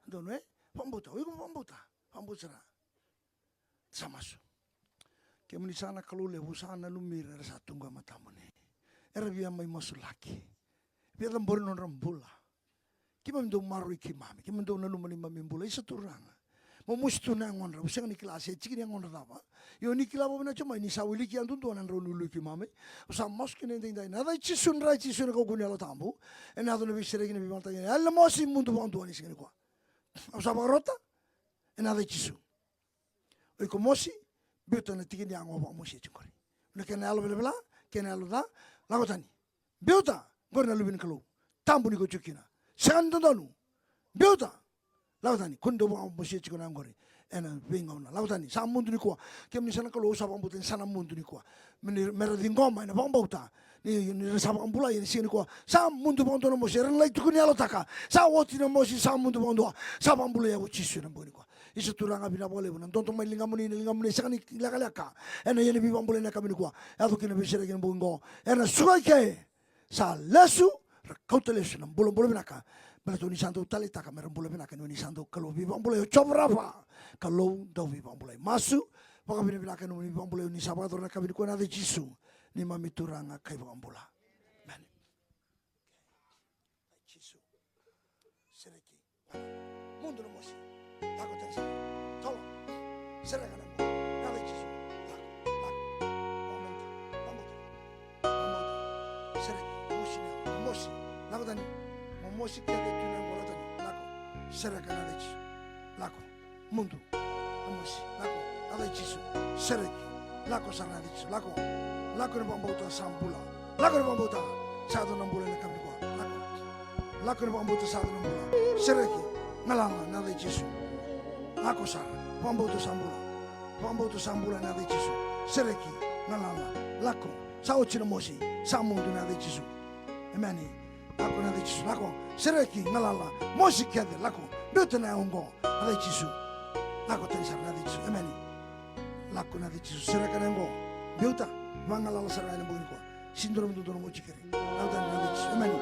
Dono bambo ta. Uko bambo ta. Bambo sara. Samasu. Kimni sana kalule usana lumira sa tunga matamone. Era via mai masulaki. Via lambori non rambula. Kima mendo maru ikimami. Kima mendo nalumani mamimbula. Isa turanga. Momustu na ngonra. Usang ni klase. Chiki ni ngonra dava. Yo ni kilaba na chama. Ni sawili ki antu tuanan ronu ikimami. Usa moski ni ndai. Nada chisun rai chisun ko kunyalo tambu. E nada no visere ki ni bimanta. Alla mosi mundu bantu ani singani kwa. Usa bagrota. E nada chisun. Iko mosi. Biuta na tiki ni angoba mosi chungori. Una kena alo bela. Kena alo da. Lagotani. Biuta. Gorna lubin kalau. Tambu ni ko chukina. Sandanu. Biuta. Lagotani. Kundo ba mosi chukina angori. Ena bingona. Lagotani. Sa mundu ni ko. Kemni sana kalau sa bambutin sana mundu ni ko. Mera dingoma ina bambauta. Ni sa bambula ni sini ko. Sa mundu bantu na mosi. Ren lai tukuni alo taka. Sa woti na mosi sa mundu bantu. Sa bambula ya uchisu na boni ko. Isa turanga bina bole bunan tonto mai lingamuni sakani lakalaka ena yeni bi bambole na kamini kwa ado kina bisere kina bungo ena suake sa lesu rautelesu na bolo binaka bela to ni santo talita kamera bolo binaka ni santo kalau bi bambole chobrapa kalau do bi bambole masu paka bina binaka ni bambole ni sabato na kamini kwa na de jisu ni mami turanga kai bambola man jisu sereki mundo no mosi Lago tensa, tolo, seragana, nada chisu, lago, seregi, mosi, lago tani, mosi que de tuna bola tani, lago, seragana de chisu, lago, mundo, mosi, lago, nada chisu, seregi, lago sarana de chisu, lago no bambota sambula, lago no bambota, sado nambula na kamikwa, lago no bambota sado nambula, seregi, ngalanga nada chisu. Lako sara, pamboto sambula na de chisu, sereki, nalala, lako, sao chino mosi, sa mundu na de chisu, emani, lako na de chisu, lako, sereki, nalala, mosi kede, lako, biuta na ungo, na de chisu, lako tensar na de chisu, emani, lako na de chisu, sereka na ungo, biuta, mangalala sara na mbuni kwa, sindrom do dono mochikeri, lako na de chisu, emani,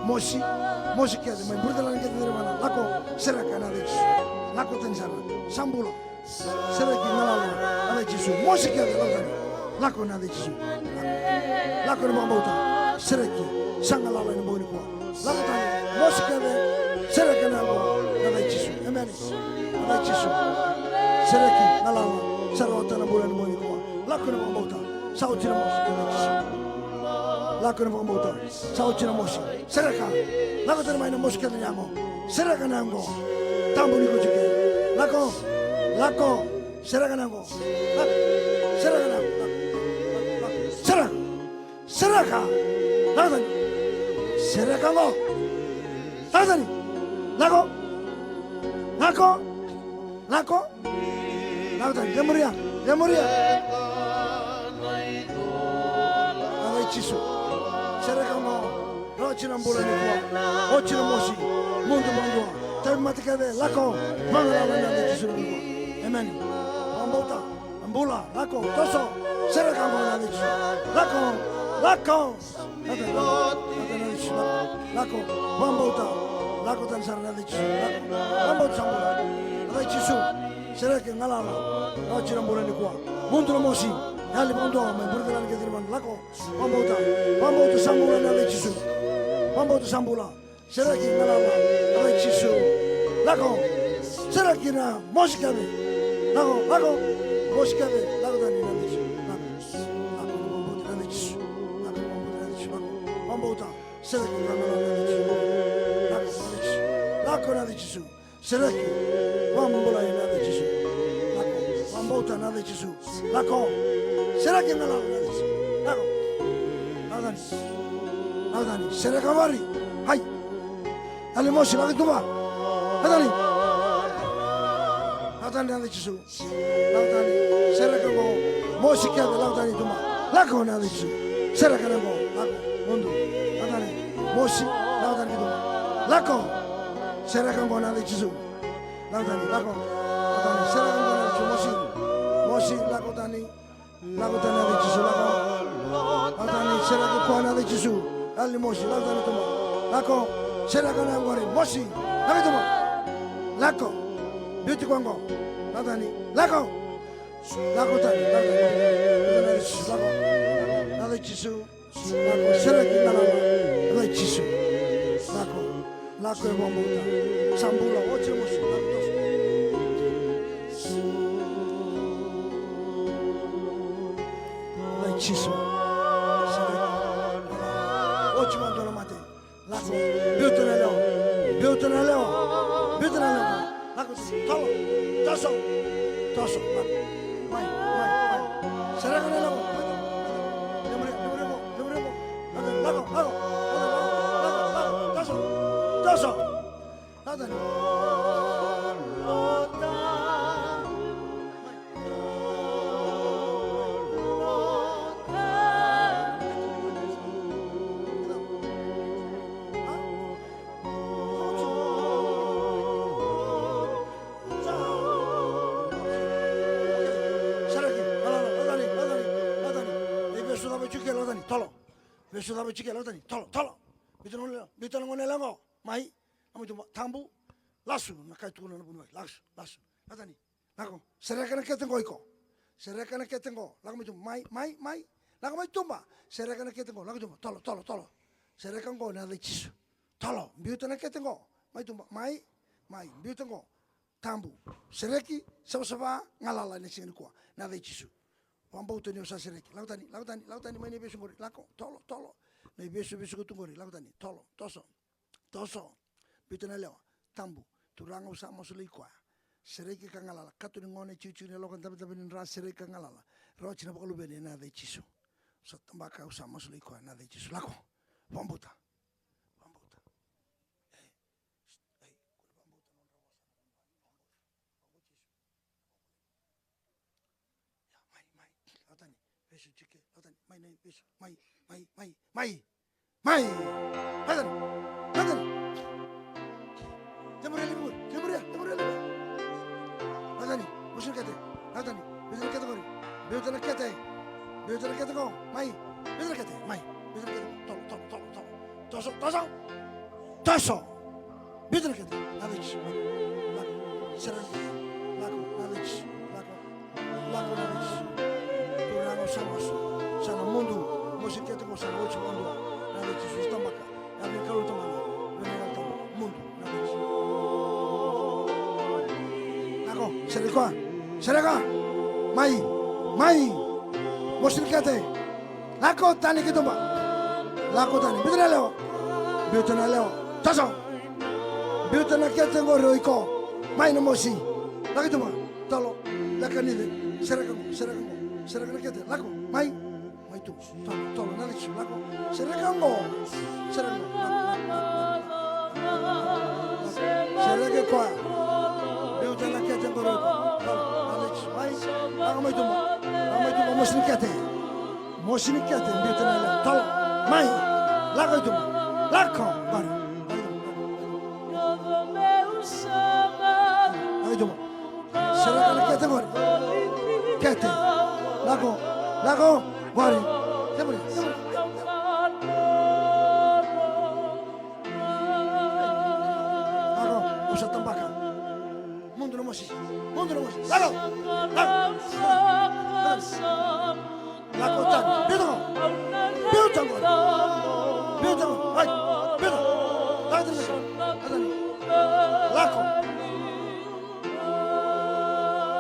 mosi kede, mai bruta la ngete de mana, lako, sereka na de chisu. Lako tensara, sambulo, sereki nalala, ada chisu, mosi kede lagani, lako na de chisu, lako ni mambauta, sereki, sangalala ni mboni kwa, lako tani, mosi kede, sereki nalala, ada chisu, emeni, ada chisu, sereki nalala, sarota na mboni mboni kwa, lako ni mambauta, sauti na mosi, ada chisu, lako ni mambauta, sauti na mosi, sereka, lako tani maina mosi kede nyango, sereka nango. Tambu ni kuchike, lako, seraganango, seraka, lagani, seragango, lagani, lako, lagani, gemuria, lagani chisu, seragango, rochinam bulani kwa, ochinam mosi, mundu mangwa. Tapi mati kade lako mangala na de chisu ni emeni ambota ambula lako toso sereka na de chisu lako lako ambota lako tan sarna de chisu ambota sambula de chisu sereka ngalala no chira mbula ni kwa mundu no mosi yali bondo me burda ke dirman lako ambota sambula na de chisu ambota sambula sereki ngalala de chisu lako sereki na moshikabe lako moshikabe lako dani na chisu lako ambota na chisu lako ambota sereki ngalala na chisu lako na chisu sereki ambula na chisu lako ambota na chisu lako sereki ngalala na chisu lako dani sereki wari hai ale moshi lagi tuba Hatani na chisu, lautani, sereka mo, moshi kade lautani tuma, lako na chisu. serahkan engkau, laku, mundur, latani, mosi, latani itu, laku, serahkan engkau nanti Yesus, latani, laku, latani, serahkan engkau nanti mosi, mosi, laku tani nanti Yesus, laku, latani, serahkan engkau nanti Yesus, ali mosi, latani itu, laku, serahkan engkau nanti mosi, laku itu, laku, beauty engkau, latani, laku. Laku tadi, laku Yesus, laku seragi nalama, laku Yesus, laku yang mau muda, sambulah, oce musuh, laku tos, laku Yesus, oce mandola mati, laku beauty naleo, laku tolong, tosok, laku. Mai. Serahkan lagu. Lagu. Tosok. Latani. Sudah bercakap lalu tolong, bicara mengenai lagu, mai, kamu cuma tambu, langsung, nak kait turunan pun baik, langsung, latani, lagu, serahkan kita tengok, lagu cuma mai, lagu mai tumba, serahkan kita tengok, lagu cuma tolong, serahkan kau nanti Yesus, tolong, bicara kita tengok, mai tumba, mai, bicara tengok, tambu, seraki, sama ngalala ni sini kuah, nanti Yesus. Wambau tu ni usah seriki. Lautani, mana besu ngori. Lako, tolo. Nai besu kutungori. Lautani, tolo, toso. Bitana leo, tambu. Turanga usah masuk ikwa. Seriki kangalala. Katu ni ngone cucu ni lokan tapi ni ras seriki kangalala. Roci na pakalu bene na dai cisu. So tambaka usah masuk ikwa na dai cisu. Lako, wambau ta. Besu cike, latani, mai, besu, mai, latani, jamur libur, latani, musuh kete, latani, besu kete kori, besu kete kau, mai, besu kete, toso, besu kete, nalich, serang, nalich, sana mundu musik kita ko sana ocho mundu na de Jesus tambaka na de kalu tamana na de mundu na de nako sereka mai musik kita nako tani kita ba nako tani bitana leo taso bitana kita ngoro iko mai no mosi lagi tu ma tolo lakani sereka kita laku mai tu tolo nali laku sereka kwa biuta na kita ngoro nali mai aku mai tu mosini kete biuta na tolo mai laku itu laku baru itu sereka kita ngoro kete lago, guari, semua. Lago, usah tembakan. Mundur mosi, lago, tan, biutang, hai,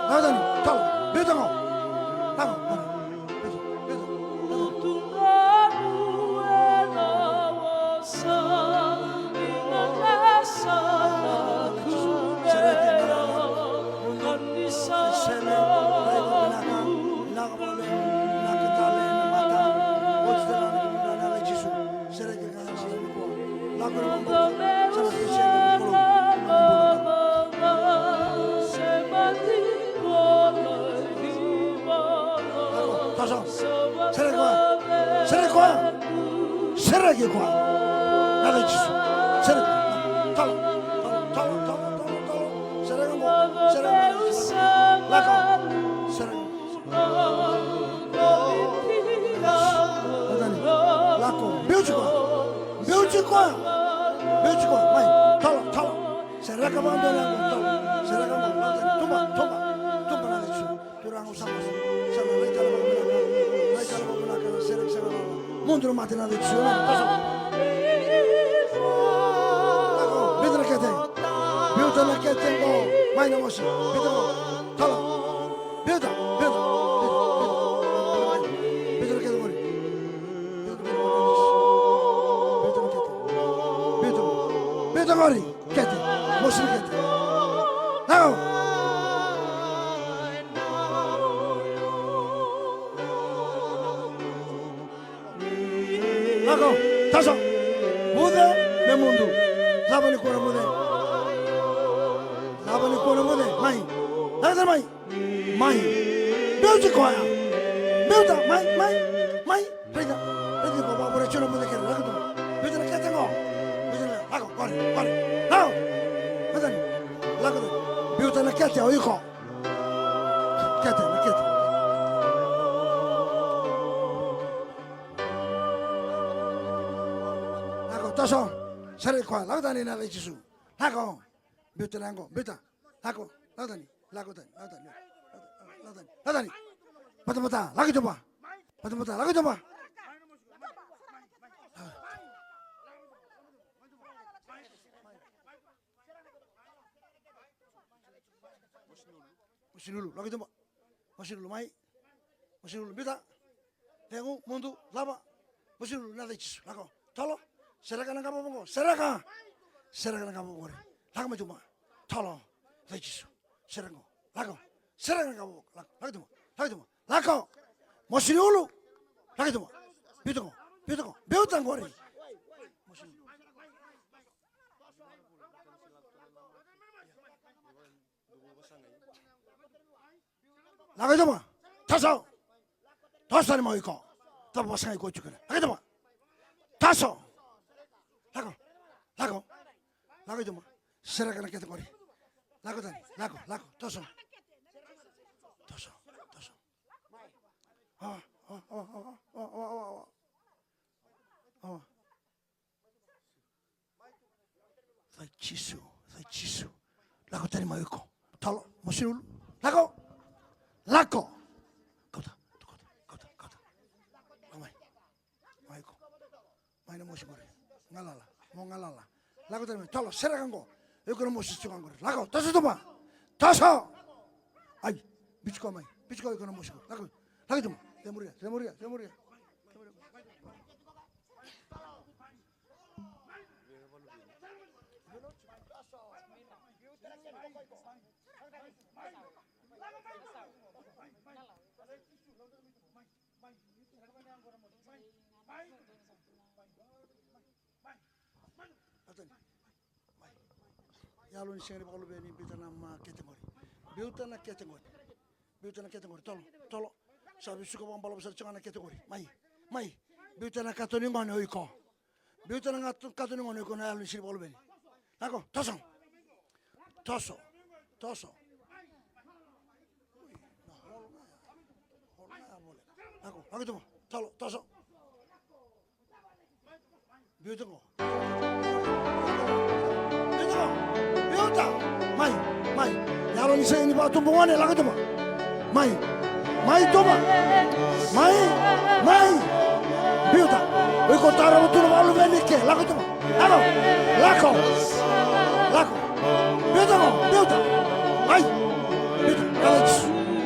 lago, tol, biutang. 세력의 과 나의 지수 세력 탈로 세력은 뭐 세력은 라고 세력 라고 묘지과 마이 탈로 세력가 만드는 거 세력가 뭐 도마 나의 지수 도랑고 삼아서 Mundur mati na de chuna taso lago bidra kete biuta na kete go mai na moshi bidra tala bidra kete gori bidra gori kete moshi kete lago lago taso mude me mundu labani kona mude mai nada mai beuti koya beuta mai rega baba bora chono mude kera lago to beuta kete ngo lago kore lago madan lago beuta na kete o iko kete taso sare kwa laudani na lejisu lago beuta nango beuta lago laudani pata lagi coba masih dulu mai beuta tengu mundu lama masih dulu na lejisu lago tolo seraka na kamu bongo seraka na kamu bongo lago macam tolo lejisu seranggo lago seraka na kamu bongo lago masih dulu lagi tu beuta ngori lago tu taso ni mau ikut tapi pasang ikut juga lago tu taso lago tu seraka na kategori lago taso Sai Cisu lago tadi mau ikut talo masih dulu lago kota mai ikut main masih gore mau ngalala lago tadi talo seraka ngo ikut masih cungang gore lago taso tu mah taso ay bichko ikut masih gore lago tu mah Semuria. Ya lu sing bakal beni bitana ma kategori. Biutana kategori. Tolo. Sabi suka bang balap besar cengan kategori. Mai. Biutana katoni ngono iko. Biutana katoni ngono iko na lu sing bakal beni. Lago, toso. Lago tu. Tolo, toso. Biutana. Mai. Ya lu sing ini bakal tumbungan lago tu. Mai toma. Mai. Biuta. Iko tara betul malu benike. Lago toma. Lago. Biuta. Mai.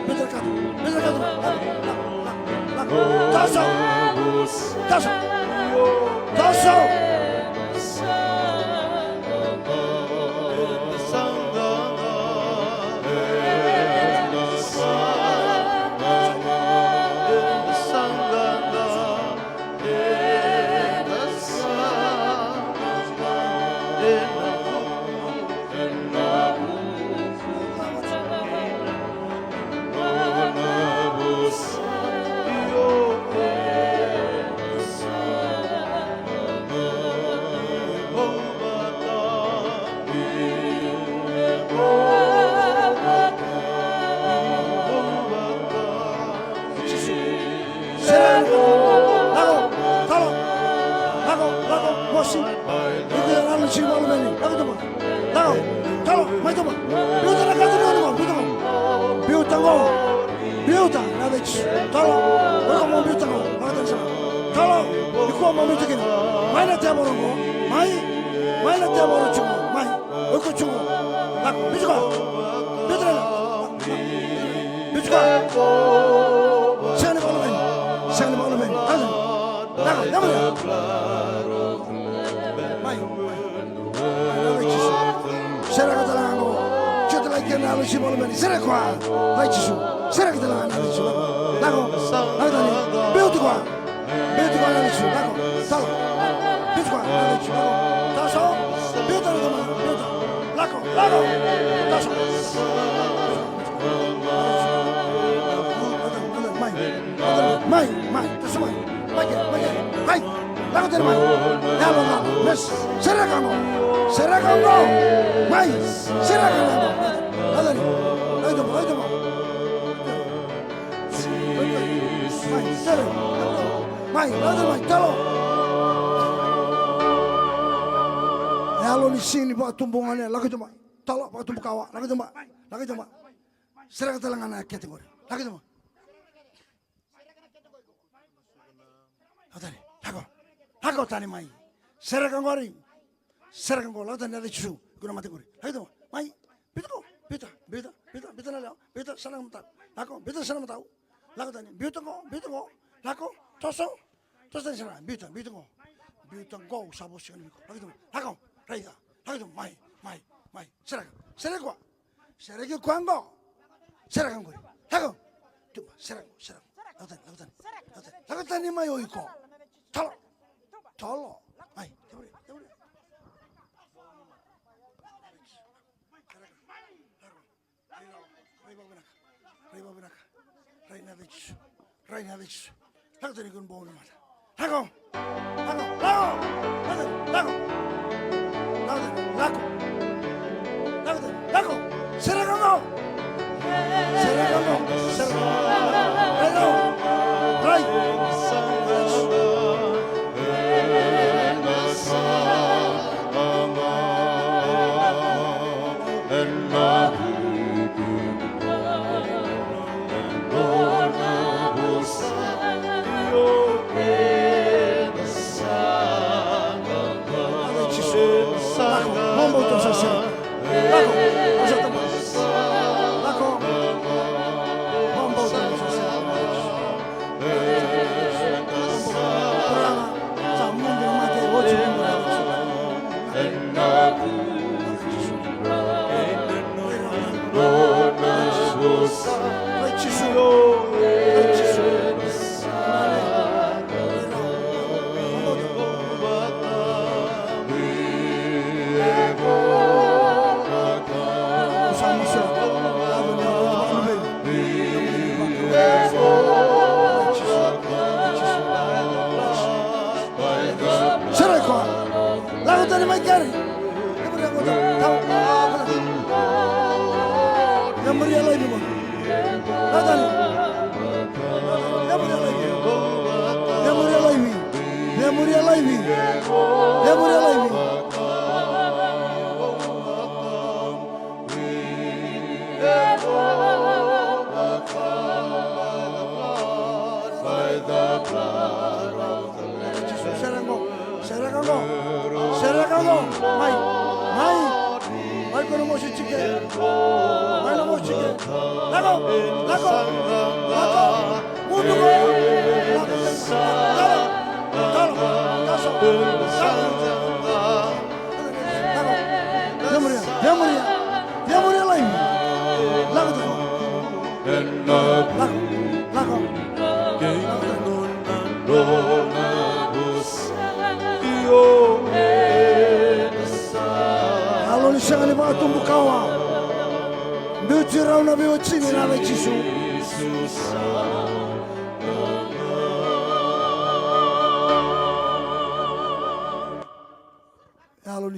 Biuta katu. Lago. Taso. Mosi, itu yang lalu sih malu beni, lagu tu, lagu, kalau, mai tu, biuta nak kata dia tu, biuta go, biuta, nada itu, kalau, orang mau biuta go, nada itu, kalau, ikut mau biuta kini, mai nak tiap orang go, mai nak tiap orang cuma, mai, ikut cuma, lagu, biuta go, biuta lah, biuta go, siapa malu beni, lagu, lagu, Será que talango, kita lagi kenal si malu beni. Será kuah, hai cisu. Será que talango nali cisu. Lago, lago tani. Beauty kuah nali cisu. Lago, talo. Beauty kuah nali cisu. Lago, taso. Beauty nali tama. Beauty. Lago, taso. Mai, taso mai. Hai. Lago tani mai. Lago. Mes. Será kamu. Mai, será kamu. Adani. Ayo mau. Mai, será. Mai, talo. Lalu di sini buat tumbuhannya, lagi cuma. Talo, buat tumbuh kawah, lagi cuma. Será ketelangan anak kategori. Lagi cuma. Adani, lago tani mai. Será kamu. Serang ko laut dan ada cisu guna mati kuri. Lagi tu, mai, beta na leo, beta sanang mata. Lako, beta sanang mata. Lako tani, beta ko, lako, toso tani sana, beta ko, sabo sian ko. Lagi tu, lako, raya, lagi tu, mai, serang ko anggo, serang ko, lako, tu, serang, lako tani mai oiko, talo, mai, Raina Vich. Lago tani kun bawa nama. Lago. Serang kamu. Rai.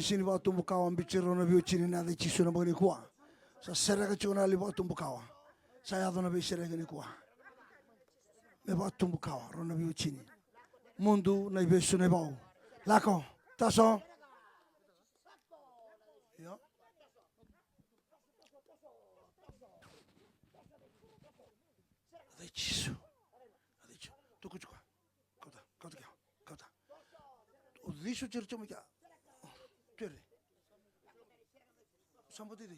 Sini waktu bukawan bicara nabi ucini nada cisu nama ini kuah. Saya serah kecuna li waktu bukawan. Saya tu nabi serah ini kuah. me ba tumbu kawa rona bi chini mundu na besu ne bau lako taso ya de chisu tu kuchua kota o disu chircho me ka tere somebody di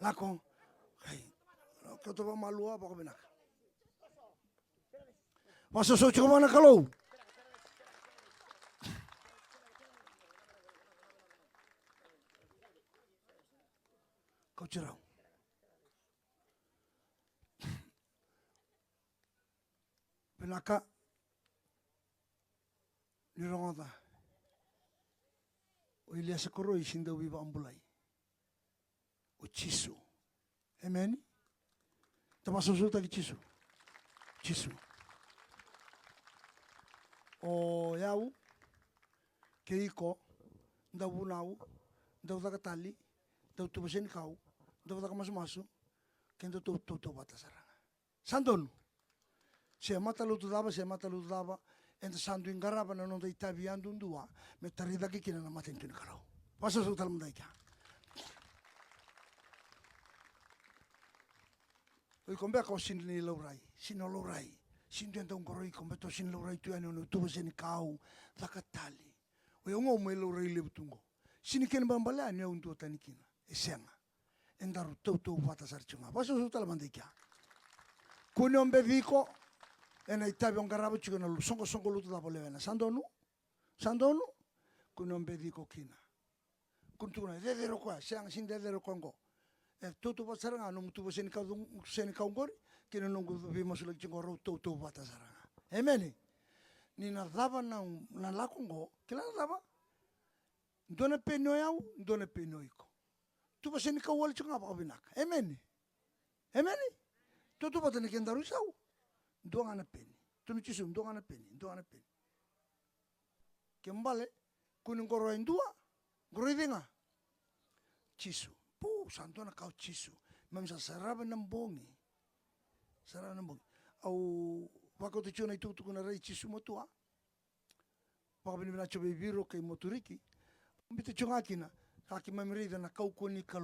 lako hey kota ba malua ba ko benak masa so chiko mana kalau kau cerau penaka ni rongoda o Iliesa Koroi sinda wiba ambulai o chisu amen tapasoso taki chisu o yau keiko nda bunau nda uda katali nda tu besen kau nda uda masu kendo tu bata saranga sandon se mata lutu daba enta sandu ingaraba na nonda itabi andundua me tarida ke kina na matentu kalau paso so talam daika oi kombe ko sin ni laurai sin tenta ngoroi kombe to sin laurai tu ano tu besen kau takatali o ngo mo laurai le butungo sin ken bambala ne undu tanikina esenga endaru tu bata sarchunga paso so talam daika kunombe viko ena itabi ongaraba chuko na songo lutu da bolevena sandonu kunombe viko kina kuntuna dedero kwa siang sin dedero kongo tutu basaranga no mutu sen ka ngori kina nungu vi masula chingoro tutu bata saranga amen ni na daba na lakungo kila daba ndona peno yau ndona peno iko tu basen ka wal chunga ba binaka amen tutu bata ne kendaru sau ndonga na peni tunu chisu ndonga na peni kembale kuni ngoro indua ngoro idenga chisu pu santona kau chisu mamsa saraba nambongi au wako te chona itu kuna rai chisu motua wako bini bina chobe viro kei moturiki mbite chonga kina haki mamirida na kau koni ka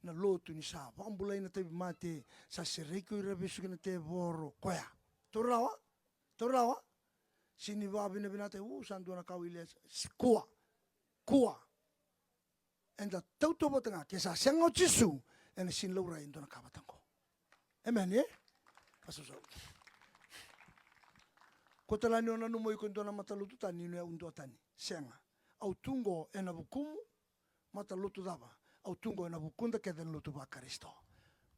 na lotu ni sa pambulai na te mate sa sereko irabesu na te boro koya torawa sini babi na binate sandu na kau Iliesa kua enda tauto botanga ke sa sengo chisu ena sin laura indo na kabatango amen paso kotala ni ona no moi kondo na matalutu tani no undo tani senga au tungo ena bukumu matalutu daba au tungo na bukunda ke den lutu ba Kristo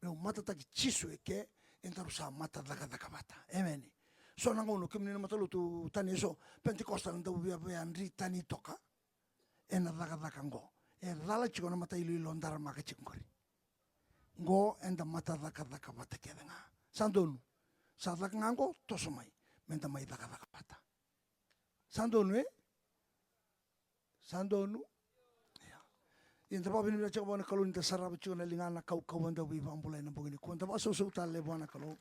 meu mata taki chisu eke entaru sa mata daga bata amen so na ngono kemni na mata lutu tani so pentecostal nda bia andri tani toka ena daga ngo dala chiko na mata ilu ndara maka chingori ngo enda mata daga bata ke denga sandonu sa daga ngango tosomai menta mai daga bata sandonu Inta pa bini baca wana kalau inta sarap cuci na lingana kau anda wiba ambulai na begini kau inta masuk tale wana kalau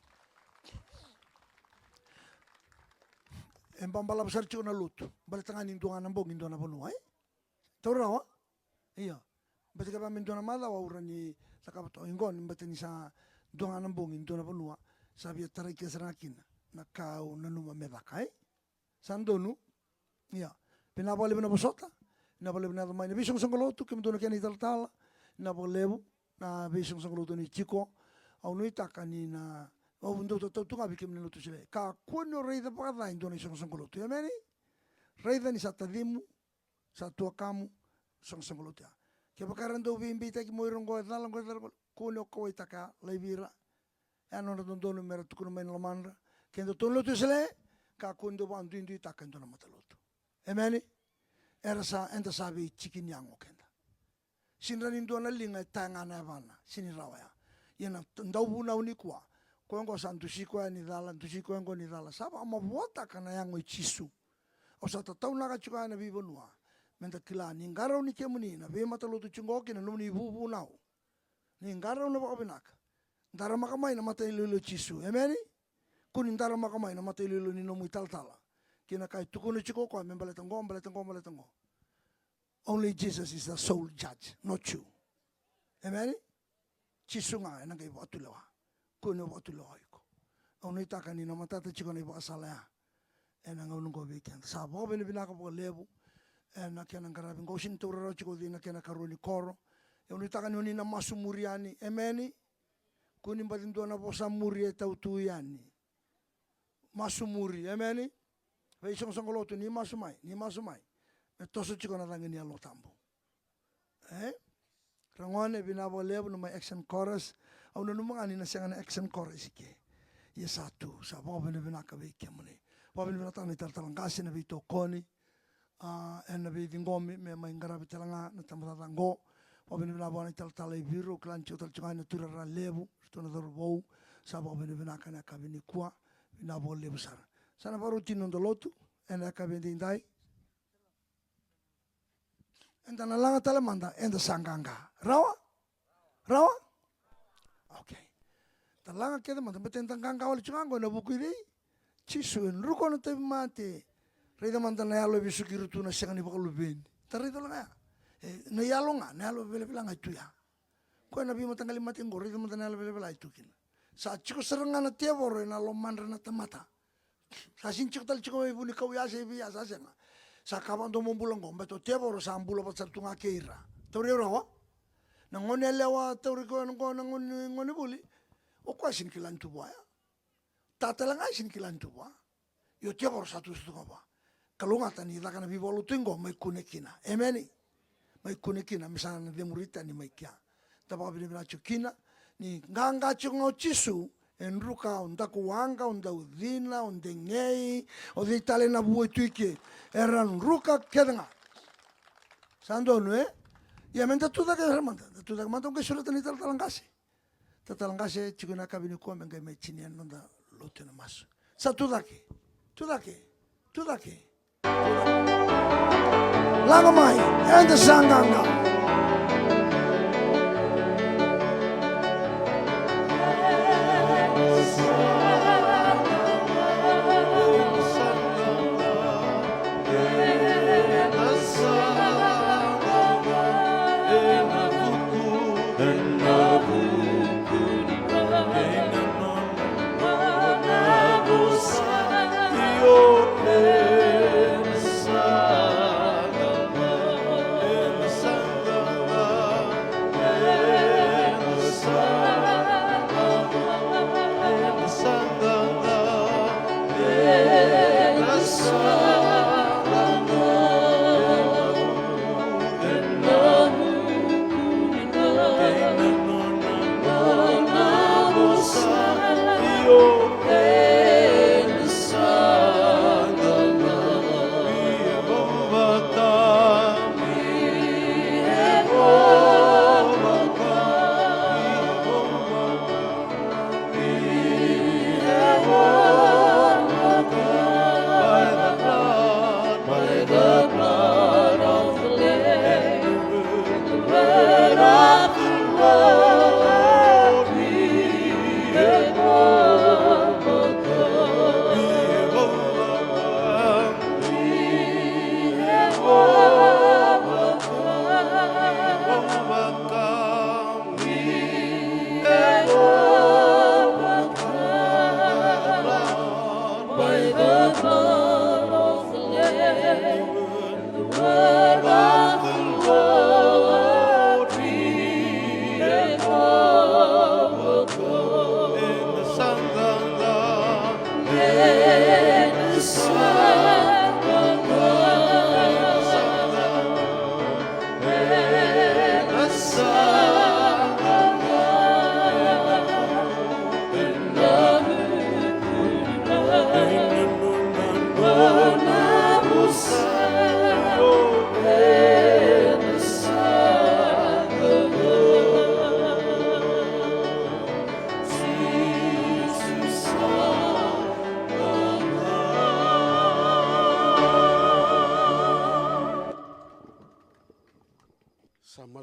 embam balap besar cuci na lutu balik tangan indonga nambong indona bonua tahu rawa iya betul kapa indona mala wa urani sakap to ingon betul sa donga nambong indona bonua sabia tarik keserakin na kau nanuma medakai sandonu iya pinabali pinabosota na boleh benar main bisong sangolotu kem dono kani tal na boleh na bisong sangolotu ni chiko au nui takani na au ndo to tu ngabi kem ni lutu sile ka kuno rei da pakada indona bisong sangolotu ya meni rei da ni satadimu satu kamu sangolotu ya ke bakaran do bimbi taki moirongo dalang ko kuno ko itaka leibira ano na dono mera tu kuno main lamandra kendo to lutu sile ka kundo bandu indu itakan dono matalotu emeni erasa enda sabi chikin yango kenda sinran indona linga tanga na bana sinirawaya yena ndau na unikwa kongo santusi kwa ni dala tusi kongo ni dala saba ama bota kana yango chisu osa tatau na kachuka na bibonua menda kila ni ngaro ni kemuni na be matalo tu chungo kina nuni bubu nau ni ngaro na babinak ndara makamai na mata ilulu chisu emeni kunin tara makamay na matililo ni no muitaltala. Kina kai tukuno chiko ko membaletango. Only Jesus is the sole judge, not you. Amen? Chisunga na kai watulewa. Kuno watulewa iko. Only taka ni no matata chiko na ibo asala. Ena ngungo weekend. Sa bo bini binaka po lebu. Ena kena karabing go sin turo chiko di na kena karuni koro. Only taka ni na masumuriani. Amen? Kunin batindo na po sa muri tautuyani. Masumuri. Amen? Wei song lotu ni masumai. Toso chiko na rangi ni alo tambo. Rangone binabo lebu no may action chorus. Au no mga ani na siya na action chorus ike. Yesatu sa bobo ni binaka wiki muni. Bobo ni binata ni talangasi na bito koni. En na bitingomi me maingara bitalanga na tamatatango. Bobo ni binabo ni taltalay biru klancho talchunga na turara lebu. Ito na dorbo sa bobo ni binaka na kabini kuwa binabo lebu sara. Sana baru tinundo lotu en na kabini indai. En dan langa talemanda en de sanganga. Rawa? Okay. Dan langa kede manda beten tanganga wali chungango na buku ide. Chisu en ruko na te mate. Reda manda na yalo bisukirutu na siang ni bakalu ben. Tarito langa. Na yalo nga, na yalo bele nga itu ya. Ko na bi matangali matingo reda manda na yalo bele itu kin. Sa chiko seranga na tevoro na lomandra na tamata. Sa sin chiko tal chiko ibu ni kau ya se bi ya sa senga. Sa kabando mombulang gombe to tevoro sa ambulo pat sartunga keira. Tauri rawa. Na ngone lewa tauri ko ngone buli. O kwa sin kilan tu ya. Tatalang ay sin kilan tu ba. Yo tevoro satu ba. Kalungatan ni lakana bibolo tingo may kunekina. Amen. May kunekina misalnya de murita ni may kya. Tapa binibina chukina ni nganga chungo chisu en ruka onda kuanga onda udina onda ngei o de itale na bue tuike eran ruka kedanga sando no ya menta tuda que hermanta tuda manta que solo teni talangase chikuna kabini ko menga me chini nonda lotena mas sa tuda ke langamai enda sanganga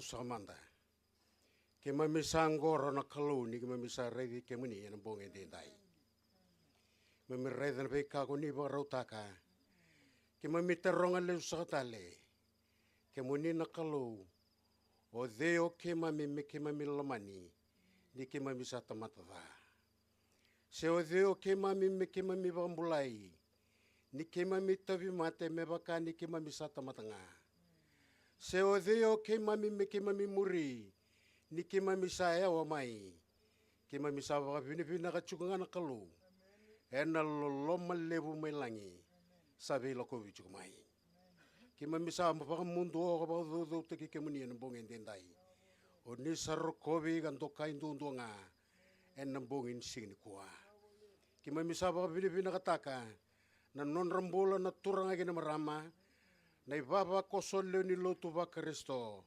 Samanda. Kema misango rona kalu ni kema misa revi kemuni yang bong endai. Mamirai be ka ko ni ba rautaka. Ke mamitaronga le usatale. Ke muni na kalau. O deo ke mami me ke mami lamani. Ni ke mami sa tamatava. Se o deo ke mami me ke mami bambulai. Ni ke mami tavi mate me baka ni ke mami sa tamatanga. Se o deo ke mami me ke mami muri. Ni ke mami sa ewa mai. Ke mami sa baka pina ka tsukunga na kalau. E na loloma levu mai langi. Sabi lako vichuk mai. Ke mami sa mapaka mundo o ka do te ke muni na bongin dendai. O ni sarkobi kan to kain do nga. En na bongin sing ni kuwa. Ke mami sa baka pina kataka. Na non rambola na turang agi na marama. Na ibaba kosol leo ni lotu ba Kristo.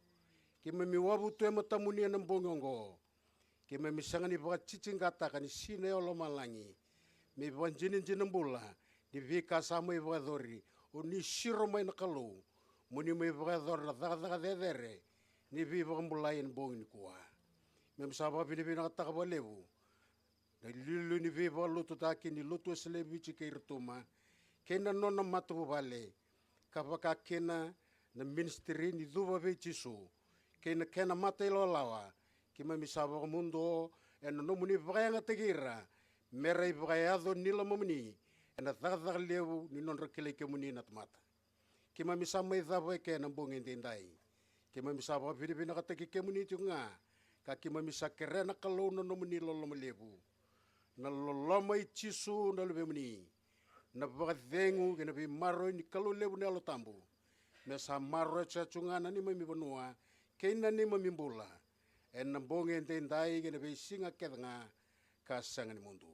Ke mami wabu tu matamuni na bongongo. Ke mami sangani baka cicing kataka ni sine o lomalangi. Me banjinin jinambula. Di vika sama iba dori. O ni siro mai nakalo. Muni mai iba dori na daga dedere. Ni viva mbulain bongin kuwa. Mem saba pinipina kataka balevu. Na lilu ni viva lutu taki ni lutu selebi chike irtuma. Kena nona matu bale. Kapaka kena na ministeri ni duva ve chisu. Kena mata ilo lawa. Kima misaba mundo. Ena no muni vaya ngategira. Mera ibrayado nila mamuni. Ena daga levu ni non rakele ke muni natmata. Kima misama idaba ke na bongin dendai. Kima misaba Filipina kataki ke muni tunga. Ka kima misakere na kalau na muni loloma levu. Na loloma ichisu na lebe muni. Na bagadengu ke na bi maro ni kalau levu ni alotambu. Mesa maro cha tunga na ni mami banua. Keina ni mami mbula. En na bongin dendai ke na bi singa kedanga. Kasangan mundo.